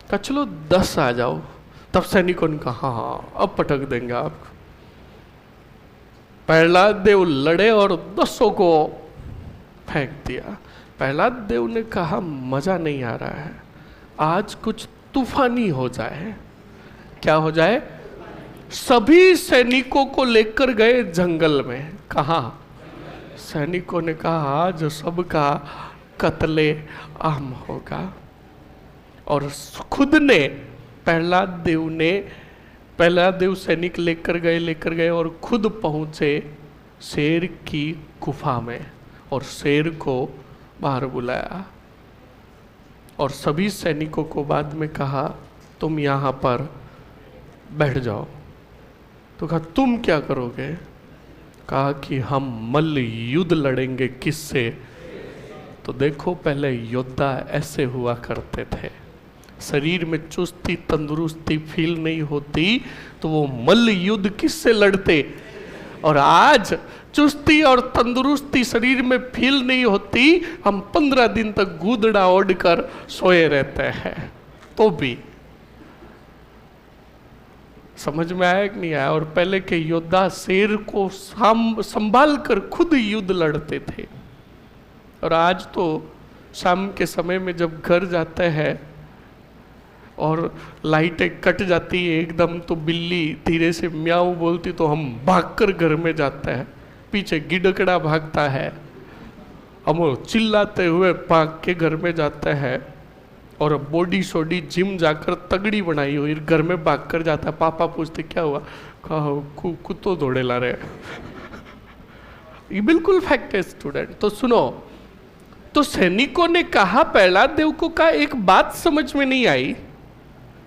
कहा चलो 10 आ जाओ। तब सैनिकों ने कहा हाँ अब पटक देंगे आपको। प्रहलाद देव लड़े और 10 को फेंक दिया। प्रहलाद देव ने कहा मजा नहीं आ रहा है, आज कुछ तूफानी हो जाए। क्या हो जाए? सभी सैनिकों को लेकर गए जंगल में। कहा? सैनिकों ने कहा आज सबका कत्ले आम होगा। और खुद ने प्रहलाद देव सैनिक लेकर गए और खुद पहुंचे शेर की गुफा में और शेर को बाहर बुलाया और सभी सैनिकों को बाद में कहा तुम यहाँ पर बैठ जाओ। तो कहा तुम क्या करोगे? कहा कि हम मल्ल युद्ध लड़ेंगे। किससे? तो देखो पहले योद्धा ऐसे हुआ करते थे, शरीर में चुस्ती तंदुरुस्ती फील नहीं होती तो वो मल्ल युद्ध किससे लड़ते। और आज चुस्ती और तंदुरुस्ती शरीर में फील नहीं होती, हम 15 दिन तक गूदड़ा ओढ़ कर सोए रहते हैं। तो भी समझ में आया कि नहीं आया? और पहले के योद्धा शेर को संभाल कर खुद युद्ध लड़ते थे। और आज तो शाम के समय में जब घर जाते हैं और लाइटें कट जाती है एकदम, तो बिल्ली धीरे से म्याऊ बोलती तो हम भागकर घर में जाते हैं, पीछे गिडकड़ा भागता है, हम चिल्लाते हुए भाग के घर में जाते हैं। और बॉडी सोडी जिम जाकर तगड़ी बनाई हुई घर में भाग कर जाता है। पापा पूछते क्या हुआ? कहा कुत्तो दौड़े ला रहे। ये बिल्कुल फैक्ट है स्टूडेंट। तो सुनो, तो सैनिकों ने कहा प्रहलाद देव को कहा एक बात समझ में नहीं आई,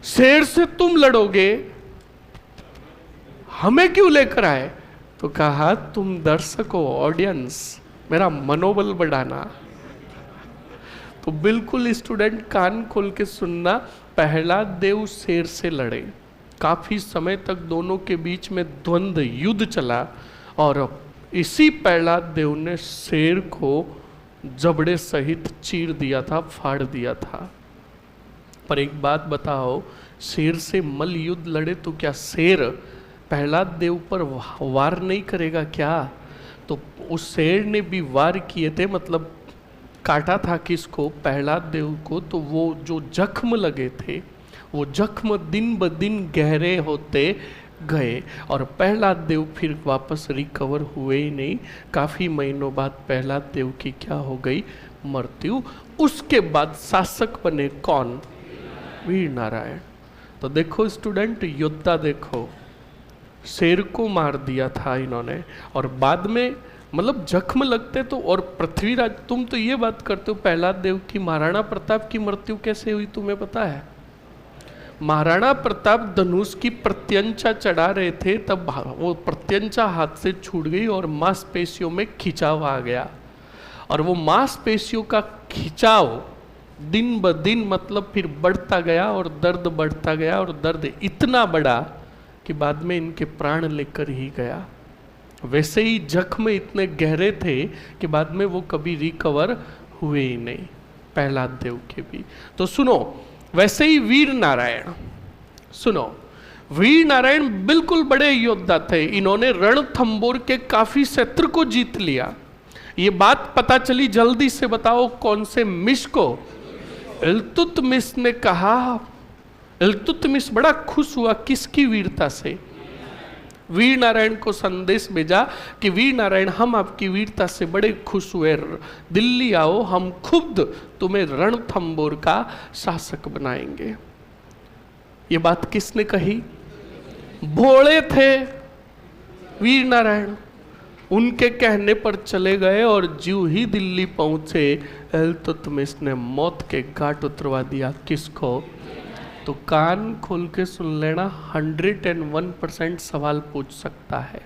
शेर से तुम लड़ोगे, हमें क्यों लेकर आए? तो कहा तुम दर्शक हो, ऑडियंस, मेरा मनोबल बढ़ाना। तो बिल्कुल स्टूडेंट कान खोल के सुनना, प्रहलाद देव शेर से लड़े, काफी समय तक दोनों के बीच में द्वंद्व युद्ध चला और इसी प्रहलाद देव ने शेर को जबड़े सहित चीर दिया था, फाड़ दिया था। पर एक बात बताओ, शेर से मल्ल युद्ध लड़े तो क्या शेर प्रहलाद देव पर वार नहीं करेगा क्या? तो उस शेर ने भी वार किए थे, मतलब काटा था किसको? प्रहलाद देव को। तो वो जो जख्म लगे थे वो जख्म दिन ब दिन गहरे होते गए और प्रहलाद देव फिर वापस रिकवर हुए ही नहीं। काफ़ी महीनों बाद प्रहलाद देव की क्या हो गई? मृत्यु। उसके बाद शासक बने कौन? वीर नारायण। तो देखो स्टूडेंट, योद्धा देखो, शेर को मार दिया था इन्होंने और बाद में मतलब जख्म लगते तो। और पृथ्वीराज, तुम तो ये बात करते हो प्रहलाद देव की, महाराणा प्रताप की मृत्यु कैसे हुई तुम्हें पता है? महाराणा प्रताप धनुष की प्रत्यंचा चढ़ा रहे थे, तब वो प्रत्यंचा हाथ से छूट गई और मांसपेशियों में खिंचाव आ गया। और वो मांसपेशियों का खिंचाव दिन ब दिन मतलब फिर बढ़ता गया और दर्द बढ़ता गया और दर्द इतना बढ़ा कि बाद में इनके प्राण लेकर ही गया। वैसे ही जख्म इतने गहरे थे कि बाद में वो कभी रिकवर हुए ही नहीं, प्रहलाद देव के भी। तो सुनो, वैसे ही वीर नारायण, सुनो, वीर नारायण बिल्कुल बड़े योद्धा थे। इन्होंने रणथंबोर के काफी क्षेत्र को जीत लिया। ये बात पता चली, जल्दी से बताओ कौन से मिश को? इल्तुतमिश ने कहा। इल्तुतमिश बड़ा खुश हुआ किसकी वीरता से? वीर नारायण को संदेश भेजा कि वीर नारायण, हम आपकी वीरता से बड़े खुश हुए, दिल्ली आओ, हम खुद तुम्हें रणथंबोर का शासक बनाएंगे। ये बात किसने कही? भोले थे वीर नारायण, उनके कहने पर चले गए और ज्यों ही दिल्ली पहुंचे इल्तुतमिश ने मौत के घाट उतरवा दिया। किसको? तो कान खोल के सुन लेना, 101% सवाल पूछ सकता है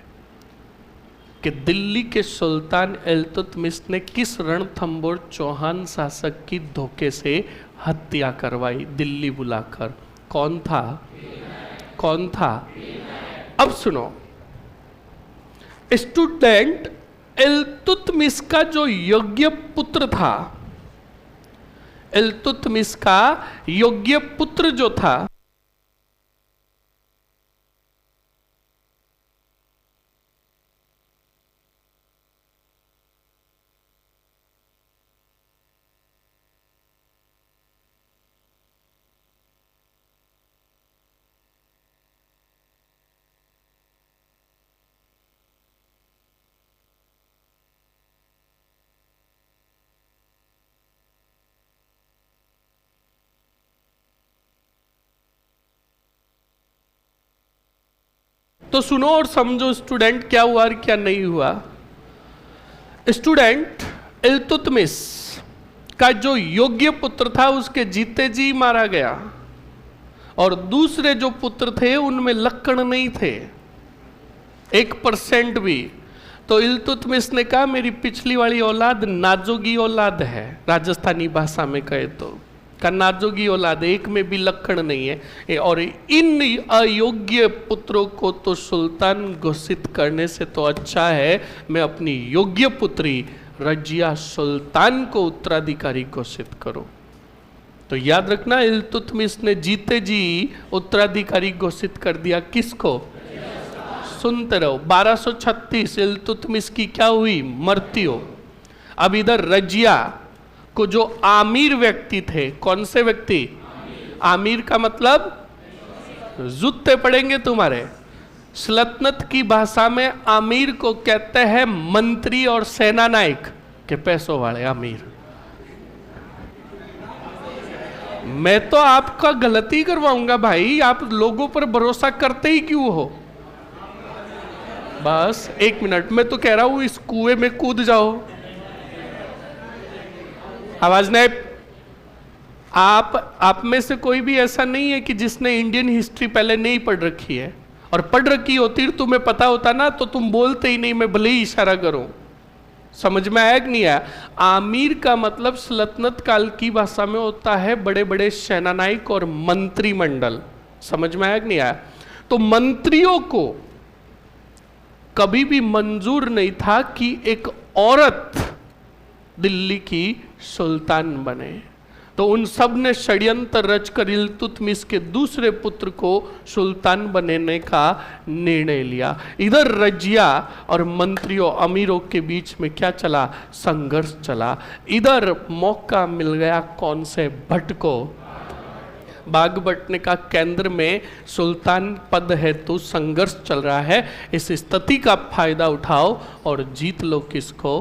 कि दिल्ली के सुल्तान इल्तुतमिश ने किस रणथंबोर चौहान शासक की धोखे से हत्या करवाई दिल्ली बुलाकर? कौन था? कौन था? अब सुनो स्टूडेंट, इल्तुतमिश का जो योग्य पुत्र था, इल्तुतमिश का योग्य पुत्र जो था, तो सुनो और समझो स्टूडेंट, क्या हुआ और क्या नहीं हुआ। स्टूडेंट, इल्तुतमिश का जो योग्य पुत्र था उसके जीते जी मारा गया, और दूसरे जो पुत्र थे उनमें लक्षण नहीं थे 1% भी। तो इल्तुतमिश ने कहा मेरी पिछली वाली औलाद नाजोगी औलाद है, राजस्थानी भाषा में कहे तो का नाजोगी औलाद, एक में भी लक्षण नहीं है, और इन अयोग्य पुत्रों को तो सुल्तान घोषित करने से तो अच्छा है मैं अपनी योग्य पुत्री रजिया सुल्तान को उत्तराधिकारी घोषित करूं। तो याद रखना, इल्तुतमिश ने जीते जी उत्तराधिकारी घोषित कर दिया किसको? सुनते रहो। 1236 इल्तुतमिश की क्या हुई? मृत्यु। अब इधर रजिया को जो आमिर व्यक्ति थे, कौन से व्यक्ति? आमिर का मतलब जूते पड़ेंगे तुम्हारे। सल्तनत की भाषा में आमिर को कहते हैं मंत्री और सेना नायक के पैसों वाले आमिर। मैं तो आपका गलती करवाऊंगा भाई, आप लोगों पर भरोसा करते ही क्यों हो? बस 1 मिनट, मैं तो कह रहा हूं इस कुएं में कूद जाओ। आवाज नहीं। आप में से कोई भी ऐसा नहीं है कि जिसने इंडियन हिस्ट्री पहले नहीं पढ़ रखी है, और पढ़ रखी होती तुम्हें पता होता ना तो तुम बोलते ही नहीं, मैं भले ही इशारा करूं। समझ में आया कि नहीं आया? आमिर का मतलब सल्तनत काल की भाषा में होता है बड़े बड़े सेनानायक और मंत्रिमंडल। समझ में आया कि नहीं आया? तो मंत्रियों को कभी भी मंजूर नहीं था कि एक औरत दिल्ली की सुल्तान बने। तो उन सब ने षड्यंत्र रचकर इल्तुतमिश के दूसरे पुत्र को सुल्तान बनने का निर्णय लिया। इधर रजिया और मंत्रियों अमीरों के बीच में क्या चला? संघर्ष चला। इधर मौका मिल गया कौन से? भट्ट को। बाग बटने का केंद्र में सुल्तान पद हेतु संघर्ष चल रहा है। इस स्थिति का फायदा उठाओ और जीत लो किसको?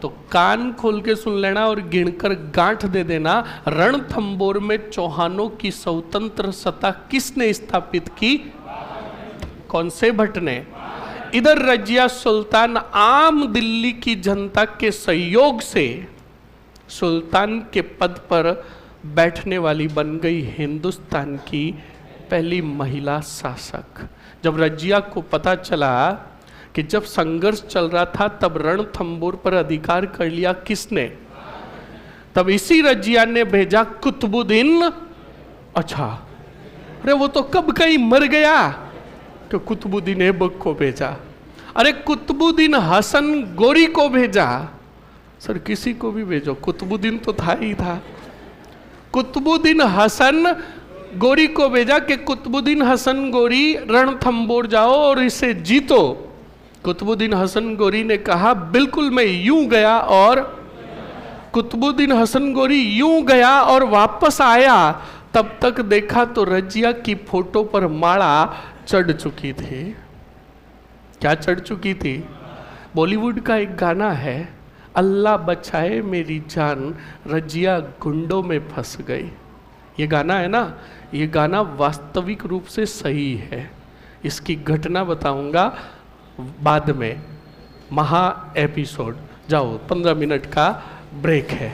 तो कान खोल के सुन लेना और गिनकर गांठ दे देना। रणथंबोर में चौहानों की स्वतंत्र सत्ता किसने स्थापित की? कौन से भट्ट ने? इधर रजिया सुल्तान आम दिल्ली की जनता के सहयोग से सुल्तान के पद पर बैठने वाली बन गई हिंदुस्तान की पहली महिला शासक। जब रजिया को पता चला कि जब संघर्ष चल रहा था तब रणथंबोर पर अधिकार कर लिया किसने? तब इसी रजिया ने भेजा कुतुबुद्दीन। अच्छा, अरे वो तो कब कहीं मर गया कि कुतुबुद्दीन ऐबक को भेजा। अरे कुतुबुद्दीन हसन गोरी को भेजा। सर किसी को भी भेजो, कुतुबुद्दीन तो था ही था। कुतुबुद्दीन हसन गोरी को भेजा कि कुतुबुद्दीन हसन गोरी रणथंबोर जाओ और इसे जीतो। कुतुबुद्दीन हसन गोरी ने कहा बिल्कुल मैं यूं गया, और कुतुबुद्दीन हसन गोरी यूं गया और वापस आया। तब तक देखा तो रजिया की फोटो पर माला चढ़ चुकी थी। क्या चढ़ चुकी थी? बॉलीवुड का एक गाना है, अल्लाह बचाए मेरी जान रजिया गुंडों में फंस गई। ये गाना है ना, ये गाना वास्तविक रूप से सही है। इसकी घटना बताऊंगा बाद में, महा एपिसोड। जाओ 15 मिनट का ब्रेक है।